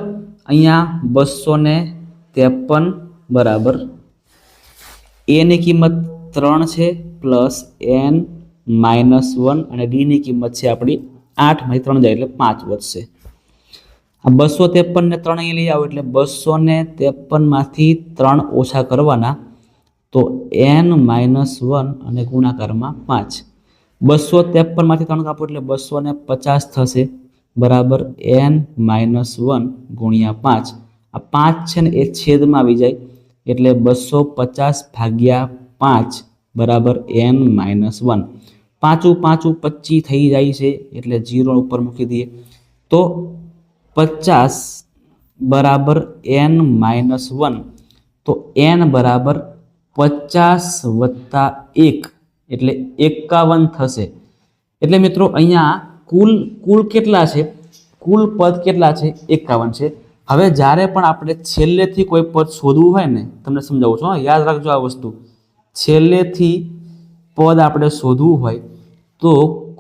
અહીંયા 253 બરાબર a ની કિંમત 3 છે પ્લસ n માઇનસ 1 અને d ની કિંમત છે આપણી 8 માંથી 3 જાય એટલે 5 વધશે. આ 253 ને 3 અહીં લઈ આવો એટલે 253 માંથી 3 ઓછા કરવાના તો n માઇનસ 1 અને ગુણાકારમાં 5. 253 માંથી 3 કાપો એટલે 250 થશે બરાબર n માઇનસ 1 ગુણ્યા 5. આ 5 છે ને એ છેદમાં આવી જાય એટલે 250 ભાગ્યા 5 બરાબર n માઇનસ 1. 5 5 25 થઈ જાય છે એટલે 0 ઉપર મૂકી દઈએ તો 50 બરાબર n માઇનસ 1 તો n બરાબર 50 વત્તા 1 એટલે 51 થશે. એટલે મિત્રો અહીંયા કુલ કેટલા છે? કુલ પદ કેટલા છે? 51 છે. હવે જ્યારે પણ આપણે છેલ્લેથી કોઈ પદ શોધવું હોય ને, તમને સમજાવું છું, યાદ રાખજો આ વસ્તુ. છેલ્લેથી પદ આપણે શોધવું હોય તો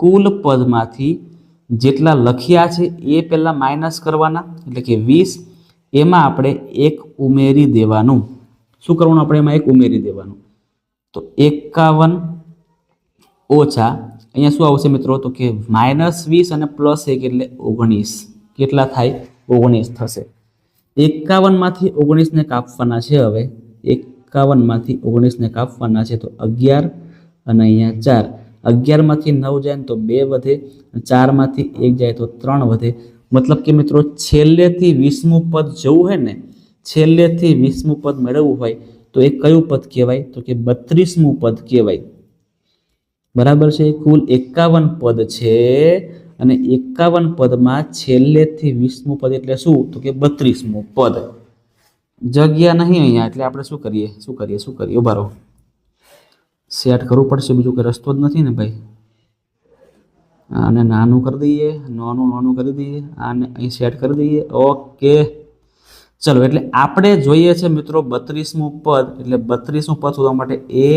કુલ પદમાંથી જેટલા લખ્યા છે એ પહેલાં માઇનસ કરવાના એટલે કે 20. એમાં આપણે 1 ઉમેરી દેવાનું. શું કરવાનું? આપણે એમાં 1 ઉમેરી દેવાનું તો 51 ઓછા અહીંયા શું આવશે મિત્રો તો કે -20 અને +1 એટલે 19. કેટલા થાય? 19 થશે. 51 માંથી 19 ને કાપવાના છે. હવે 51 માંથી 19 ને કાપવાના છે તો 11 અને અહીંયા 4. 11 માંથી 9 જાય ને તો 2 વધે, 4 માંથી 1 જાય તો 3 વધે. મતલબ કે મિત્રો છેલ્લેથી 20મું પદ જવું હોય ને, છેલ્લેથી 20મું પદ મેળવવું હોય તો એ કયું પદ કહેવાય તો કે 32મું પદ કહેવાય. બરાબર છે. કુલ 51 પદ છે અને 51 પદમાં છેલ્લેથી 20મું પદ એટલે શું તો કે 32મું પદ. જગ્યા નહીં અહીંયા એટલે આપણે શું કરીએ ઉભા રહો, સેટ કરવું પડશે, બીજું કંઈ રસ્તો જ નથી ને ભાઈ. આને નાનું કરી દઈએ, નાનું કરી દઈએ, આને અહીં સેટ કરી દઈએ. ઓકે ચલો. એટલે આપણે જોઈએ છે મિત્રો 32મું પદ. એટલે 32મું પદ શોધવા માટે a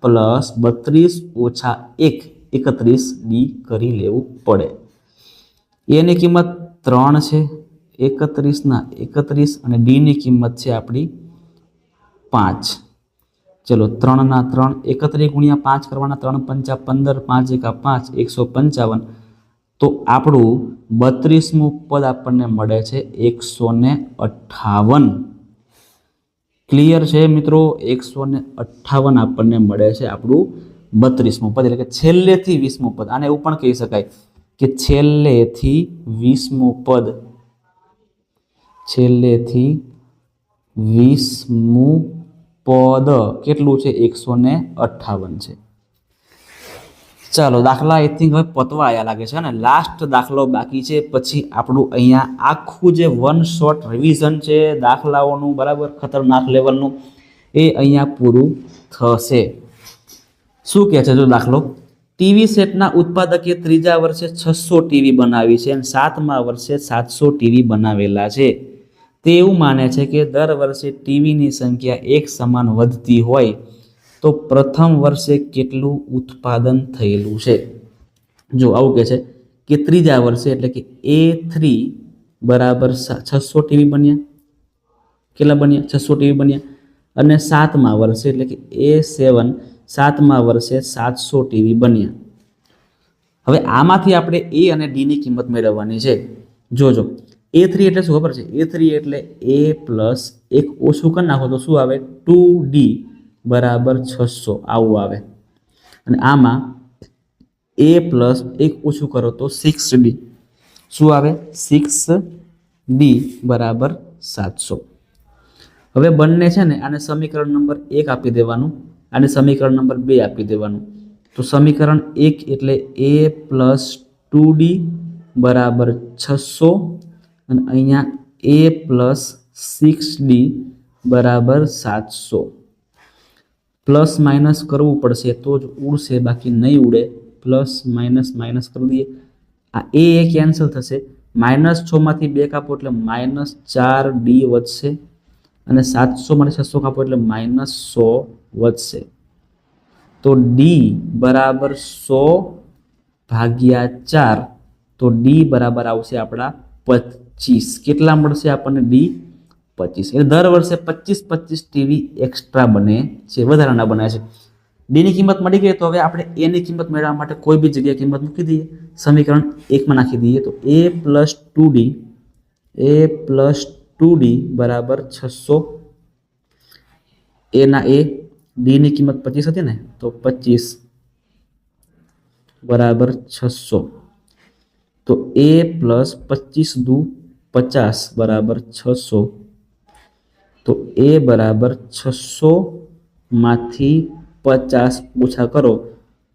પ્લસ 32 ઓછા 1 31 d કરી લેવું પડે. a ની કિંમત 3 છે, 31 ના 31 અને d ની કિંમત છે આપણી 5. ચલો 3 ના 3 31 ગુણ્યા 5 કરવાના. 3 5 15, 5 1 5 155. તો આપણું 32મું પદ આપણને મળે છે 158. ક્લિયર છે મિત્રો? 158 આપણને મળે છે આપણું 32મું પદ એટલે કે છેલ્લેથી 20મું પદ. આને એવું પણ કહી શકાય કે છેલ્લેથી 20મું પદ. છેલ્લેથી 20મું પદ કેટલું છે? 158 છે. ચાલો દાખલા આઈ થિંક હવે પતવા આયા લાગે છે ને. લાસ્ટ દાખલો બાકી છે, પછી આપણું અહીંયા આખું જે 1 શોર્ટ રિવિઝન છે દાખલાઓનું, બરાબર ખતરનાક લેવલનું, એ અહીંયા પૂરું થશે. શું કહે છે જો દાખલો? ટીવી સેટના ઉત્પાદકે 3જા વર્ષે 600 ટીવી બનાવી છે અને 7મા વર્ષે 700 ટીવી બનાવેલા છે. તે એવું માને છે કે દર વર્ષે ટીવીની સંખ્યા એક સમાન વધતી હોય તો પ્રથમ વર્ષે કેટલું ઉત્પાદન થયેલું છે. જો આવું કહે છે કે 3જા વર્ષે એટલે કે A3 બરાબર 600 ટીવી બન્યા. કેટલા બન્યા? 600 ટીવી બન્યા. અને 7મા વર્ષે એટલે કે A7 7મા વર્ષે 700 ટીવી બન્યા. હવે આમાંથી આપણે A અને D ની કિંમત મેળવવાની છે. જોજો A3 એટલે શું ખબર છે? A3 એટલે A પ્લસ 1 ઓછું કરી નાખો તો શું આવે? 2D બરાબર 600 આવું આવે. અને આમાં A પ્લસ 1 ઓછું કરો તો 6D શું આવે? 6D બરાબર 700. હવે બંને છે ને આને સમીકરણ નંબર 1 આપી દેવાનું, આને સમીકરણ નંબર 2 આપી દેવાનું. તો સમીકરણ 1 એટલે a પ્લસ 2d બરાબર 600 અને અહીંયા a પ્લસ 6d બરાબર 700. પ્લસ માઇનસ કરવું પડશે તો જ ઉડશે, બાકી નહીં ઉડે. પ્લસ માઇનસ માઇનસ કરી દઈએ, આ એ કેન્સલ થશે. -6 માંથી 2 કાપો એટલે -4d વધશે અને 700 માંથી 600 કાપો એટલે -100 વધશે. તો d બરાબર 100 ભાગ્યા 4, તો d બરાબર આવશે આપણા 25. કેટલા મળશે આપણને? d 25. એટલે દર વર્ષે 25 ટીવી એક્સ્ટ્રા બને છે, વધારાના બને છે. ડી ની કિંમત મળી ગઈ, તો હવે આપણે એ ની કિંમત મેળવવા માટે કોઈ બી જગ્યાએ કિંમત મૂકી દઈએ. સમીકરણ 1 માં નાખી દઈએ તો a પ્લસ 2d બરાબર 600. a ના a, d ની કિંમત 25 હતી ને, તો 25 બરાબર 600. તો a પ્લસ 25 દુ 50 બરાબર 600. તો a બરાબર 600 માંથી 50 ઓછા કરો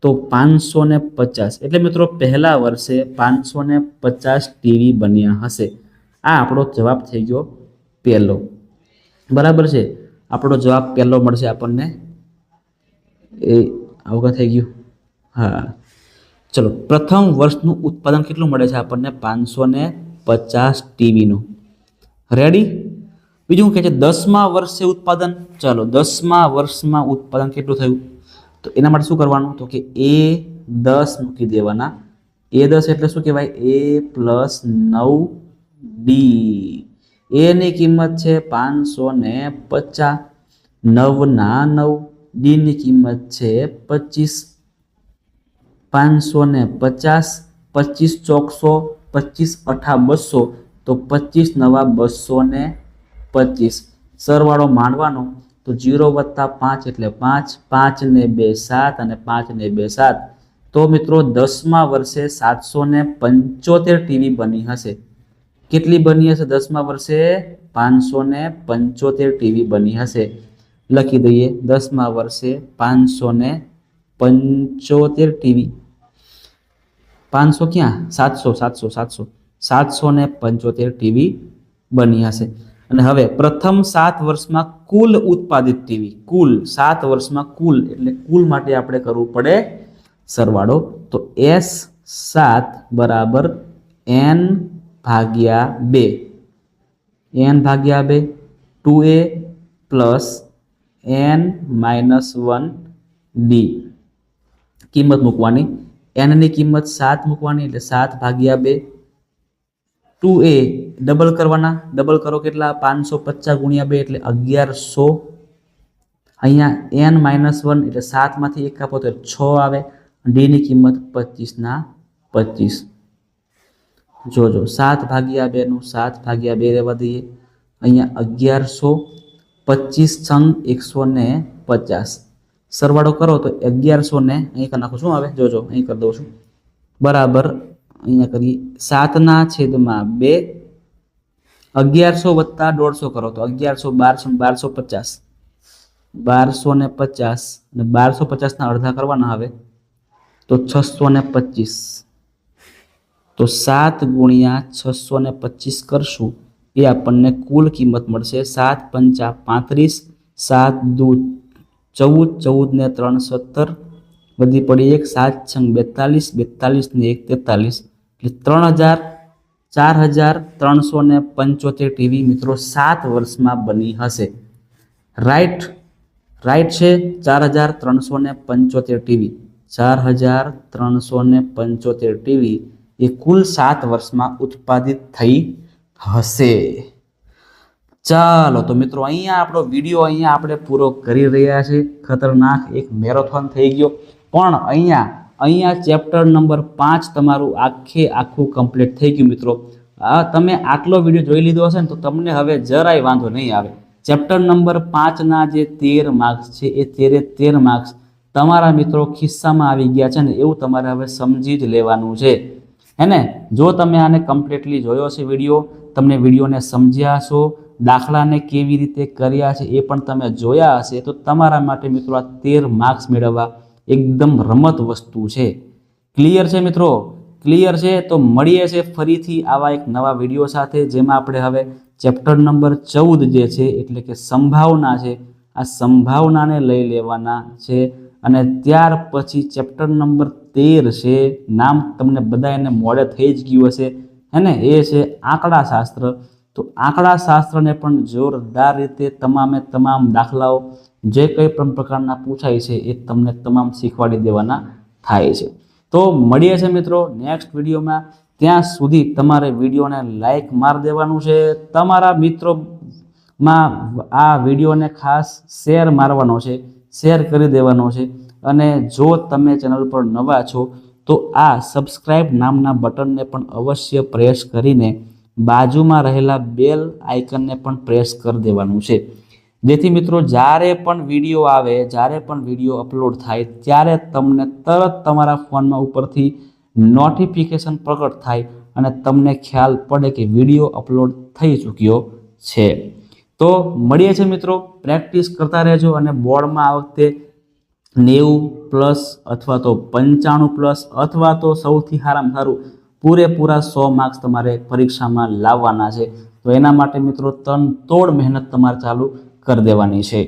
તો 550. એટલે મિત્રો પહેલા વર્ષે 550 ટીવી બન્યા હશે. આ આપણો જવાબ થઈ ગયો પહેલો. બરાબર છે, આપણો જવાબ પહેલો મળશે આપણને. એ આવું થઈ ગયું. હા, ચલો, પ્રથમ વર્ષનું ઉત્પાદન કેટલું મળે છે આપણને? 550 ટીવીનું. રેડી? બીજું કહે છે 10મા વર્ષે ઉત્પાદન. ચાલો, 10મા વર્ષમાં ઉત્પાદન કેટલું થયું? તો એના માટે શું કરવાનું? તો કે a10 મૂકી દેવાના. a10 એટલે શું કહેવાય? a plus 9d. a ની કિંમત છે 550, 9 ના 9. d ની કિંમત છે 25, 550, 25 ચોક 100, 25 અઠા 200, તો 25 નવા 225. સરવાળો માંડવાનો તો 0 વત્તા 5 એટલે 5, 5 ને 2 7 અને 5 ને 2 7. તો મિત્રો 10મા વર્ષે 775 ટીવી બની હશે. કેટલી બની હશે 10મા વર્ષે? 575 ટીવી બની હશે. લખી દઈએ 10મા વર્ષે 575 ટીવી. 500 ક્યાં? 775 ટીવી બની હશે. અને હવે પ્રથમ 7 વર્ષમાં કુલ ઉત્પાદિત ટીવી, કુલ 7 વર્ષમાં કુલ, એટલે કુલ માટે આપણે કરવું પડે સરવાળો. તો S7 બરાબર n ભાગ્યા 2, n ભાગ્યા 2, 2a plus n minus 1d. કિંમત મૂકવાની. n ની કિંમત 7 મૂકવાની, એટલે 7 ભાગ્યા 2. 2a ડબલ કરવાના. ડબલ કરો કેટલા? 550 ગુણ્યા 2 એટલે 1100. અહીંયા n માઇનસ 1 એટલે 7 માંથી 1 કાપો તો 6 આવે. d ની કિંમત 25 ના 25. જોજો 7 ભાગ્યા 2 નું 7 ભાગ્યા 2 રહેવા દઈએ. અહીંયા 1100, 25 સંગ 150. સરવાળો કરો તો 1100 ને અહીં કરી નાખો. શું આવે? જોજો, અહીં કરી દઉં છું. બરાબર, અહીંયા કરીએ 7 ના છેદમાં 2. 1100 વત્તા 150 કરો તો 1100, 1250. 1250 અને 1250 ના અડધા કરવાના આવે તો 625. તો 7 ગુણ્યા 625 કરશું, એ આપણને કુલ કિંમત મળશે 7 પંચા 35, 7 દુ 14, 14 ને 3 17, વધી પડી 1, 7 છંગ 42, 42 ને 1 43, એટલે 4375 ટીવી મિત્રો 7 વર્ષમાં બની હશે. રાઈટ છે. 4375 ટીવી, 4375 ટીવી એ કુલ 7 વર્ષમાં ઉત્પાદિત થઈ હશે. ચાલો તો મિત્રો, અહીંયા આપણો વિડીયો આપણે પૂરો કરી રહ્યા છે. ખતરનાક એક મેરેથોન થઈ ગયો, પણ અહીંયા ચેપ્ટર નંબર 5 તમારું આખું કમ્પ્લીટ થઈ ગયું. મિત્રો, તમે આટલો વિડીયો જોઈ લીધો હશે ને તો તમને હવે જરાય વાંધો નહીં આવે. ચેપ્ટર નંબર 5 ના જે 13 માર્ક્સ છે, એ 13 માર્ક્સ તમારા મિત્રો ખિસ્સામાં આવી ગયા છે ને, એવું તમારે હવે સમજી જ લેવાનું છે, હે ને? જો તમે આને કમ્પ્લીટલી જોયો છે વિડીયો, તમને વિડીયોને સમજ્યા હશો, દાખલાને કેવી રીતે કર્યા છે એ પણ તમે જોયા હશે, તો તમારા માટે મિત્રો આ 13 માર્ક્સ મેળવવા એકદમ રમત વસ્તુ છે. ક્લિયર છે મિત્રો? ક્લિયર છે? તો મળીએ છે ફરીથી આવા એક નવા વિડીયો સાથે, જેમાં આપણે હવે ચેપ્ટર નંબર 14 જે છે એટલે કે સંભાવના છે, આ સંભાવનાને લઈ લેવાના છે. અને ત્યાર પછી ચેપ્ટર નંબર 13 છે, નામ તમને બધાને મોડે થઈ જ ગયું હશે હે ને, એ છે આંકડાશાસ્ત્ર. તો આંકડાશાસ્ત્રને પણ જોરદાર રીતે તમામે તમામ દાખલાઓ જે કંઈ પણ પ્રકારના પૂછાય છે એ તમને તમામ શીખવાડી દેવાના થાય છે. તો મળીએ છે મિત્રો નેક્સ્ટ વિડીયોમાં. ત્યાં સુધી તમારે વિડીયોને લાઈક મારી દેવાનું છે, તમારા મિત્રોમાં આ વિડીયોને ખાસ શેર મારવાનો છે, શેર કરી દેવાનો છે. અને જો તમે ચેનલ પર નવા છો તો આ સબસ્ક્રાઇબ નામના બટનને પણ અવશ્ય પ્રેસ કરીને બાજુમાં રહેલા બેલ આઇકનને પણ પ્રેસ કરી દેવાનું છે, જેથી મિત્રો જ્યારે પણ વિડીયો આવે, જ્યારે પણ વિડીયો અપલોડ થાય ત્યારે તમને તરત તમારા ફોનમાં ઉપરથી નોટિફિકેશન પ્રગટ થાય અને તમને ખ્યાલ પડે કે વિડીયો અપલોડ થઈ ચૂક્યો છે. તો મળીએ છે મિત્રો, પ્રેક્ટિસ કરતા રહેજો અને બોર્ડમાં આ વખતે 90+ અથવા તો 95+ અથવા તો સૌથી સારામાં સારું પૂરેપૂરા 100 માર્ક્સ તમારે પરીક્ષામાં લાવવાના છે. તો એના માટે મિત્રો તનતોડ મહેનત તમારે ચાલુ કરી દેવાની છે.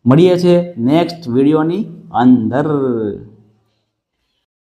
મળીએ છે નેક્સ્ટ વિડીયોની અંદર.